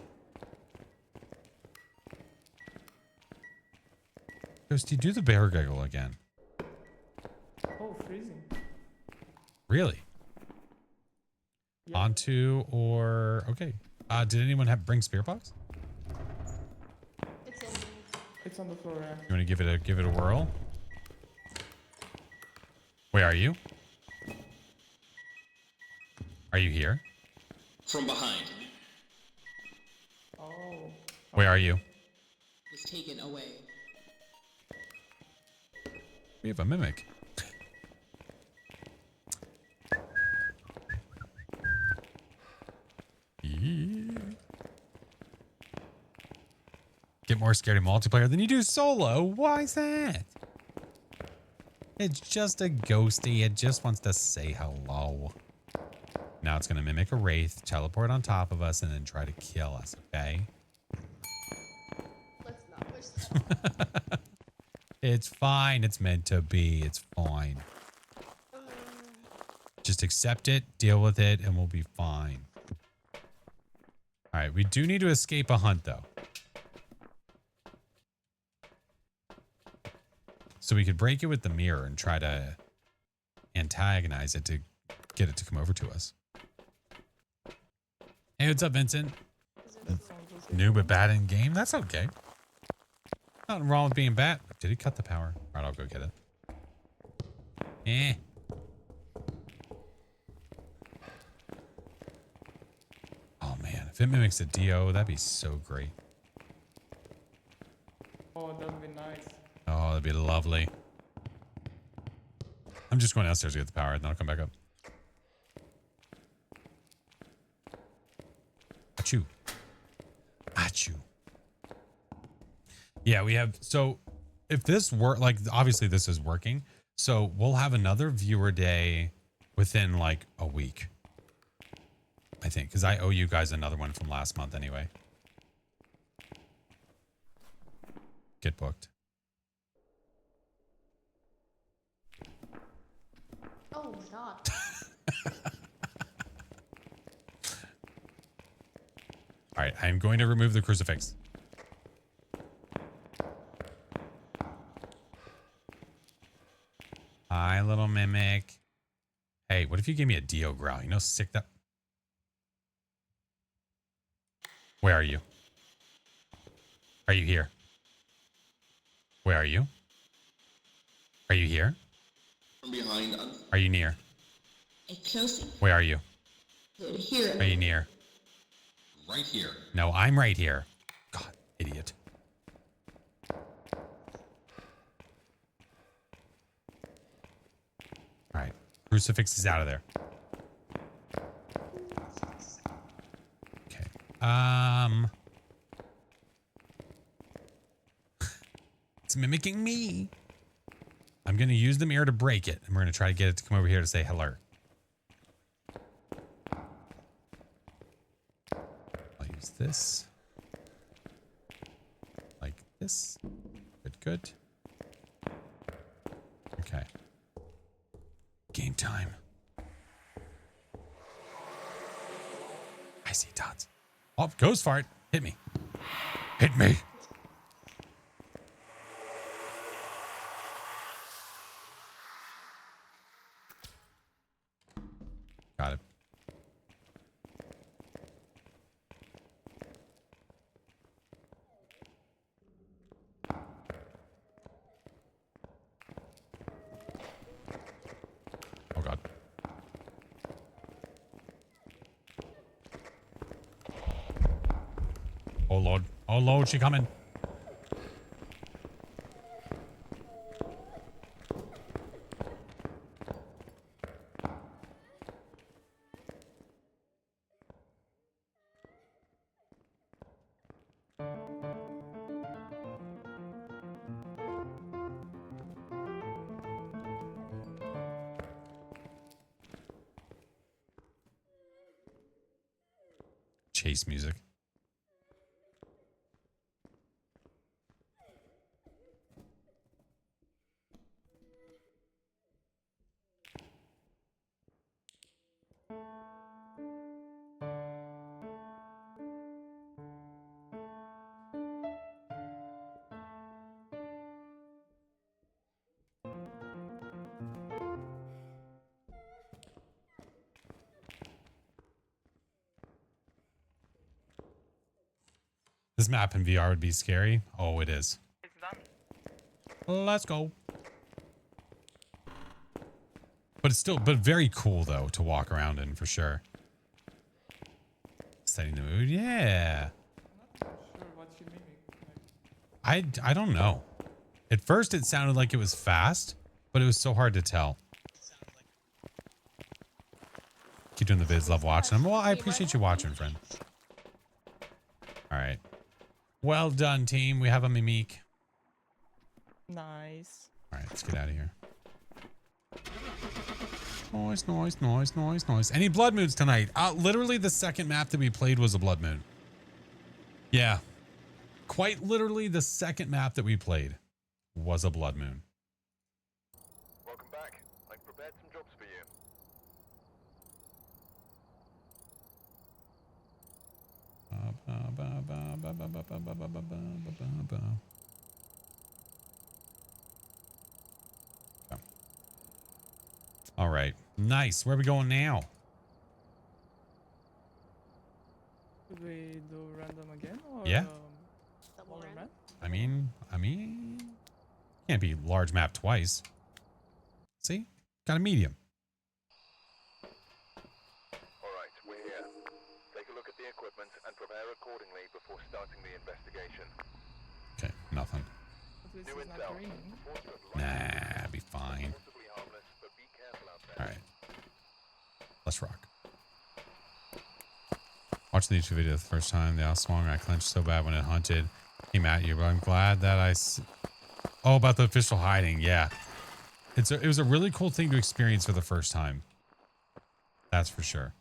Ghosty, do the bear giggle again. Oh, freezing. Really? Yeah. Onto or okay. Did anyone bring spirit box? It's on the floor, yeah. You want to give it a whirl? Where are you? Are you here? From behind. Oh. Where are you? Was taken away. We have a mimic. Get more scared in multiplayer than you do solo. Why is that? It's just a ghosty. It just wants to say hello. Now it's going to mimic a wraith, teleport on top of us, and then try to kill us, okay? Let's not push that. It's fine. It's meant to be. It's fine. Just accept it, deal with it, and we'll be fine. All right, we do need to escape a hunt, though. So we could break it with the mirror and try to antagonize it to get it to come over to us. Hey, what's up, Vincent? New but bad in game? That's okay. Nothing wrong with being bad. Did he cut the power? All right, I'll go get it. Eh. Oh, man. If it mimics a Dio, that'd be so great. Oh, that would be nice. Oh, that'd be lovely. I'm just going downstairs to get the power, and then I'll come back up. Achoo. Achoo. Yeah, we have... So, if this work... Like, obviously this is working. So, we'll have another viewer day within, like, a week. I think. Because I owe you guys another one from last month anyway. Get booked. Oh, stop. All right, I'm going to remove the crucifix. Hi, little mimic. Hey, what if you gave me a Dio growl? You know, sick that. Where are you? Are you here? Where are you? Are you here? From behind. Are you near? Close. Where are you? Here. Are you near? Right here. No, I'm right here. God, idiot. All right, crucifix is out of there. Okay. It's mimicking me. I'm going to use the mirror to break it, and we're going to try to get it to come over here to say hello. I'll use this. Like this. Good, good. Okay. Game time. I see dots. Oh, ghost fart. Hit me. Hit me. Got it. Oh, God. Oh, Lord. Oh, Lord, she coming. chase music. This map in VR would be scary. Oh, it is. It's done. Let's go. But it's still, but very cool though to walk around in for sure. Setting the mood, yeah. I'm not sure what you mean. I don't know. At first it sounded like it was fast, but it was so hard to tell. Keep doing the vids, love watching them. Well, I appreciate you watching, friend. All right. Well done, team. We have a Mimique. Nice. All right, let's get out of here. Noise, noise, noise, noise, noise. Any blood moons tonight? Literally the second map that we played was a blood moon. Yeah. Quite literally the second map that we played was a blood moon. Welcome back. I've prepared some jobs for you. All right. Nice. Where are we going now? Should we do random again? Or, Yeah. smaller map? I mean, can't be large map twice. See? Got a medium. Alright, we're here. Take a look at the equipment and prepare accordingly before starting the investigation. Okay, nothing. At least New it's not intel. raining. Reports of light Nah, be fine. possibly harmless, but be careful out there. All right. Let's rock. Watching the YouTube video the first time, the swung, I clenched so bad when it hunted. Came at you, but I'm glad that oh, about the official hiding. Yeah. It was a really cool thing to experience for the first time. That's for sure.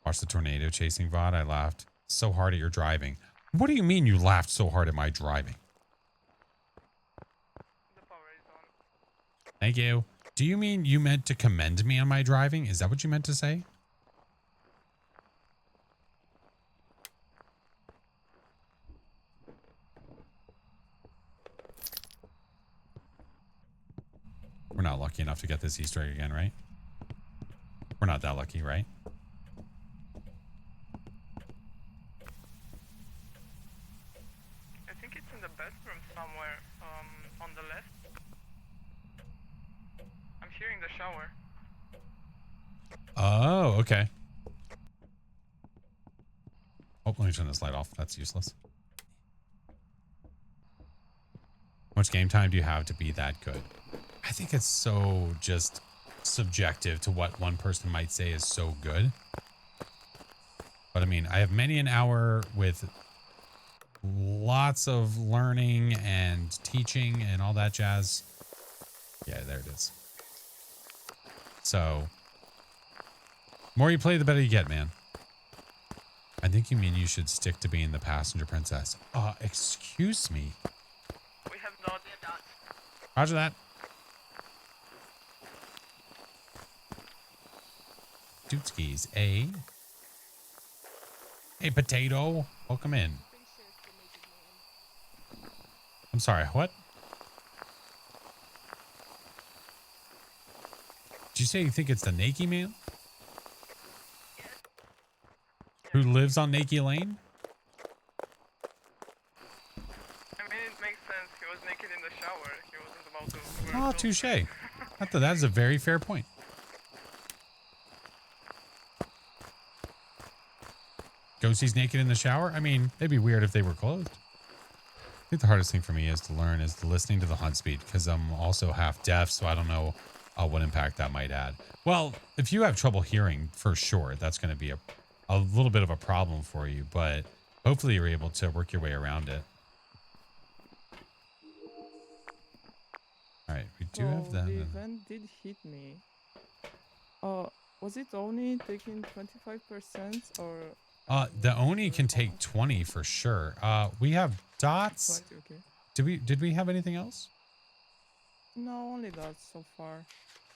Watch the tornado chasing VOD. I laughed so hard at your driving. What do you mean you laughed so hard at my driving? The power is on. Thank you. Do you mean you meant to commend me on my driving? Is that what you meant to say? We're not lucky enough to get this Easter egg again, right? We're not that lucky, right? I think it's in the bathroom somewhere, on the left. I'm hearing the shower. Oh, okay. Oh, let me turn this light off. That's useless. How much game time do you have to be that good? I think it's so just subjective to what one person might say is so good. But I mean, I have many an hour with lots of learning and teaching and all that jazz. Yeah, there it is. So, more you play, the better you get, man. I think you mean you should stick to being the passenger princess. Excuse me. We have not. Roger that. Dootskis, eh? Hey, potato. Welcome in. I'm sorry, what? Did you say you think it's the Nakey man? Who lives on Nakey Lane? I mean, it makes sense. He was naked in the shower. He wasn't about to wear Oh, touche. That is a very fair point. Ghosties naked in the shower? I mean, it'd be weird if they were clothed. I think the hardest thing for me is to learn is listening to the hunt speed, because I'm also half deaf, so I don't know what impact that might add. Well, if you have trouble hearing, for sure, that's going to be a little bit of a problem for you, but hopefully you're able to work your way around it. All right, we do have that. The event did hit me. Was it only taking 25% or? The Oni can take 20 for sure. We have dots. 20, okay. Did we have anything else? No, only that so far.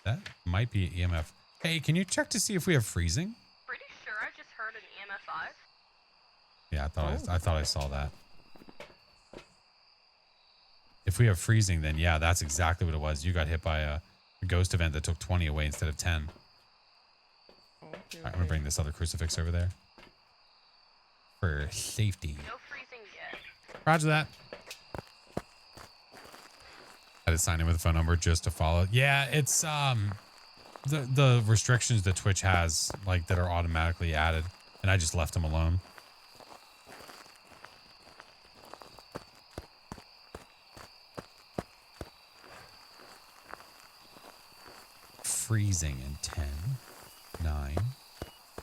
That might be EMF. Hey, can you check to see if we have freezing? Pretty sure I just heard an EMF 5. Yeah, I thought I saw that. If we have freezing, then yeah, that's exactly what it was. You got hit by a ghost event that took 20 away instead of 10. Okay, I'm gonna bring this other crucifix over there for safety. No freezing yet. Roger that. I had to sign in with a phone number just to follow. Yeah, it's the restrictions that Twitch has, like, that are automatically added, and I just left them alone. Freezing in 10, 9,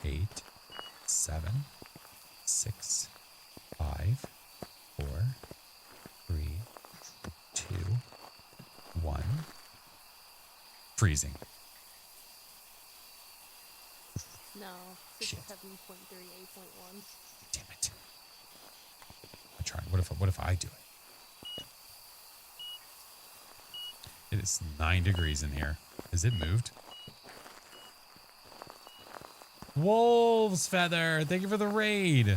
8, 7, 6, 5, 4, 3, 2, 1. Freezing. No, Shit. 67.38.1. Damn it. I tried. What if I do it? It is 9 degrees in here. Has it moved? Wolf's Feather, thank you for the raid.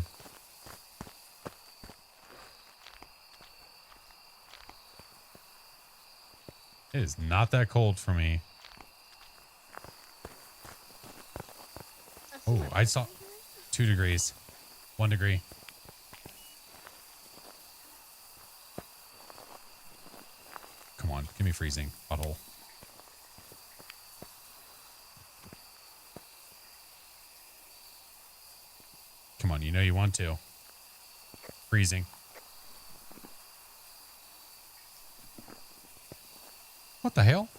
It is not that cold for me. Oh, I saw 2 degrees. 1 degree. Come on, give me freezing, butthole. Come on, you know you want to. Freezing. What the hell?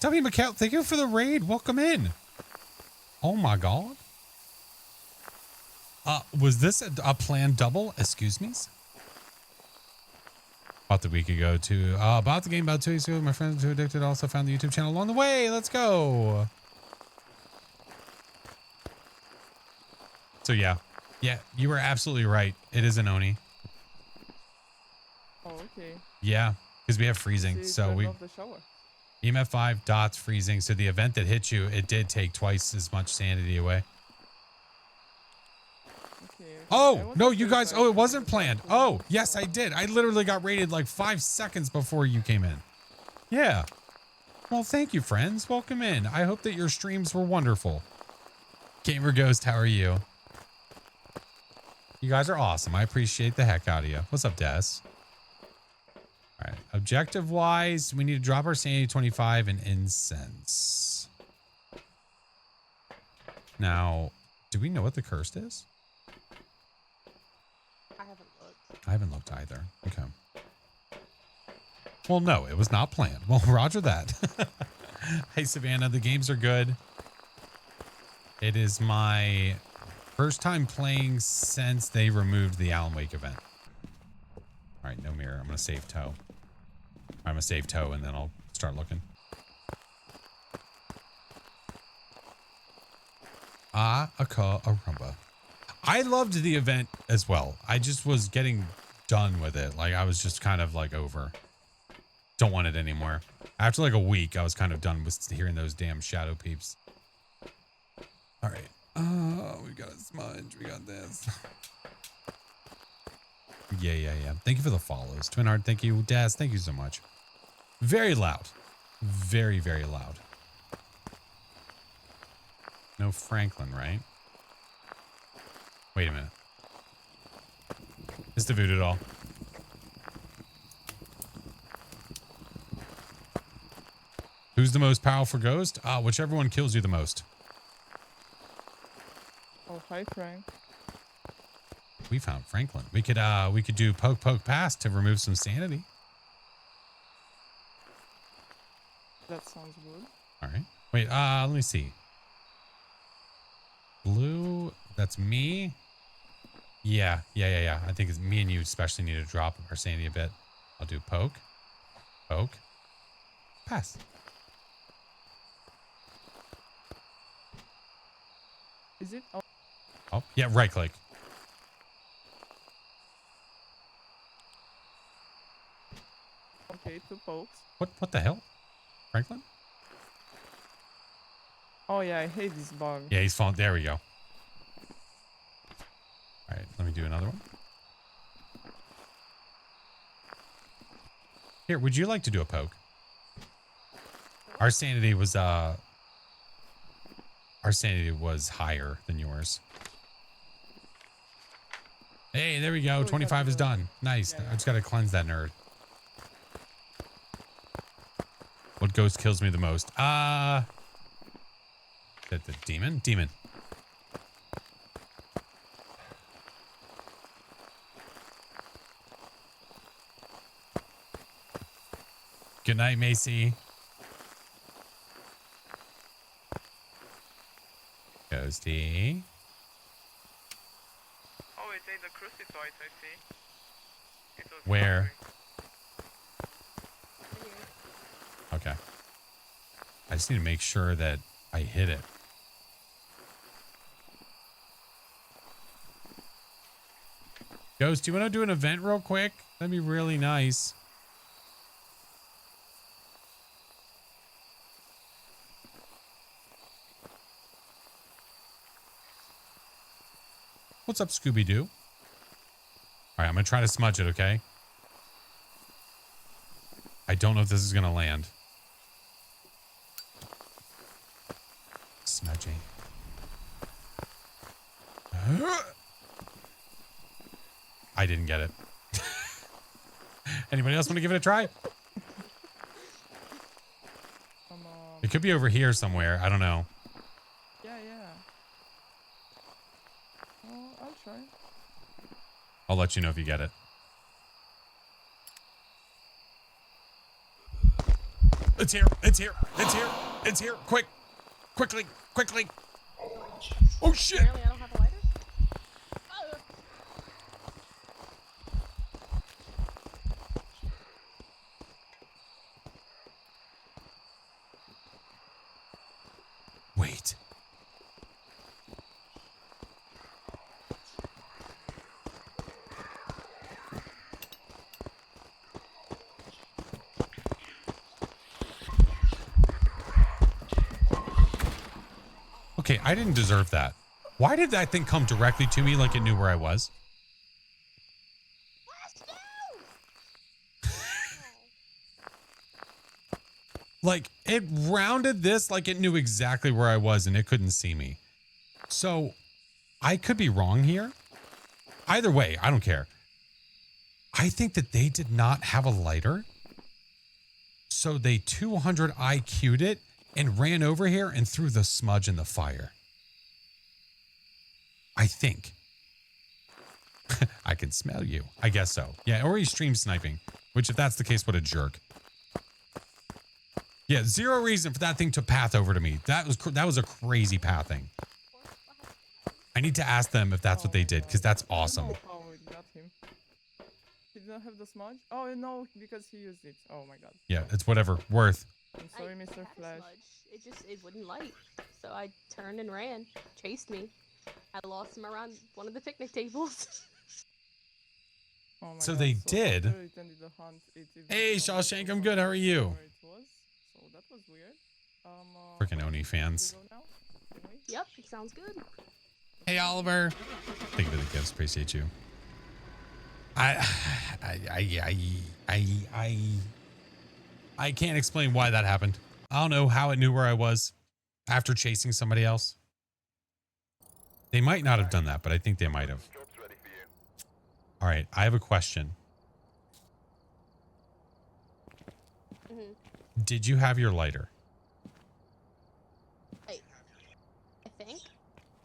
W. McCall, thank you for the raid. Welcome in. Oh my god. Was this a planned double? Excuse me? About the week ago too. About the game about 2 weeks ago. My friends who are addicted also found the YouTube channel along the way. Let's go. So yeah, you were absolutely right. It is an Oni. Oh, okay. Yeah, because we have freezing. So we EMF 5 dots freezing. So the event that hit you, it did take twice as much sanity away. Okay. Oh no, you guys! Oh, it wasn't planned. Oh yes, I did. I literally got raided like 5 seconds before you came in. Yeah. Well, thank you, friends. Welcome in. I hope that your streams were wonderful. Gamer Ghost, how are you? You guys are awesome. I appreciate the heck out of you. What's up, Des? All right. Objective wise, we need to drop our sanity 25 and incense. Now, do we know what the cursed is? I haven't looked. I haven't looked either. Okay. Well, no, it was not planned. Well, roger that. Hey, Savannah, the games are good. It is my first time playing since they removed the Alan Wake event. All right, no mirror. I'm going to save toe. I'm going to save toe and then I'll start looking. Arumba. I loved the event as well. I just was getting done with it. Like I was just kind of like over. Don't want it anymore. After like a week, I was kind of done with hearing those damn shadow peeps. All right. We got a smudge. We got this. Yeah. Thank you for the follows. Twin Heart, thank you. Daz, thank you so much. Very loud. Very, very loud. No Franklin, right? Wait a minute. Is the voodoo doll? Who's the most powerful ghost? Whichever one kills you the most. Oh, hi, Frank. We found Franklin. We could do poke pass to remove some sanity. That sounds good. All right. Wait, let me see. Blue, that's me. Yeah. I think it's me and you especially need to drop our sanity a bit. I'll do poke, pass. Is it? Oh, Oh, yeah, right click. okay, 2 pokes. What the hell? Franklin? Oh yeah, I hate this bug. Yeah, he's falling. There we go. All right, let me do another one. Here, would you like to do a poke? Our sanity was higher than yours. Hey, there we go. 25 is done. Nice. I just gotta cleanse that nerd. What ghost kills me the most? The demon? Demon. Good night, Macy. Ghosty. Oh, it ate the crucifix, I see. It was Where? hungry. Okay. I just need to make sure that I hit it. Ghost, do you want to do an event real quick? That'd be really nice. What's up, Scooby-Doo? All right, I'm going to try to smudge it, okay? I don't know if this is going to land. Smudging. I didn't get it. Anybody else want to give it a try? It could be over here somewhere. I don't know. Yeah. Oh, I'll try. I'll let you know if you get it. It's here. It's here. It's here. It's here. Quick. Quickly. Quickly. Oh, shit. Apparently I don't have a lighter. Wait. Okay, I didn't deserve that. Why did that thing come directly to me like it knew where I was? Like, it rounded this like it knew exactly where I was and it couldn't see me. So, I could be wrong here. Either way, I don't care. I think that they did not have a lighter. So they 200 IQ'd it and ran over here and threw the smudge in the fire. I think. I can smell you. I guess so. Yeah, or he's stream sniping. Which, if that's the case, what a jerk. Yeah, zero reason for that thing to path over to me. That was a crazy pathing. I need to ask them if that's what they did, because that's awesome. I don't know how it got him. He didn't have the smudge? Oh, no, because he used it. Oh my god. Yeah, it's whatever. Worth. I'm sorry, Mr. had Flash. smudge. It wouldn't light. So I turned and ran. Chased me. I lost him around one of the picnic tables. Oh my So god, they so did. after it ended the hunt, it Hey, Shawshank, I'm good. How are you? where it was. So that was weird. Freaking Oni fans. Go now? Can we? Yep, sounds good. Hey, Oliver. Thank you for the gifts. Appreciate you. I can't explain why that happened. I don't know how it knew where I was after chasing somebody else. They might not have done that, but I think they might have. All right, I have a question. Did you have your lighter? I think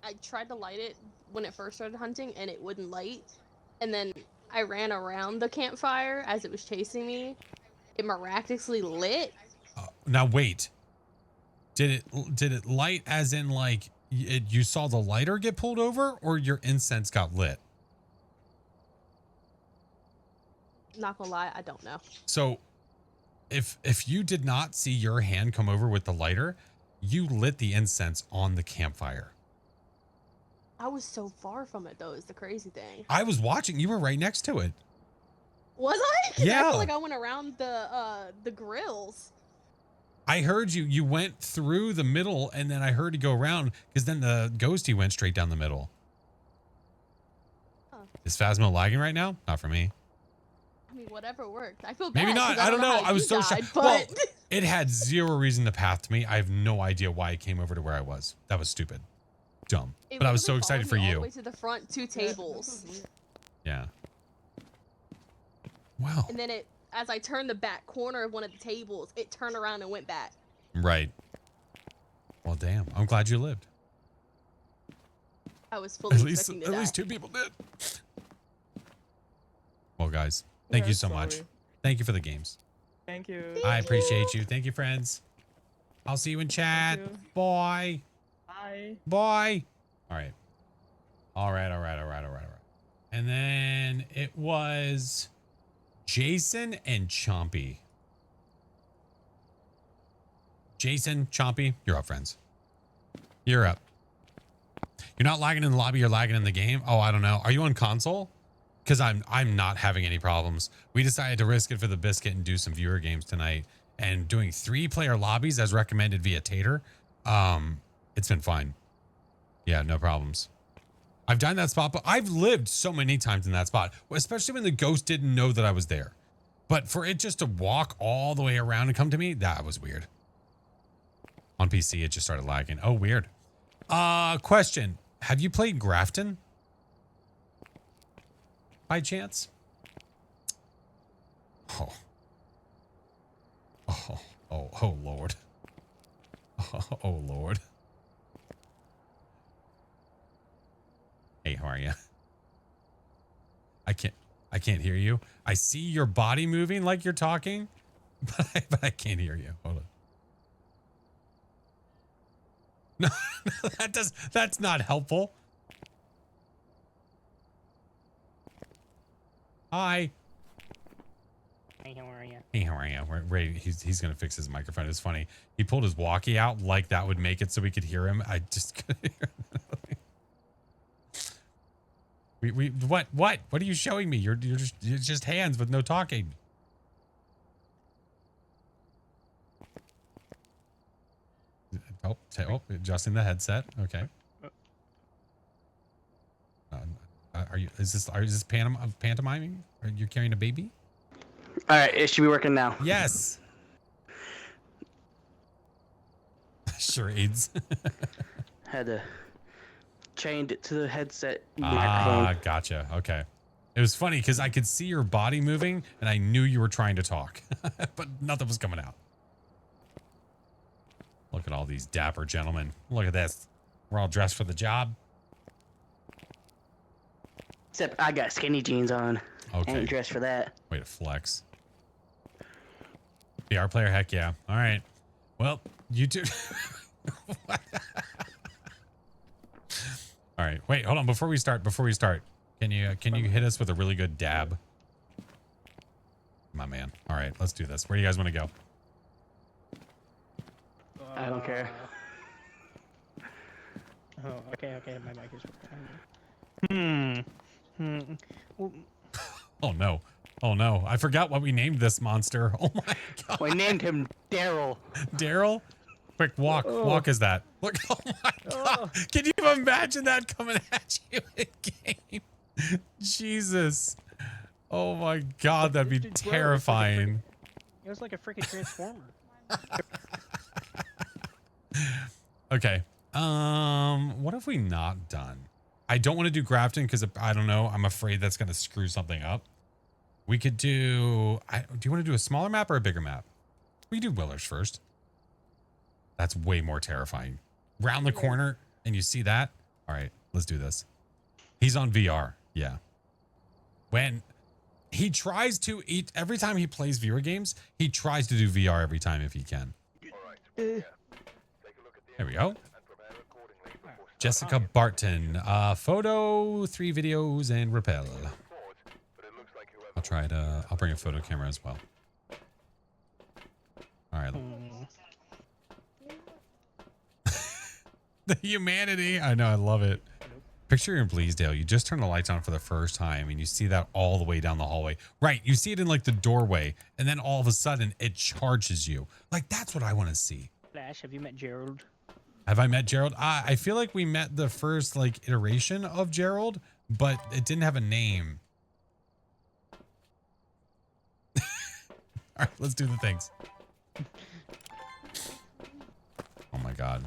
I tried to light it when it first started hunting and it wouldn't light. And then I ran around the campfire as it was chasing me. It miraculously lit. Now wait. Did it light as in like you saw the lighter get pulled over, or your incense got lit? Not gonna lie, I don't know. So if you did not see your hand come over with the lighter, you lit the incense on the campfire. I was so far from it though, is the crazy thing. I was watching. You were right next to it. Was I? 'Cause Yeah. I feel like I went around the grills. I heard you. You went through the middle, and then I heard you go around because then the ghosty went straight down the middle. Huh. Is Phasmo lagging right now? Not for me. I mean, whatever worked. I feel bad. Maybe not. 'cause I don't know. how I was you so died, shocked. but Well, it had zero reason to path to me. I have no idea why it came over to where I was. That was stupid. Dumb. it But I was so literally excited for followed me all you. the way to the front 2 tables. Yeah. Wow. And then as I turned the back corner of one of the tables, it turned around and went back. Right. Well, damn. I'm glad you lived. I was fully At least expecting to die. 2 people did. Well, guys, thank you so much. Thank you for the games. Thank you. I appreciate you. Thank you, friends. I'll see you in chat. Bye. Bye. Bye. All right. All right. And then it was Jason and Chompy. Jason, Chompy, you're up, friends. You're up. You're not lagging in the lobby, you're lagging in the game. Oh, I don't know. Are you on console? Because I'm not having any problems. We decided to risk it for the biscuit and do some viewer games tonight. And doing 3-player lobbies as recommended via Tater. It's been fine. Yeah, no problems. I've done that spot, but I've lived so many times in that spot, especially when the ghost didn't know that I was there. But for it just to walk all the way around and come to me, that was weird. On PC, it just started lagging. Oh, weird. Question. Have you played Grafton? By chance? Oh, Lord. Oh, Lord. Hey, how are you? I can't hear you. I see your body moving like you're talking, but I can't hear you. Hold on. No, that's not helpful. Hi. Hey, how are you? Hey, how are you? Ray, he's gonna fix his microphone. It's funny. He pulled his walkie out like that would make it so we could hear him. I just couldn't hear him. What are you showing me? You're just hands with no talking. Oh, adjusting the headset. Okay. Is this pantomiming? Are you carrying a baby? All right, it should be working now. Yes. Charades. Had to change it to the headset Ah, gotcha. Okay. It was funny because I could see your body moving and I knew you were trying to talk, but nothing was coming out. Look at all these dapper gentlemen. Look at this. We're all dressed for the job. Except I got skinny jeans on. Okay. Ain't dressed for that. Way to flex. PR player, heck yeah. All right. Well, you two. All right. Wait, hold on. Before we start, can you hit us with a really good dab? My man. All right, let's do this. Where do you guys want to go? I don't care. Oh, okay. My mic is working. Oh no. Oh no. I forgot what we named this monster. Oh my god. We named him Daryl. Daryl? Quick walk. Walk is that. Look, oh my god. Can you imagine that coming at you in game? Jesus. Oh my god, that'd be terrifying. It was like a freaking transformer. Okay. What have we not done? I don't want to do Grafton because I don't know. I'm afraid that's going to screw something up. We could do... do you want to do a smaller map or a bigger map? We do Willers first. That's way more terrifying. Round the corner and you see that? All right, let's do this. He's on VR. Yeah. When he tries to eat... Every time he plays viewer games, he tries to do VR every time if he can. There we go. Jessica Barton. Photo, 3 videos, and repel. I'll try to... I'll bring a photo camera as well. All right. The humanity. I know. I love it. Picture you're in Bleasdale. You just turn the lights on for the first time and you see that all the way down the hallway. Right. You see it in like the doorway and then all of a sudden it charges you. Like that's what I want to see. Flash, have you met Gerald? Have I met Gerald? I feel like we met the first like iteration of Gerald, but it didn't have a name. All right, let's do the things. Oh my God.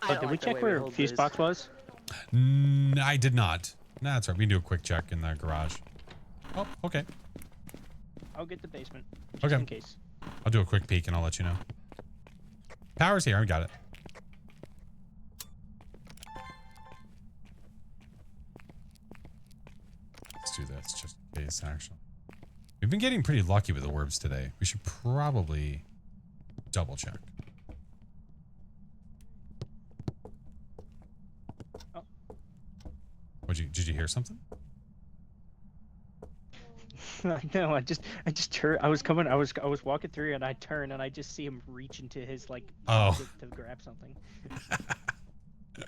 Oh, did we check where fuse box was? I did not. Nah, that's right. We can do a quick check in the garage. Oh, okay. I'll get the basement. Just Okay. in case. I'll do a quick peek and I'll let you know. Power's here. I got it. Let's do this just in case, actually. We've been getting pretty lucky with the orbs today. We should probably double check. Oh. Did you hear something? No, I just turned. I was walking through and I turned and I just see him reach into his like Oh. to grab something. All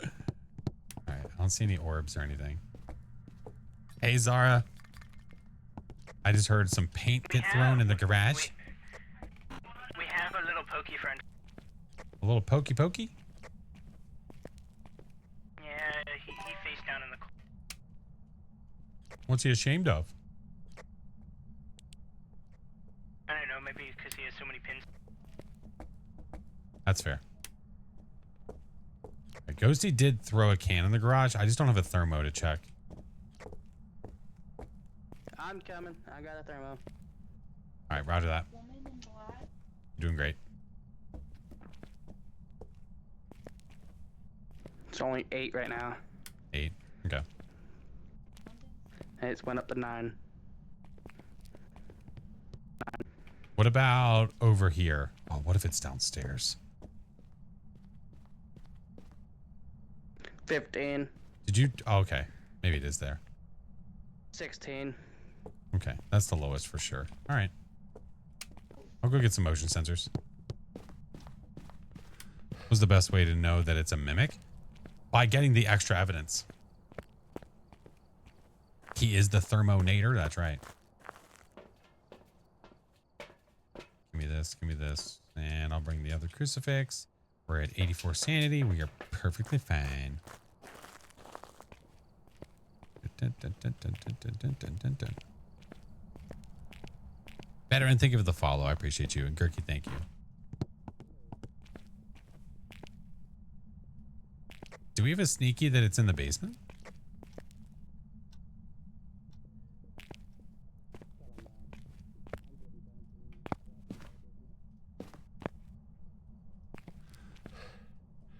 right, I don't see any orbs or anything. Hey Zara, I just heard some paint get thrown in the garage. We have a little pokey friend. A little pokey pokey? Yeah, he face down in the. What's he ashamed of? I don't know, maybe because he has so many pins. That's fair. Right, Ghosty did throw a can in the garage. I just don't have a thermo to check. I'm coming. I got a thermo. All right, roger that. You're doing great. It's only 8 right now. 8. Okay. And it's went up to 9. What about over here? Oh, what if it's downstairs? 15. Did you? Oh, okay. Maybe it is there. 16. Okay. That's the lowest for sure. All right. I'll go get some motion sensors. What's the best way to know that it's a mimic? By getting the extra evidence. He is the thermonator. That's right. Give me this. Give me this. And I'll bring the other crucifix. We're at 84 sanity. We are perfectly fine. Veteran, thank you for the follow. I appreciate you. And Gurky, thank you. Do we have a sneaky that it's in the basement?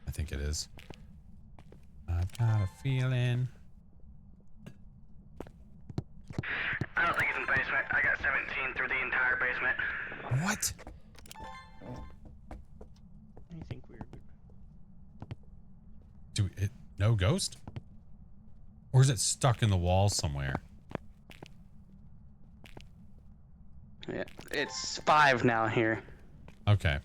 I think it is. I've got a feeling. I don't think it's in the basement. I got 17 through the entire basement. What? I think we're good. No ghost? Or is it stuck in the wall somewhere? Yeah, it's 5 now here. Okay.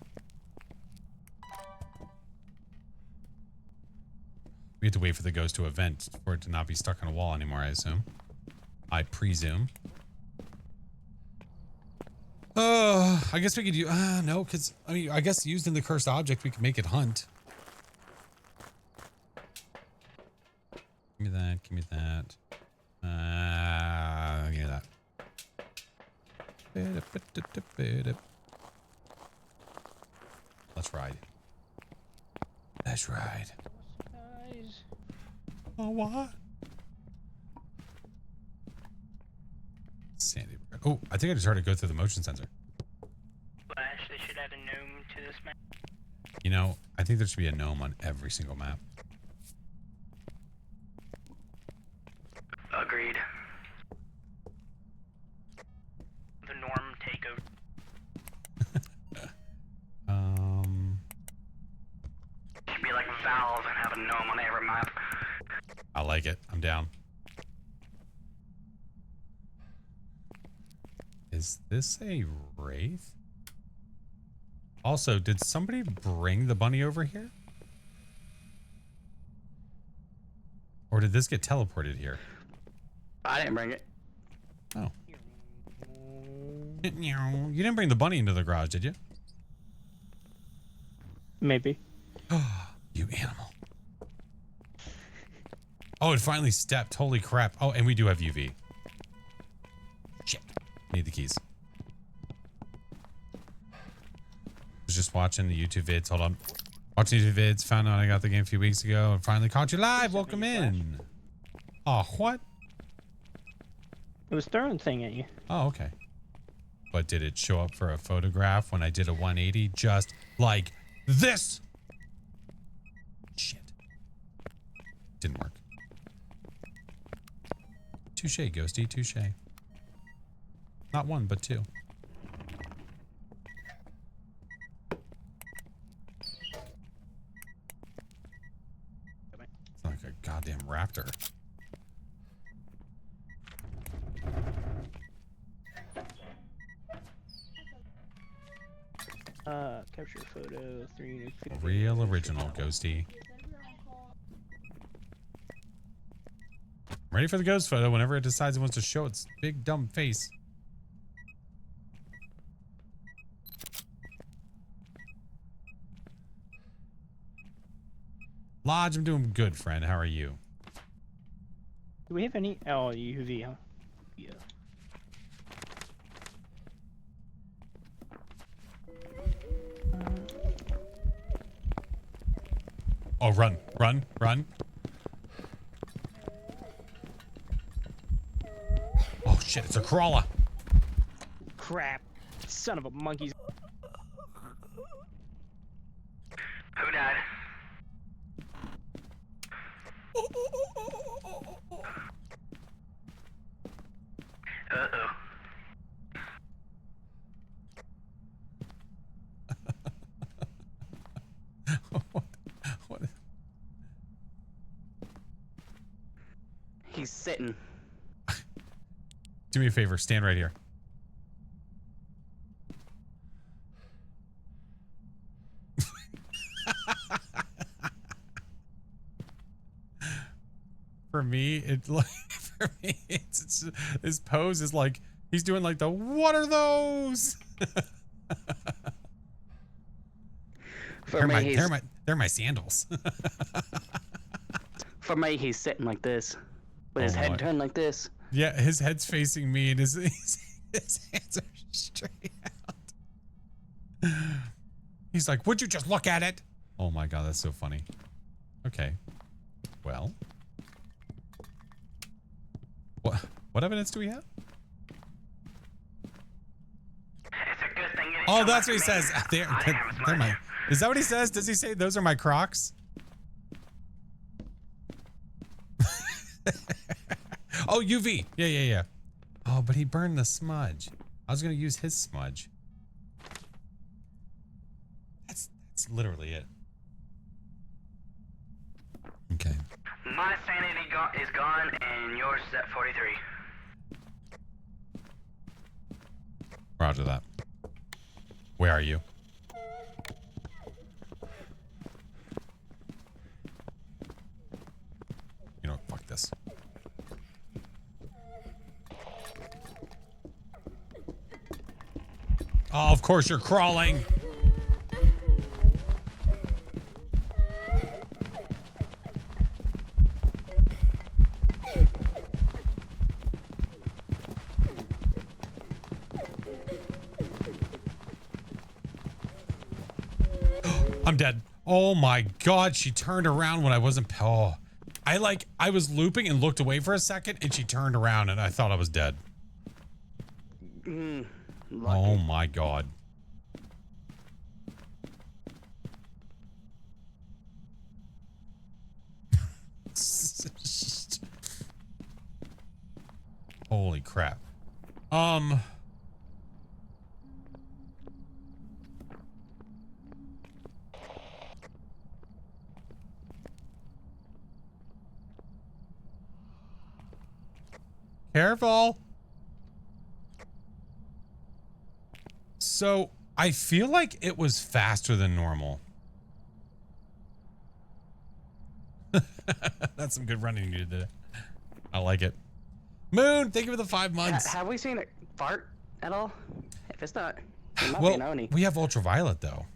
We have to wait for the ghost to event for it to not be stuck on a wall anymore, I assume. I presume. I guess we could use... no, because, I mean, I guess used in the cursed object, we could make it hunt. Give me that, give me that. Give me that. Let's ride. Let's ride. Guys. Oh, what? Sandy. Oh, I think I just heard it go through the motion sensor. Flash, they should add a gnome to this map. You know, I think there should be a gnome on every single map. Agreed. The norm takeover. Should be like Valve and have a gnome on every map. I like it. I'm down. Is this a wraith? Also, did somebody bring the bunny over here? Or did this get teleported here? I didn't bring it. Oh. You didn't bring the bunny into the garage, did you? Maybe. You animal. Oh, it finally stepped. Holy crap. Oh, and we do have UV. Shit. Need the keys. Was just watching the YouTube vids. Hold on. Watching YouTube vids. Found out I got the game a few weeks ago and finally caught you live. Welcome in. Oh, what? It was throwing thing at you. Oh, okay. But did it show up for a photograph when I did a 180? Just like this. Shit. Didn't work. Touche, Ghosty. Touche. Not one, but two. It's like a goddamn raptor. Capture photo 350. Real original, Ghosty. Ready for the ghost photo whenever it decides it wants to show its big dumb face. Lodge, I'm doing good, friend. How are you? Do we have any? Oh, UV, huh? Yeah. Oh, run, run, run. Oh, shit, it's a crawler. Crap. Son of a monkey. Who died? Uh-oh. What? He's sitting. Do me a favor, stand right here. For me, it's his pose is like he's doing like the what are those? They're my sandals. For me, he's sitting like this, with his head turned like this. Yeah, his head's facing me, and his hands are straight out. He's like, "Would you just look at it?" Oh my god, that's so funny. Okay, well, what evidence do we have? It's a good thing. Oh, that's what he says. They're my. Is that what he says? Does he say those are my Crocs? Oh, UV. Yeah. Oh, but he burned the smudge. I was gonna use his smudge. That's literally it. Okay. My sanity is gone, and yours is at 43. Roger that. Where are you? You know what? Fuck this. Oh, of course you're crawling. I'm dead. Oh my god, she turned around when I wasn't. Oh, I was looping and looked away for a second, and she turned around, and I thought I was dead. Oh my god. Holy crap. Careful. So I feel like it was faster than normal. That's some good running you did. I like it. Moon, thank you for the 5 months. Have we seen it fart at all? If it's not, it might be Well, an Oni. we have ultraviolet though.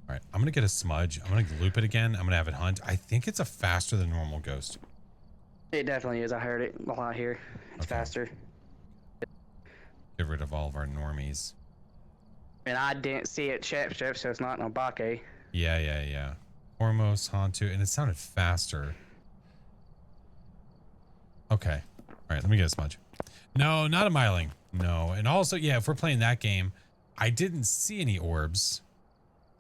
All right, I'm gonna get a smudge. I'm gonna loop it again. I'm gonna have it hunt. I think it's a faster than normal ghost. It definitely is. I heard it a lot here. It's faster. Get rid of all of our normies. And I didn't see it chap, so it's not an Obake. Yeah. Hormos, Hantu, and it sounded faster. Okay. All right, let me get a smudge. No, not a Myling. No. And also, yeah, if we're playing that game, I didn't see any orbs.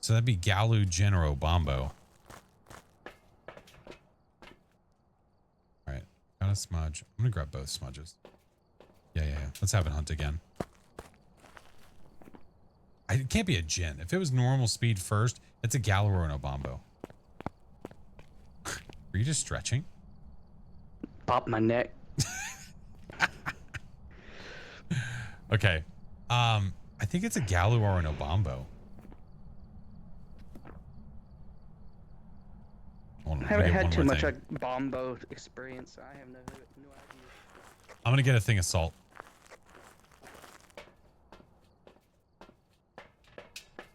So that'd be Galu, Genero, Bombo. All right, got a smudge. I'm gonna grab both smudges. Yeah. Let's have it hunt again. It can't be a Jin. If it was normal speed first, it's a Galu or an Obombo. Are you just stretching? Pop my neck. Okay. I think it's a Galu or an Obombo. Hold on, I haven't had too much thing. like Bombo experience. I have no idea. I'm gonna get a thing of salt.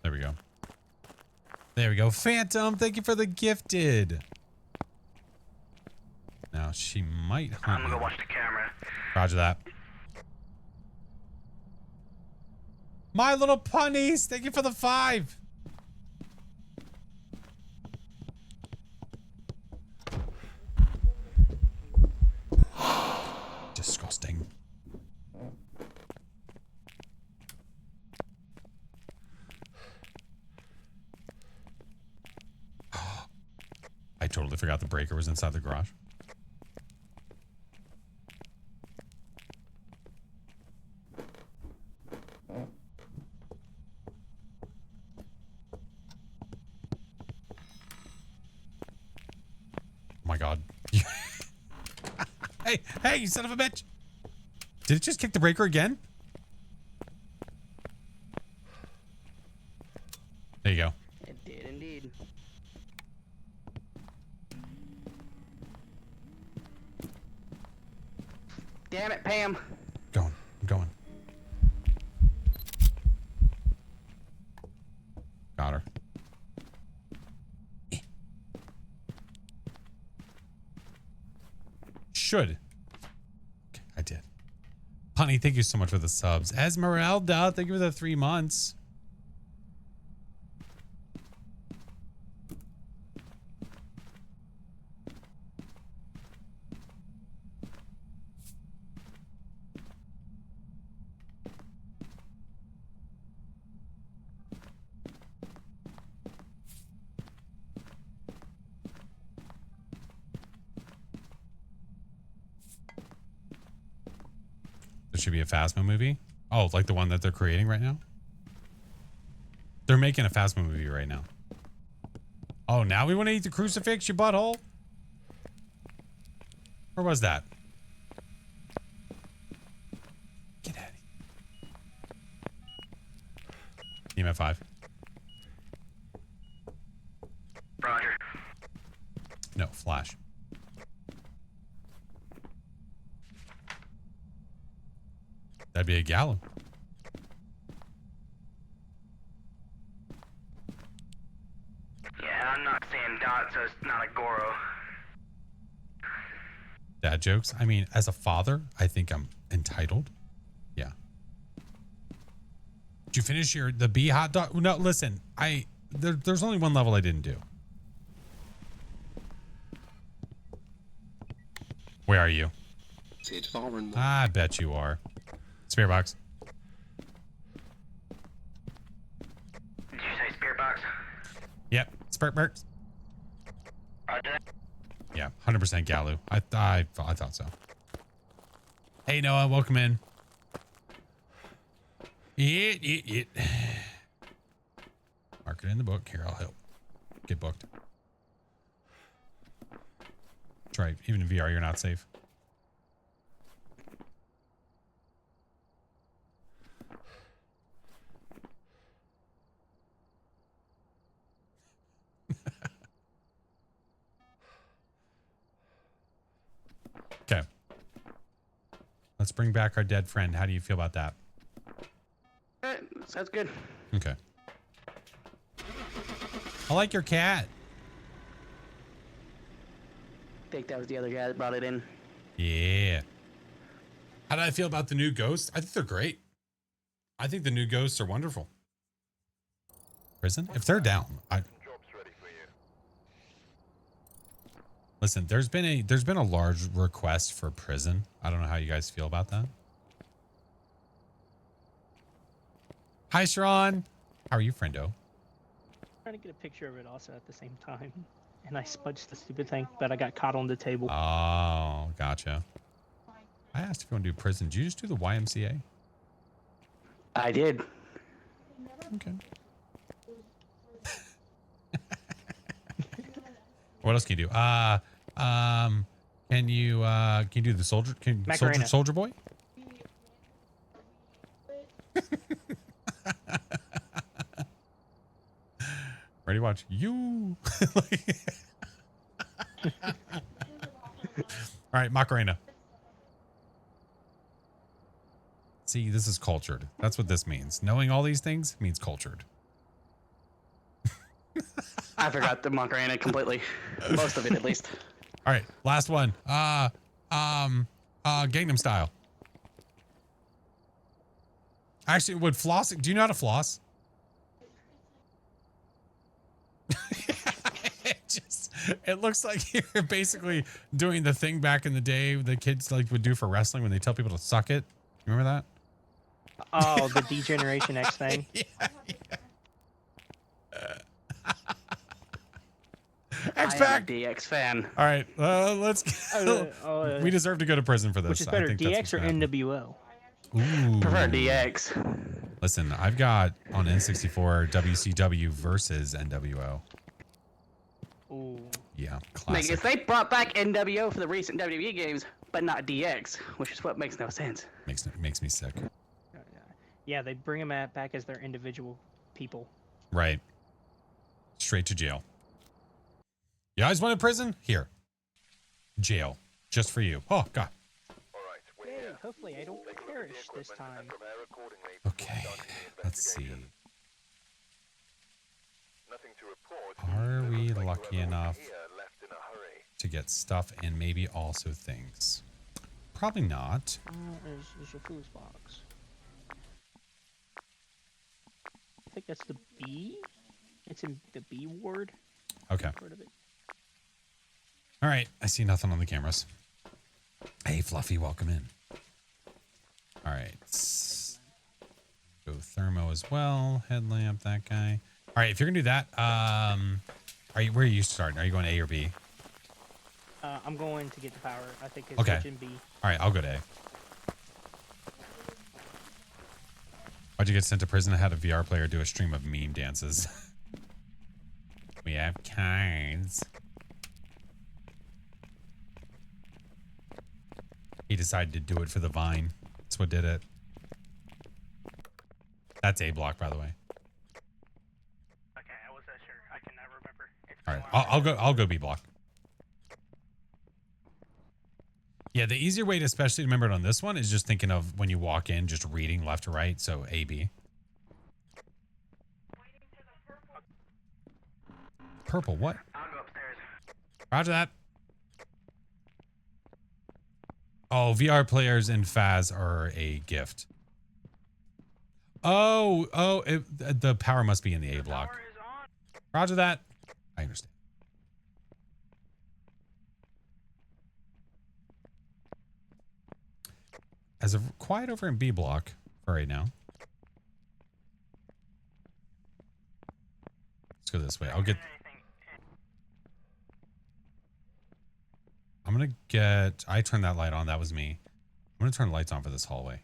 There we go. There we go. Phantom, thank you for the gifted. Now she might hunt. I'm gonna go watch the camera. Roger that. My Little Punies, thank you for the 5. Disgusting. I totally forgot the breaker was inside the garage. Oh my god. Hey, you son of a bitch. Did it just kick the breaker again? There you go. It did indeed. Damn it, Pam. I'm going. Got her. Should. Okay, I did. Honey, thank you so much for the subs. Esmeralda, thank you for the 3 months. There should be a Phasmo movie. Oh, like the one that they're creating right now? They're making a Phasmo movie right now. Oh, now we want to eat the crucifix, you butthole? Where was that? Get out of here. Team F5. Roger. No, Flash. That'd be a Gallo. Yeah, I'm not seeing dots, so it's not a Goro. Dad jokes. I mean, as a father, I think I'm entitled. Yeah. Did you finish the bee hot dog? No, listen. There's only one level I didn't do. Where are you? I bet you are. Spirit box. Did you say spirit box? Yep. Spirit box. Roger. Yeah, 100% Galu. I thought so. Hey Noah, welcome in. It. Mark it in the book. Here, I'll help. Get booked. Try even in VR, you're not safe. Let's bring back our dead friend. How do you feel about that? Sounds good. Okay. I like your cat. I think that was the other guy that brought it in. Yeah. How do I feel about the new ghosts? I think they're great. I think the new ghosts are wonderful. Prison? If they're down, listen, there's been a large request for prison. I don't know how you guys feel about that. Hi, Sharon. How are you, friendo? Trying to get a picture of it also at the same time, and I smudged the stupid thing, but I got caught on the table. Oh, gotcha. I asked if you want to do prison. Did you just do the YMCA? I did. Okay. What else can you do? Can you do the soldier? Soldier boy? Ready? Watch you. All right, Macarena. See, this is cultured. That's what this means. Knowing all these things means cultured. I forgot the Macarena completely. Most of it, at least. All right, last one. Gangnam Style. Actually, would flossing? Do you know how to floss? It looks like you're basically doing the thing back in the day the kids like would do for wrestling when they tell people to suck it. Remember that? Oh, the D-Generation X thing. Yeah. X-Pac. DX fan. All right, let's go. We deserve to go to prison for this. Which is better, I think that's DX or NWO? Ooh. Prefer DX. Listen, I've got on N64 WCW versus NWO. Ooh. Yeah, Like, classic. if they brought back NWO for the recent WWE games, but not DX, which is what makes no sense. Makes me sick. Yeah, they bring them back as their individual people. Right. Straight to jail. You guys want in prison? Here. Jail. Just for you. Oh, God. Yay, hopefully I don't perish this time. Okay. Let's see. Are we lucky enough to get stuff and maybe also things? Probably not. There's your food box. I think that's the B. It's in the B ward. Okay. Part of it. All right. I see nothing on the cameras. Hey, Fluffy, welcome in. All right. Go thermo as well. Headlamp, that guy. All right. If you're gonna do that, where are you starting? Are you going A or B? I'm going to get the power. I think it's Okay. in B. All right. I'll go to A. Why'd you get sent to prison? I had a VR player do a stream of meme dances. We have cards. He decided to do it for the Vine. That's what did it. That's A block, by the way. Okay, I wasn't sure. I cannot remember. All right, I'll go B block. Yeah, the easier way to especially remember it on this one is just thinking of when you walk in, just reading left to right. So A, B. Purple, what? I'll go upstairs. Roger that. Oh, VR players in Phas are a gift. Oh, the power must be in the A block. Roger that. I understand. As of quiet over in B block for right now. Let's go this way. I'm gonna get. I turned that light on. That was me. I'm gonna turn the lights on for this hallway.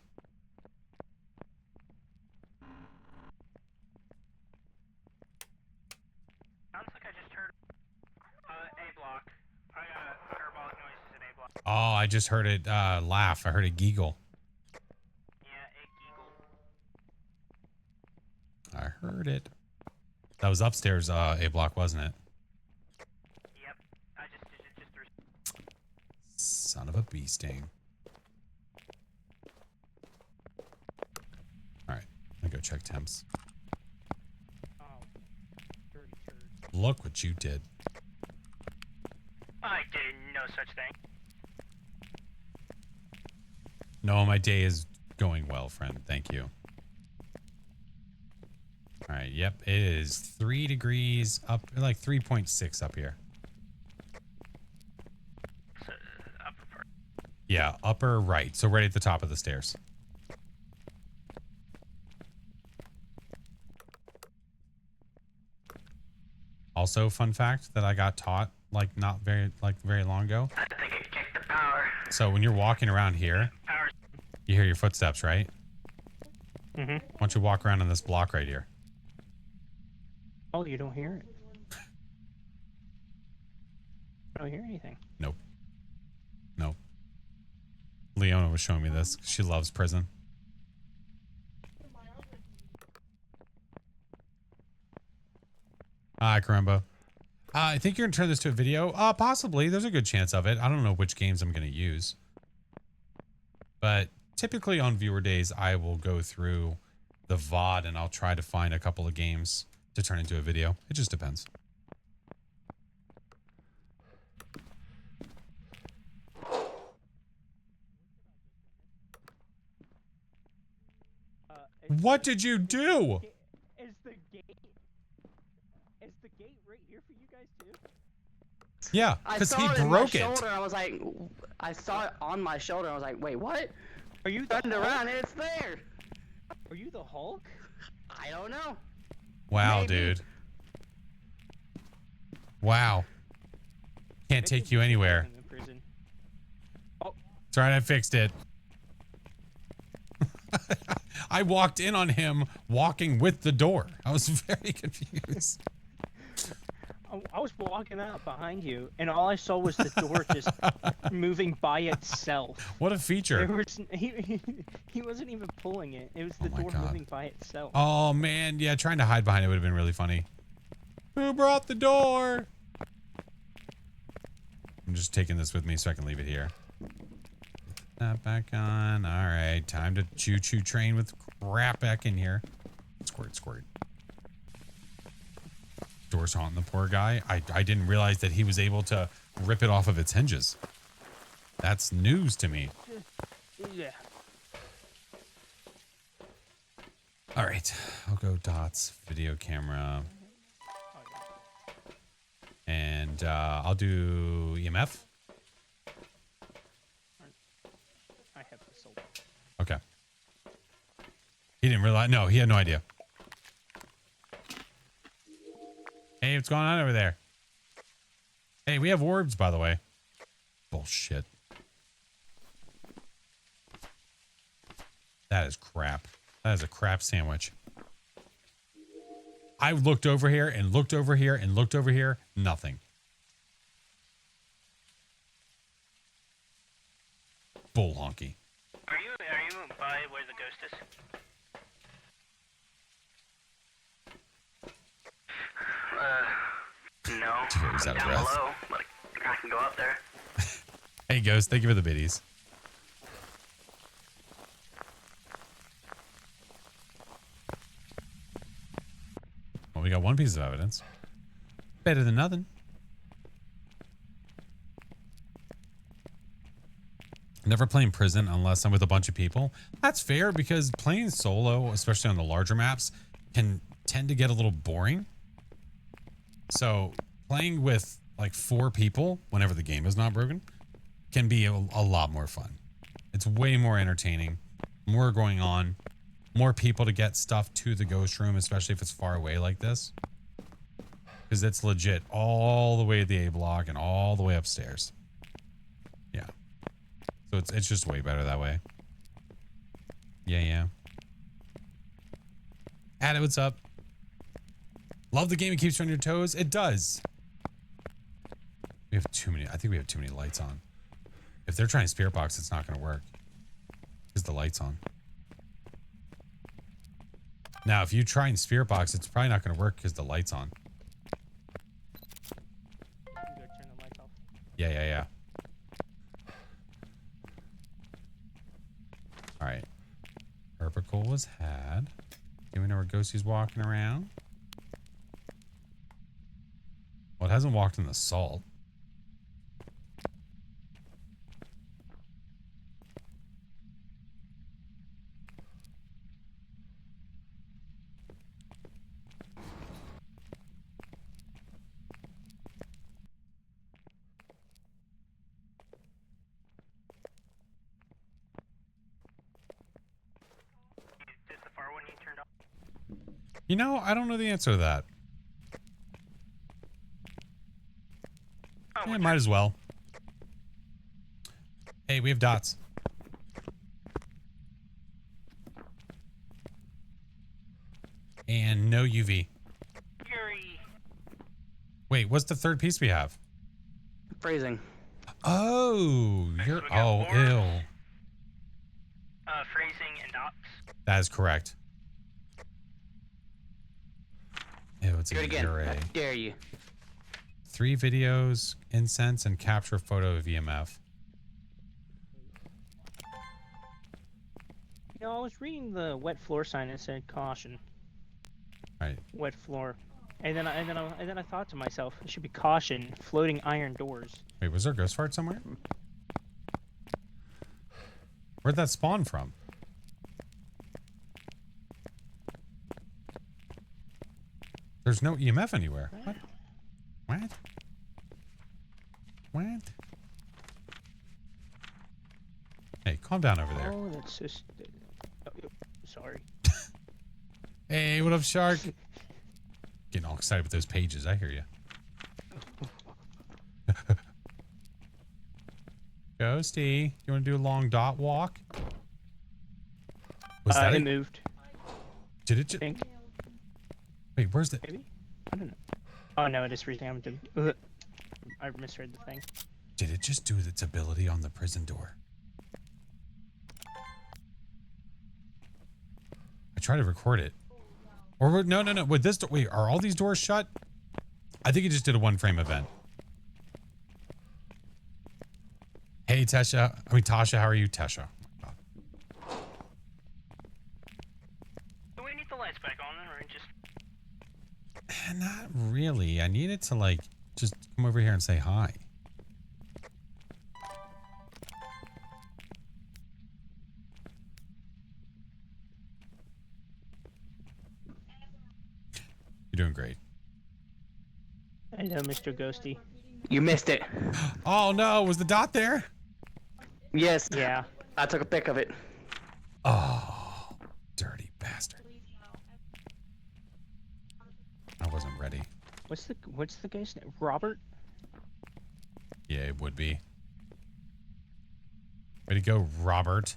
Sounds like I just heard A block. I got parabolic noises in A block. Oh, I just heard it laugh. I heard it giggle. Yeah, I heard it. That was upstairs A block, wasn't it? Yep. I just Son of a bee sting. go check temps. Look what you did. I did no such thing. No, my day is going well, friend. Thank you. All right. Yep. It is 3 degrees up, like 3.6 up here. So, upper part. Yeah, upper right. So right at the top of the stairs. Also, fun fact that I got taught like not very long ago. I think it kicked the power. So when you're walking around here, you hear your footsteps, right? Mm-hmm. Why don't you walk around on this block right here? Oh, you don't hear it? I don't hear anything. Nope. Nope. Leona was showing me this. She loves prison. Hi, Karumba. I think you're going to turn this to a video. Possibly. There's a good chance of it. I don't know which games I'm going to use. But typically on viewer days, I will go through the VOD and I'll try to find a couple of games to turn into a video. It just depends. What did you do? Is the gate right here for you guys too? Yeah, because he broke it. Shoulder, I was like, I saw it on my shoulder. I was like, wait, what? Are you turned around and it's there? Are you the Hulk? I don't know. Wow, Maybe. dude. Wow. Can't take you anywhere. It's alright, I fixed it. I walked in on him walking with the door. I was very confused. I was walking out behind you, and all I saw was the door just moving by itself. What a feature. There was, he wasn't even pulling it. It was the door moving by itself. Oh, man. Yeah, trying to hide behind it would have been really funny. Who brought the door? I'm just taking this with me so I can leave it here. Put that back on. All right. Time to choo-choo train with crap back in here. Squirt, squirt. Door's haunting the poor guy. I didn't realize that he was able to rip it off of its hinges. That's news to me. Yeah. All right. I'll go dots, video camera. And I'll do EMF. I have the soul. Okay. He didn't realize. No, he had no idea. Hey, what's going on over there? Hey, we have orbs, by the way. Bullshit. That is crap. That is a crap sandwich. I looked over here and looked over here and looked over here. Nothing. Bull honky. Are you by where the ghost is? No. He's out of Down breath. below, but I can go up there. Hey, Ghost, thank you for the biddies. Well, we got one piece of evidence. Better than nothing. Never playing prison unless I'm with a bunch of people. That's fair because playing solo, especially on the larger maps, can tend to get a little boring. So playing with like 4 people, whenever the game is not broken, can be a lot more fun. It's way more entertaining, more going on, more people to get stuff to the ghost room, especially if it's far away like this. Because it's legit all the way to the A block and all the way upstairs. Yeah. So it's just way better that way. Yeah. Addy, what's up? Love the game. It keeps you on your toes. It does. We have too many. I think we have too many lights on. If they're trying spirit box, it's not going to work. Because the light's on. Now, if you try and spirit box, it's probably not going to work because the light's on. Yeah. All right. Herpical was had. Do we know where Ghosty's walking around? Well, it hasn't walked in the salt. You know, I don't know the answer to that. Yeah, might as well. Hey, we have dots. And no UV. Wait, what's the third piece we have? Phrasing. Oh, you're... Oh, ew. Phrasing and dots. That is correct. Ew, it's Do a it again. array. I dare you. 3 videos, incense, and capture a photo of EMF. You know, I was reading the wet floor sign and it said caution. Right. Wet floor. And then I thought to myself, it should be caution, floating iron doors. Wait, was there a ghost fart somewhere? Where'd that spawn from? There's no EMF anywhere. What? What? What? Hey, calm down over there. Oh, that's just... Oh, sorry. Hey, what up, Shark? Getting all excited with those pages. I hear you. Ghosty, you want to do a long dot walk? Was that it moved. Did it just... Wait, where's the... Maybe? I don't know. Oh, no, it is freezing. I misread the thing. Did it just do its ability on the prison door? I tried to record it. Or no. With this door, wait, are all these doors shut? I think it just did a 1-frame event. Hey, Tasha. Tasha, how are you, Tasha? Do we need the lights back on then, or just... Not really. I needed to, like, just come over here and say hi. You're doing great. Hello, Mr. Ghosty. You missed it. Oh no, was the dot there? Yes. Yeah. I took a pic of it. Oh, dirty bastard. I wasn't ready. What's the guy's name? Robert? Yeah, it would be. Way to go, Robert.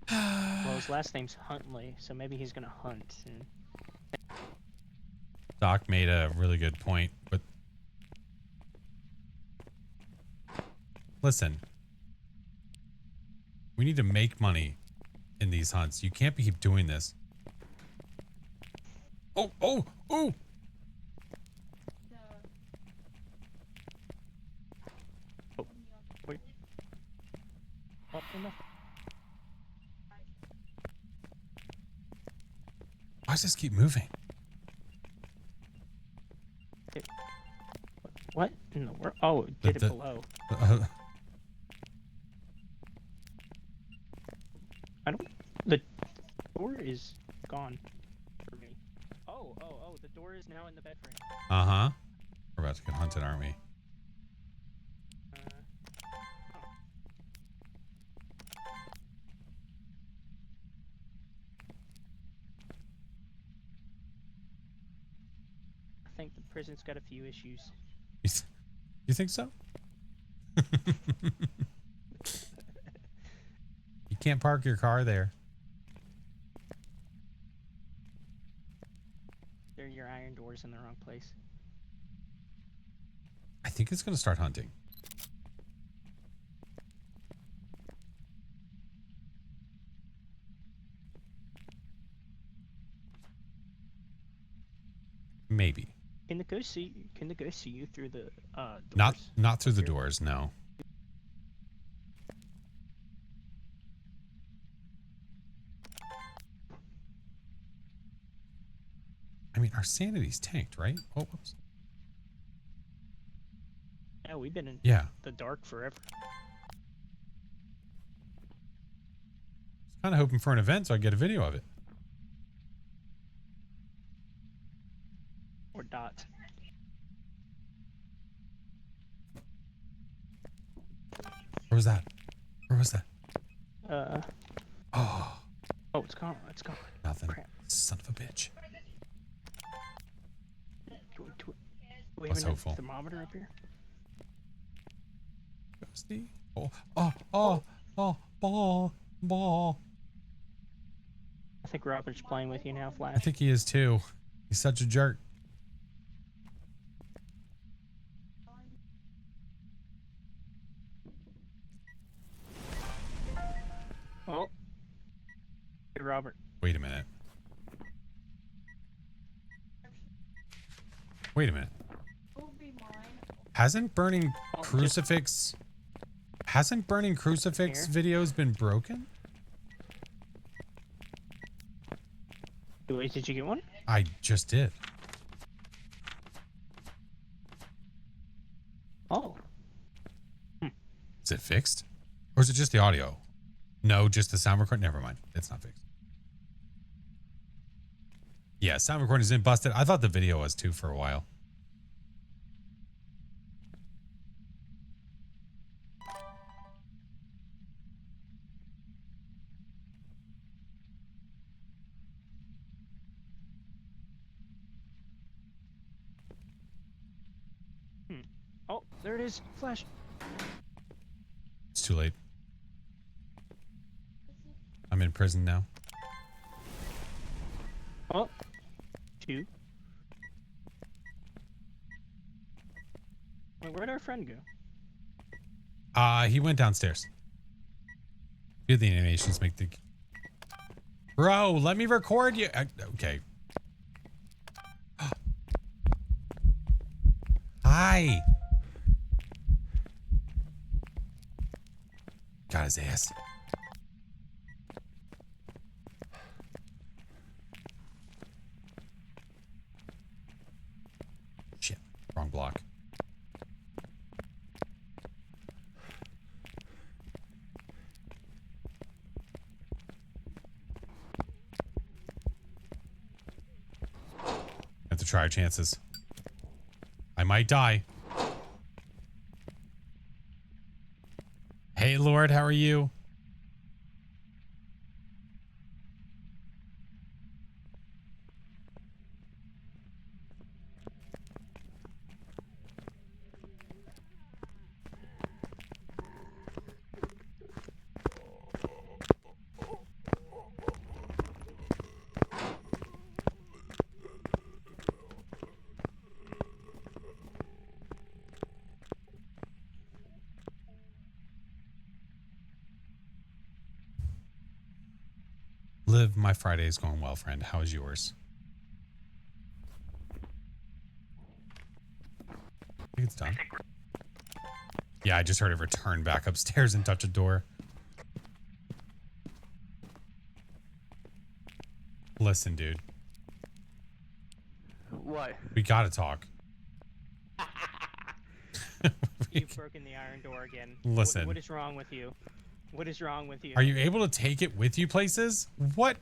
Well, his last name's Huntley, so maybe he's gonna hunt. And... Doc made a really good point, but listen, we need to make money in these hunts. You can't keep doing this. Oh! Oh! Wait. Oh, enough. Why does this keep moving? What in the world? Oh, it did it below. I don't... The door is gone for me. Oh, the door is now in the bed frame. Uh-huh. We're about to get hunted, aren't we? I think the prison's got a few issues. You think so? You can't park your car there. They're your iron doors in the wrong place. I think it's going to start hunting. Maybe. In the ghost see? Can the ghost see you through the doors? Not through the doors, no. I mean, our sanity's tanked, right? Oh, whoops. Yeah, we've been in the dark forever. Kind of hoping for an event so I get a video of it. Or not. Where was that? Where was that? Oh, it's gone. It's gone. Nothing. Crap. Son of a bitch. Do we I was have a hopeful. thermometer up here? Ghosty. Ball. I think Robert's playing with you now, Flash. I think he is too. He's such a jerk. Oh. Hey, Robert. Wait a minute. Wait a minute. Hasn't burning crucifix videos been broken? Wait, did you get one? I just did. Oh. Is it fixed? Or is it just the audio? No, just the sound recording. Never mind. It's not fixed. Yeah, sound recording isn't busted. I thought the video was too for a while. Oh, there it is. Flash. It's too late. I'm in prison now. Oh. 2. Wait, where'd our friend go? He went downstairs. Do the animations make the... Bro, let me record you. Okay. Hi. Got his ass. Shit. Wrong block. Have to try our chances. I might die. Hey, Lord, how are you? Liv, my Friday is going well, friend. How is yours? I think it's done. Yeah, I just heard it return back upstairs and touch a door. Listen, dude. What? We gotta talk. You've broken the iron door again. Listen. What is wrong with you? What is wrong with you? Are you able to take it with you places? What?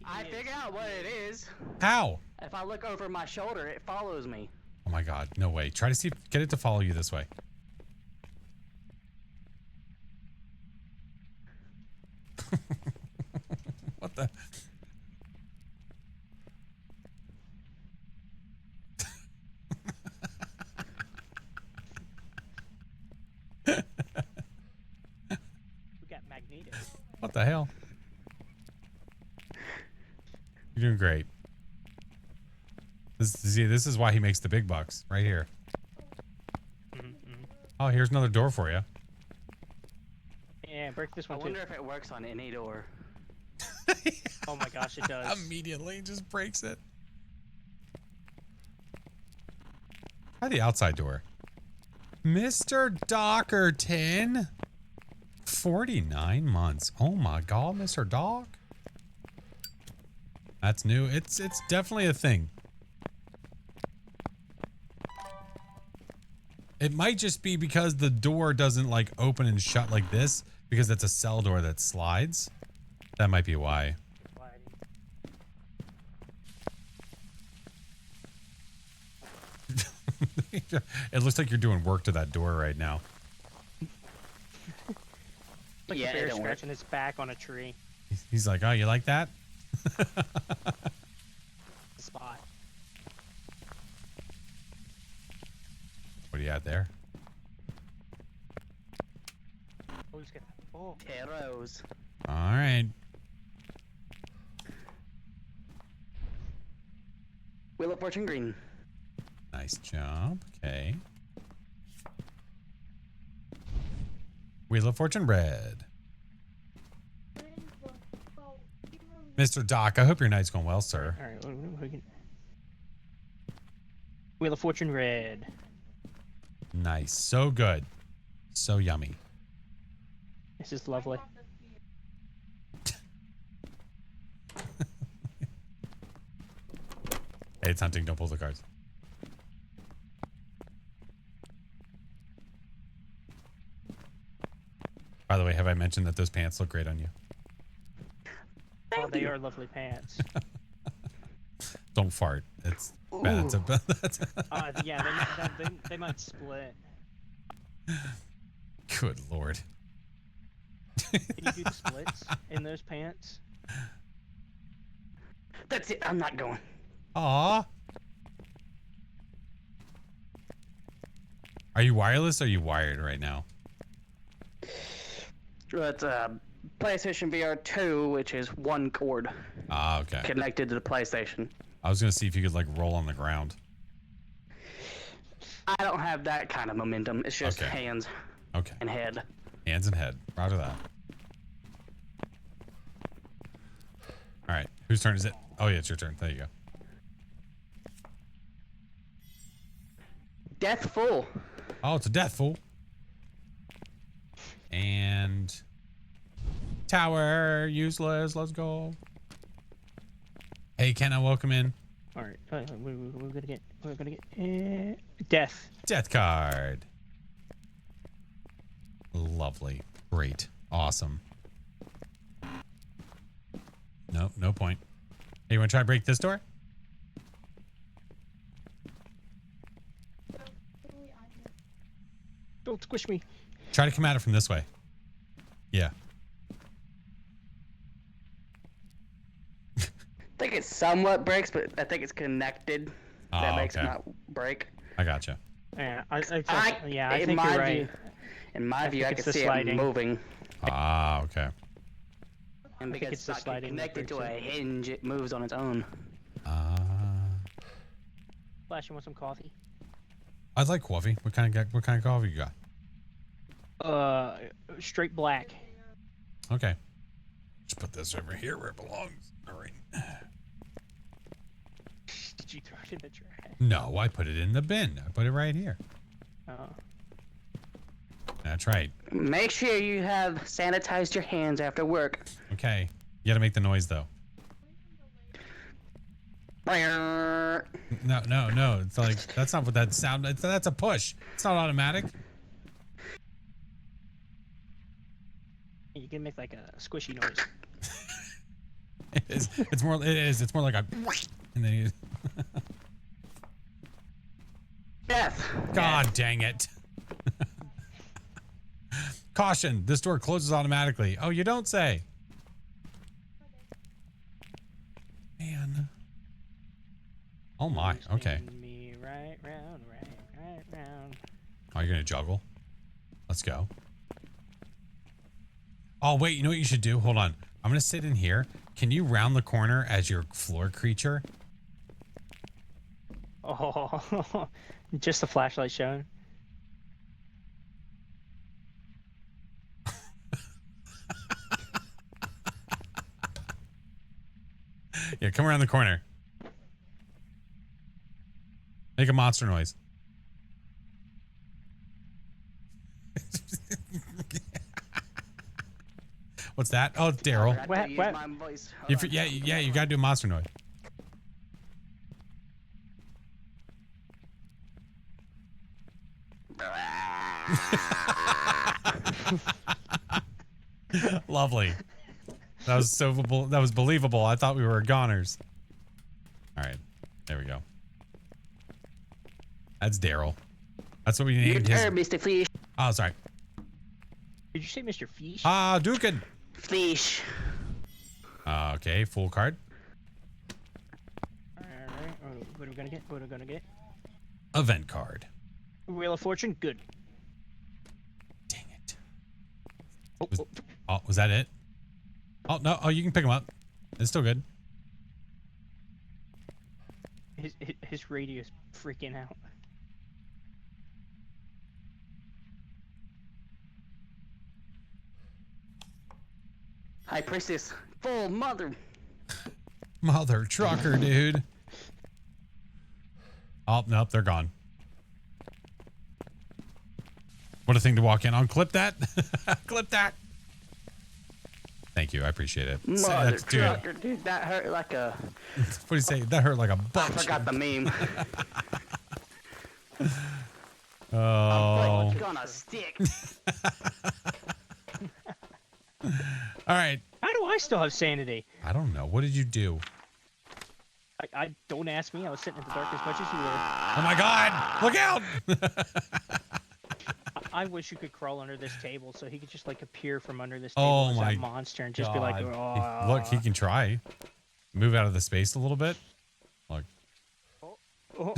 I figured out what it is. How? If I look over my shoulder, it follows me. Oh my god, no way. Try to see, get it to follow you this way. What the? We got Magneto. What the hell? You're doing great. This is why he makes the big bucks right here. Oh, here's another door for you. Yeah, break this one I too. wonder if it works on any door. Oh my gosh, it does. Immediately just breaks it. Try the outside door. Mr. Dockerton. 49 months. Oh my God, Mr. Doc. That's new. It's definitely a thing. It might just be because the door doesn't like open and shut like this because it's a cell door that slides. That might be why. It looks like you're doing work to that door right now. Like Yeah, a bear it don't work. scratching its back on a tree. He's like, oh, you like that? Spot. What do you got there? Oh, he's got. Oh. Heroes. All right. Wheel of Fortune green. Nice job. Okay. Wheel of Fortune red. Mr. Doc, I hope your night's going well, sir. All right. We can... Wheel of Fortune red. Nice. So good. So yummy. This is lovely. Hey, it's hunting. Don't pull the cards. By the way, have I mentioned that those pants look great on you? Oh, they are lovely pants. Don't fart. It's bad. It's a bad. Yeah, they might split. Good Lord. Can you do the splits in those pants? That's it. I'm not going. Aw. Are you wireless or are you wired right now? It's PlayStation VR 2, which is one cord. Ah, okay. Connected to the PlayStation. I was gonna see if you could like roll on the ground. I don't have that kind of momentum. It's just Okay. hands Okay. and head. Hands and head. Roger that. All right. Whose turn is it? Oh yeah, it's your turn. There you go. Death full. Oh, it's a death fool. And tower useless. Let's go. Hey, Kenna, welcome in. All right. We're gonna get death. Death card. Lovely. Great. Awesome. Nope, no point. Hey, you want to try to break this door? Don't squish me. Try to come at it from this way. Yeah. I think it somewhat breaks, but I think it's connected. That Oh, makes okay. it not break. I gotcha. Yeah, I in think my you're right. view, in my view, I think can it's the see sliding. it moving. Ah, okay. And I think because it's the it's not sliding that connected to breaks a it. hinge, it moves on its own. Flash, you want some coffee? I'd like coffee. What kind of coffee you got? Straight black. Okay. Just put this over here where it belongs. All right. Did you throw it in the trash? No, I put it in the bin. I put it right here. Oh. That's right. Make sure you have sanitized your hands after work. Okay. You gotta make the noise though. No. It's like that's not what that sound. That's a push. It's not automatic. You can make like a squishy noise. It is. It's more. It is. It's more like a. And then you. Death. God dang it. Caution. This door closes automatically. Oh, you don't say. Man. Oh my. Okay. Spin me right round, right round. Oh, you're gonna juggle. Let's go. Oh wait. You know what you should do? Hold on. I'm gonna sit in here. Can you round the corner as your floor creature? Oh, just the flashlight showing. Yeah, come around the corner. Make a monster noise. What's that? Oh, it's Daryl. Yeah, you gotta do a monster noise. Lovely. That was that was believable. I thought we were goners. All right, there we go. That's Daryl. That's what we named his. Mr. Fish. Oh, sorry. Did you say Mr. Fish? Ah, Dukin. Fish. Okay, full card. All right. Oh, what are we gonna get? What are we gonna get? Event card. Wheel of Fortune. Good. Dang it. Was that it? Oh no! Oh, you can pick him up. It's still good. His radio's freaking out. High Priestess. Full mother. Mother trucker, dude. Oh, nope, they're gone. What a thing to walk in on. Clip that. Clip that. Thank you. I appreciate it. Mother trucker, dude. That hurt like a... What do you say? That hurt like a butt. I forgot the meme. Oh. I'm gonna stick. All right. How do I still have sanity? I don't know. What did you do? I don't ask me. I was sitting in the dark as much as you were. Oh my God! Look out! I wish you could crawl under this table so he could just like appear from under this Oh table as my that monster and just God. be like, oh. Look, he can try. Move out of the space a little bit. Look. Oh.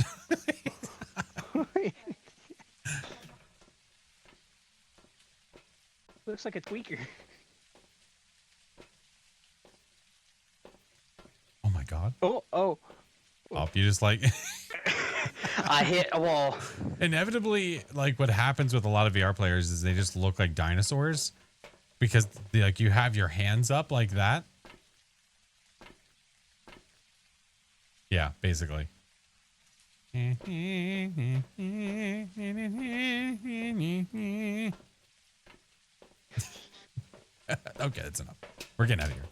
Looks like a tweaker. Oh my God. Oh, you just like I hit a wall. Inevitably, like what happens with a lot of VR players is they just look like dinosaurs because like you have your hands up like that. Yeah, basically. Okay, that's enough. We're getting out of here.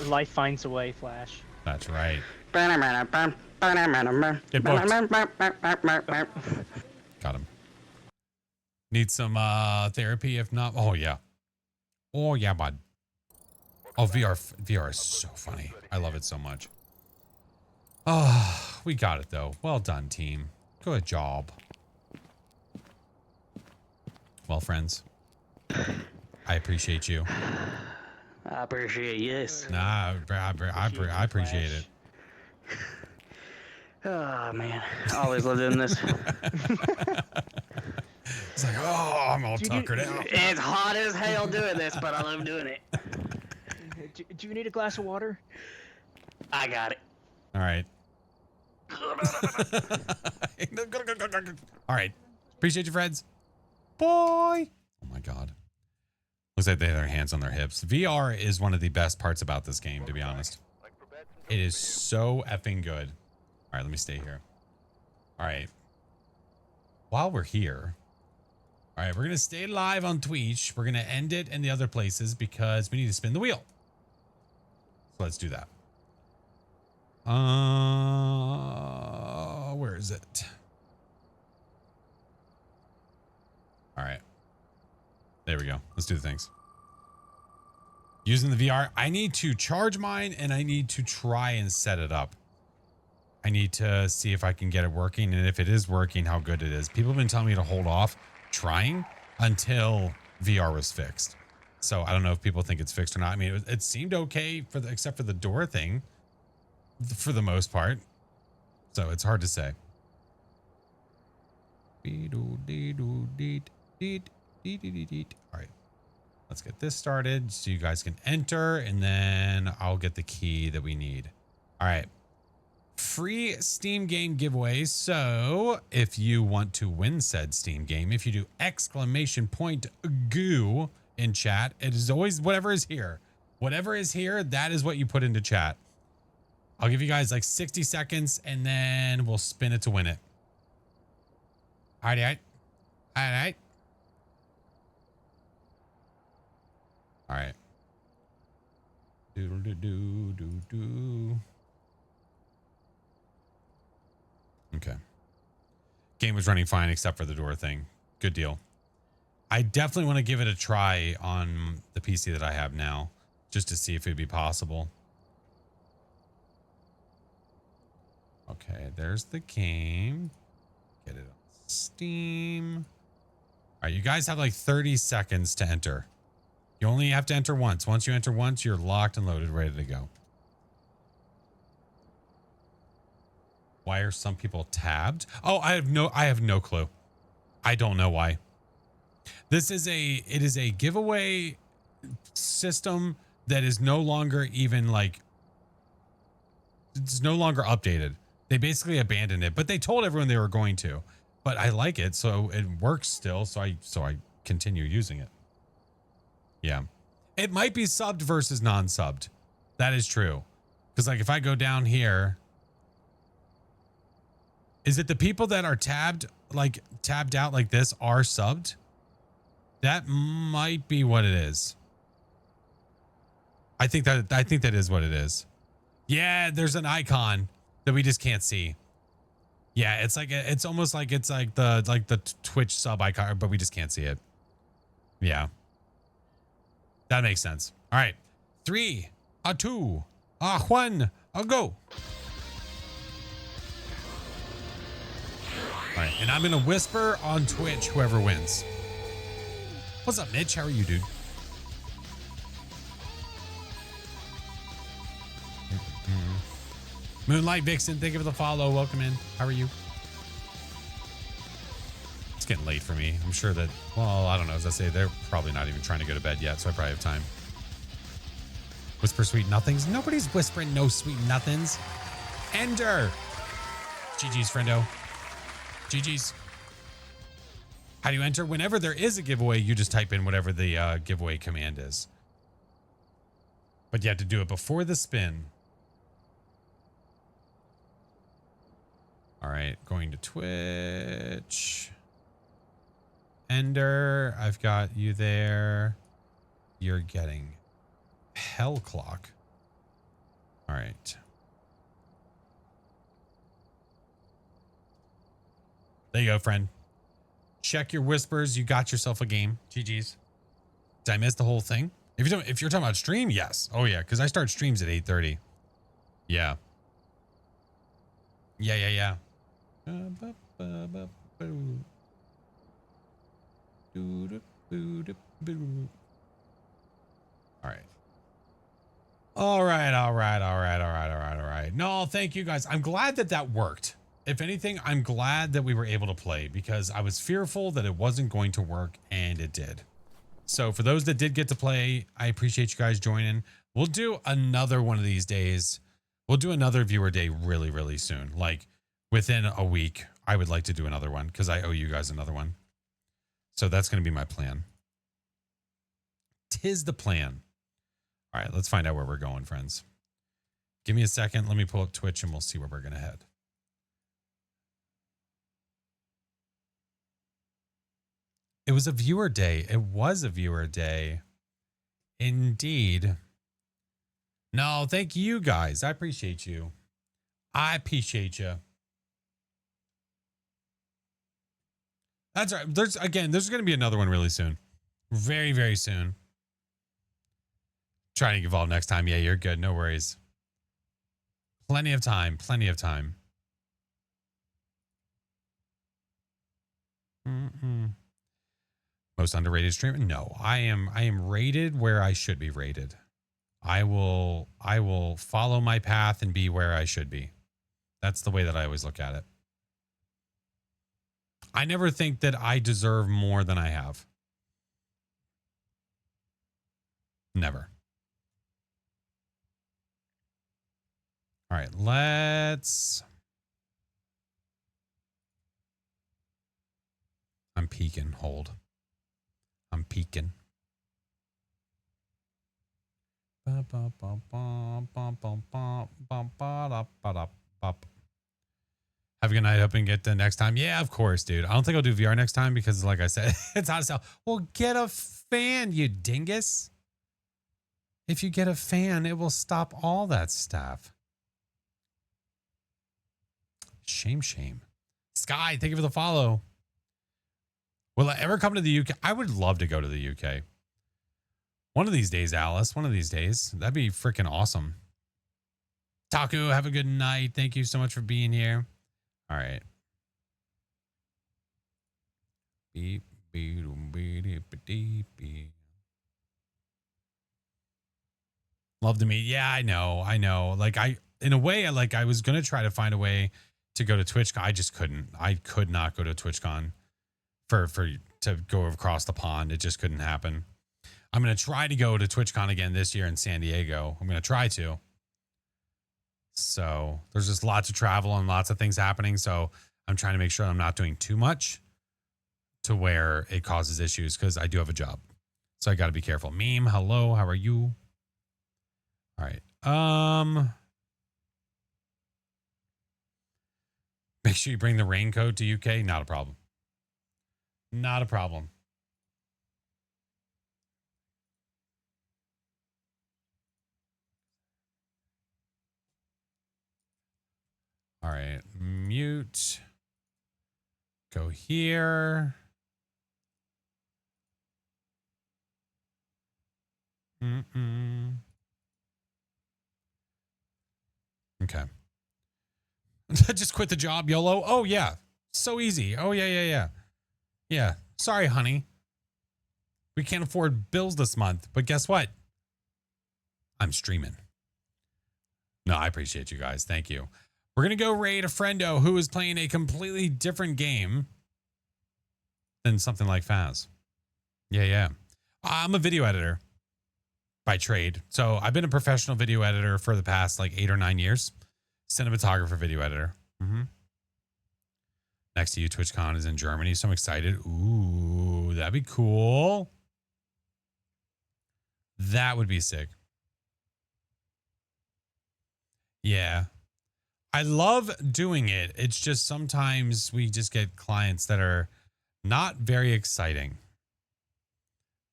Life finds a way, Flash. That's right. Get Got him. Need some therapy if not. Oh yeah. Oh yeah, bud. Oh, VR is so funny. I love it so much. Oh, we got it though. Well done, team. Good job. Well, friends, I appreciate you. I appreciate yes. Nah, I appreciate it. Oh man, I always love doing this. It's like, oh, I'm all tuckered out. It's hot as hell doing this, but I love doing it. Do you need a glass of water? I got it. All right. All right. Appreciate you, friends. Boy. Oh my God. Looks like they have their hands on their hips. VR is one of the best parts about this game, to be honest. It is so effing good. All right, let me stay here. All right. While we're here, all right, we're going to stay live on Twitch. We're going to end it in the other places because we need to spin the wheel. So let's do that. Where is it? All right. There we go. Let's do the things. Using the VR, I need to charge mine and I need to try and set it up. I need to see if I can get it working, and if it is working, how good it is. People have been telling me to hold off trying until VR was fixed. So I don't know if people think it's fixed or not. I mean, it seemed okay for except for the door thing for the most part. So it's hard to say. All right, let's get this started so you guys can enter, and then I'll get the key that we need. All right. Free Steam game giveaway. So if you want to win said Steam game, if you do !goo in chat, it is always whatever is here. Whatever is here, that is what you put into chat. I'll give you guys like 60 seconds and then we'll spin it to win it. All right. All right. All right. Doodle doo doo doo doo. Okay. Game was running fine except for the door thing. Good deal. I definitely want to give it a try on the PC that I have now, just to see if it'd be possible. Okay, there's the game. Get it on Steam. All right, you guys have like 30 seconds to enter. You only have to enter once. Once you enter once, you're locked and loaded, ready to go. Why are some people tabbed? Oh, I have no clue. I don't know why. It is a giveaway system that is no longer even like, it's no longer updated. They basically abandoned it, but they told everyone they were going to. But I like it, so it works still. So I continue using it. Yeah, it might be subbed versus non-subbed. That is true, because like if I go down here, is it the people that are tabbed out like this are subbed? That might be what it is. I think that is what it is. Yeah, there's an icon that we just can't see. Yeah, it's like it's almost like it's like the Twitch sub icon, but we just can't see it. Yeah. That makes sense. All right. 3, 2, 1, go. All right, and I'm gonna whisper on Twitch whoever wins. What's up, Mitch? How are you, dude? Moonlight Vixen, thank you for the follow. Welcome in. How are you? It's getting late for me. I'm sure that, well, I don't know. As I say, they're probably not even trying to go to bed yet, so I probably have time. Whisper sweet nothings. Nobody's whispering no sweet nothings. Ender. GG's, friendo. GG's. How do you enter? Whenever there is a giveaway, you just type in whatever the giveaway command is. But you have to do it before the spin. All right, going to Twitch. Ender, I've got you there. You're getting Hell Clock. All right. There you go, friend. Check your whispers. You got yourself a game. GG's. Did I miss the whole thing? If you're talking about stream, yes. Oh yeah, because I start streams at 8:30. Yeah. Yeah. All right. No, thank you guys. I'm glad that worked. If anything, I'm glad that we were able to play because I was fearful that it wasn't going to work, and it did. So for those that did get to play, I appreciate you guys joining. We'll do another one of these days. We'll do another viewer day really, really soon. Like within a week, I would like to do another one because I owe you guys another one. So that's going to be my plan. 'Tis the plan. All right, let's find out where we're going, friends. Give me a second. Let me pull up Twitch and we'll see where we're going to head. It was a viewer day. It was a viewer day. Indeed. No, thank you guys. I appreciate you. I appreciate you. That's right. There's going to be another one really soon. Very, very soon. Trying to evolve next time. Yeah, you're good. No worries. Plenty of time. Plenty of time. Most underrated streamer? No, I am rated where I should be rated. I will follow my path and be where I should be. That's the way that I always look at it. I never think that I deserve more than I have. Never. All right, I'm peeking. Hold. I'm peeking. Have a good night. Hope you can get the next time. Yeah, of course, dude. I don't think I'll do VR next time because, like I said, it's hot as hell. Well, get a fan, you dingus. If you get a fan, it will stop all that stuff. Shame, shame. Sky, thank you for the follow. Will I ever come to the UK? I would love to go to the UK. One of these days, Alice. One of these days. That'd be freaking awesome. Taku, have a good night. Thank you so much for being here. All right. Beep, beep, beep, beep, beep. Love to meet. Yeah, I know. Like in a way, I was going to try to find a way to go to TwitchCon. I just couldn't. I could not go to TwitchCon to go across the pond. It just couldn't happen. I'm going to try to go to TwitchCon again this year in San Diego. I'm going to try to. So there's just lots of travel and lots of things happening. So I'm trying to make sure I'm not doing too much to where it causes issues, because I do have a job. So I got to be careful. Meme, hello, how are you? All right. Make sure you bring the raincoat to UK. Not a problem. Not a problem. All right. Mute. Go here. Okay. Just quit the job, YOLO. Oh, yeah. So easy. Oh, yeah. Yeah. Sorry, honey. We can't afford bills this month. But guess what? I'm streaming. No, I appreciate you guys. Thank you. We're going to go raid a friendo who is playing a completely different game than something like Phaz. Yeah. I'm a video editor by trade. So I've been a professional video editor for the past 8 or 9 years. Cinematographer, video editor. Next to you, TwitchCon is in Germany. So I'm excited. Ooh, that'd be cool. That would be sick. Yeah. I love doing it. It's just sometimes we just get clients that are not very exciting.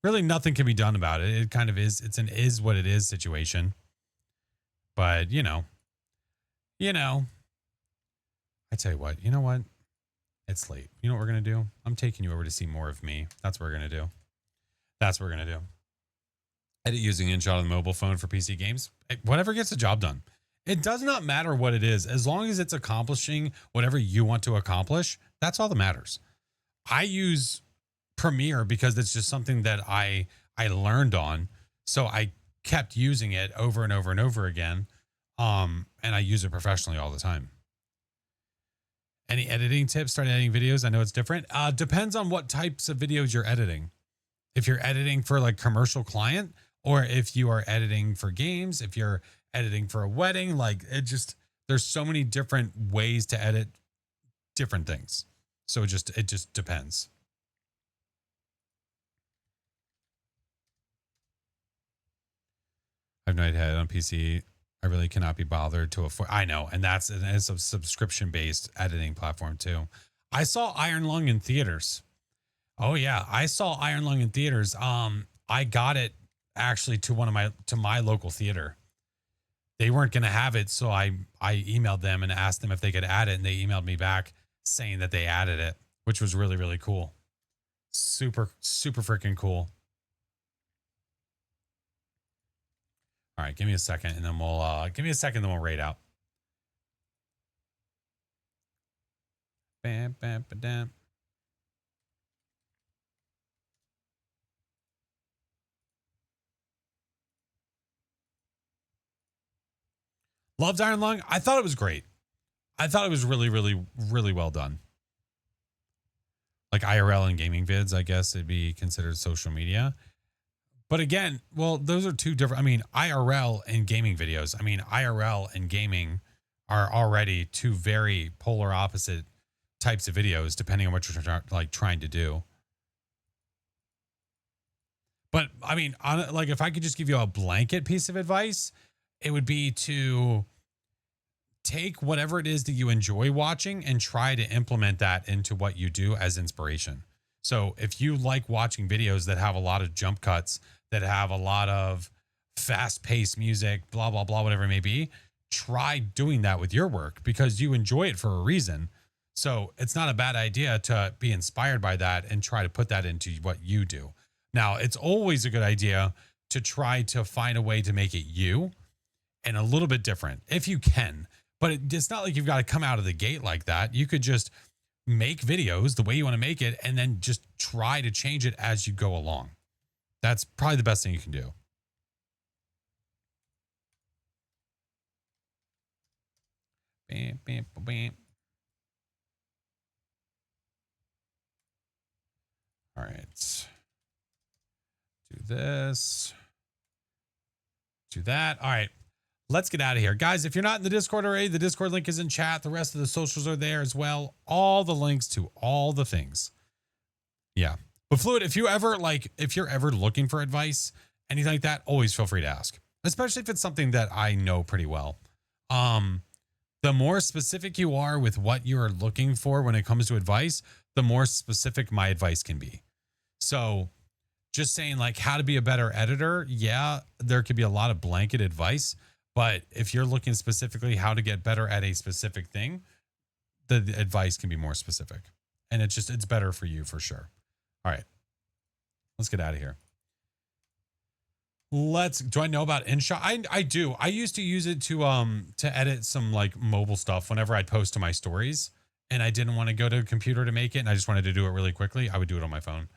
Really nothing can be done about it. It kind of is. It's an is what it is situation. But, you know, I tell you what, you know what? It's late. You know what we're going to do? I'm taking you over to see more of me. That's what we're going to do. That's what we're going to do. Edit using InShot on the mobile phone for PC games. Whatever gets the job done. It does not matter what it is. As long as it's accomplishing whatever you want to accomplish, that's all that matters. I use Premiere because it's just something that I learned on. So I kept using it over and over and over again. And I use it professionally all the time. Any editing tips? Start editing videos. I know it's different. Depends on what types of videos you're editing. If you're editing for commercial client, or if you are editing for games, if you're editing for a wedding, there's so many different ways to edit different things. So it just depends. I've not had it on PC. I really cannot be bothered to afford. I know. And it's a subscription based editing platform too. I saw Iron Lung in theaters. Oh yeah. I saw Iron Lung in theaters. I got it actually to my local theater. They weren't going to have it. So I emailed them and asked them if they could add it. And they emailed me back saying that they added it, which was really, really cool. Super, super freaking cool. All right, give me a second and then we'll raid out. Bam, bam, ba-dam. Loved Iron Lung. I thought it was great. I thought it was really, really, really well done. Like IRL and gaming vids, I guess it'd be considered social media. But again, well, those are two different. I mean, IRL and gaming videos. I mean, IRL and gaming are already two very polar opposite types of videos, depending on what you're trying to do. But I mean, if I could just give you a blanket piece of advice, it would be to take whatever it is that you enjoy watching and try to implement that into what you do as inspiration. So if you like watching videos that have a lot of jump cuts, that have a lot of fast-paced music, blah, blah, blah, whatever it may be, try doing that with your work because you enjoy it for a reason. So it's not a bad idea to be inspired by that and try to put that into what you do. Now, it's always a good idea to try to find a way to make it you and a little bit different if you can. But it's not like you've got to come out of the gate like that. You could just make videos the way you want to make it and then just try to change it as you go along. That's probably the best thing you can do. Bam, bam, bam. All right. Do this. Do that. All right. Let's get out of here. Guys, if you're not in the Discord already, the Discord link is in chat. The rest of the socials are there as well. All the links to all the things. Yeah. But Fluid, if you're ever looking for advice, anything like that, always feel free to ask. Especially if it's something that I know pretty well. The more specific you are with what you are looking for when it comes to advice, the more specific my advice can be. So just saying like how to be a better editor. Yeah, there could be a lot of blanket advice, but if you're looking specifically how to get better at a specific thing, the advice can be more specific, and it's better for you for sure. All right, let's get out of here. Do I know about InShot? I do. I used to use it to edit some like mobile stuff whenever I'd post to my stories and I didn't want to go to a computer to make it and I just wanted to do it really quickly. I would do it on my phone.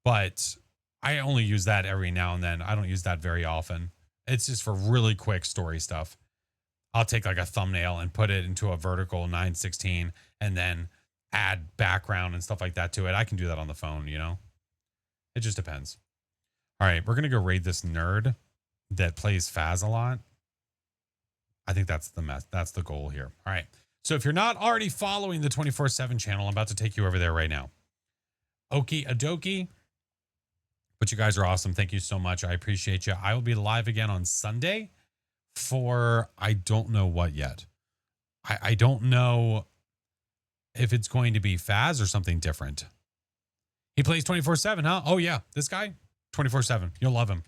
But I only use that every now and then. I don't use that very often. It's just for really quick story stuff. I'll take like a thumbnail and put it into a vertical 9:16 and then add background and stuff like that to it. I can do that on the phone, you know? It just depends. All right, we're going to go raid this nerd that plays Phaz a lot. I think that's the goal here. All right. So if you're not already following the 24/7 channel, I'm about to take you over there right now. Okie adokie. But you guys are awesome. Thank you so much. I appreciate you. I will be live again on Sunday for I don't know what yet. I don't know if it's going to be Phaz or something different. He plays 24/7, huh? Oh yeah, this guy 24/7. You'll love him.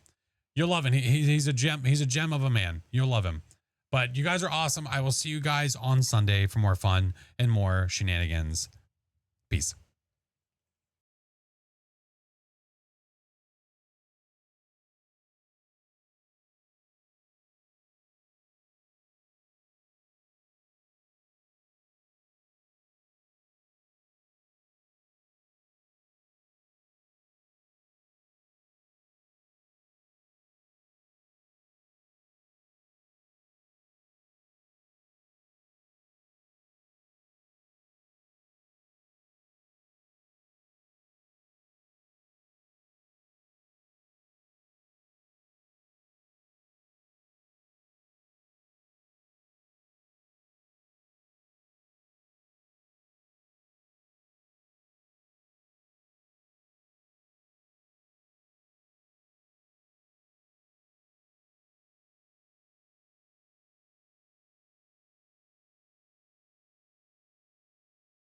You'll love him. He's a gem. He's a gem of a man. You'll love him. But you guys are awesome. I will see you guys on Sunday for more fun and more shenanigans. Peace.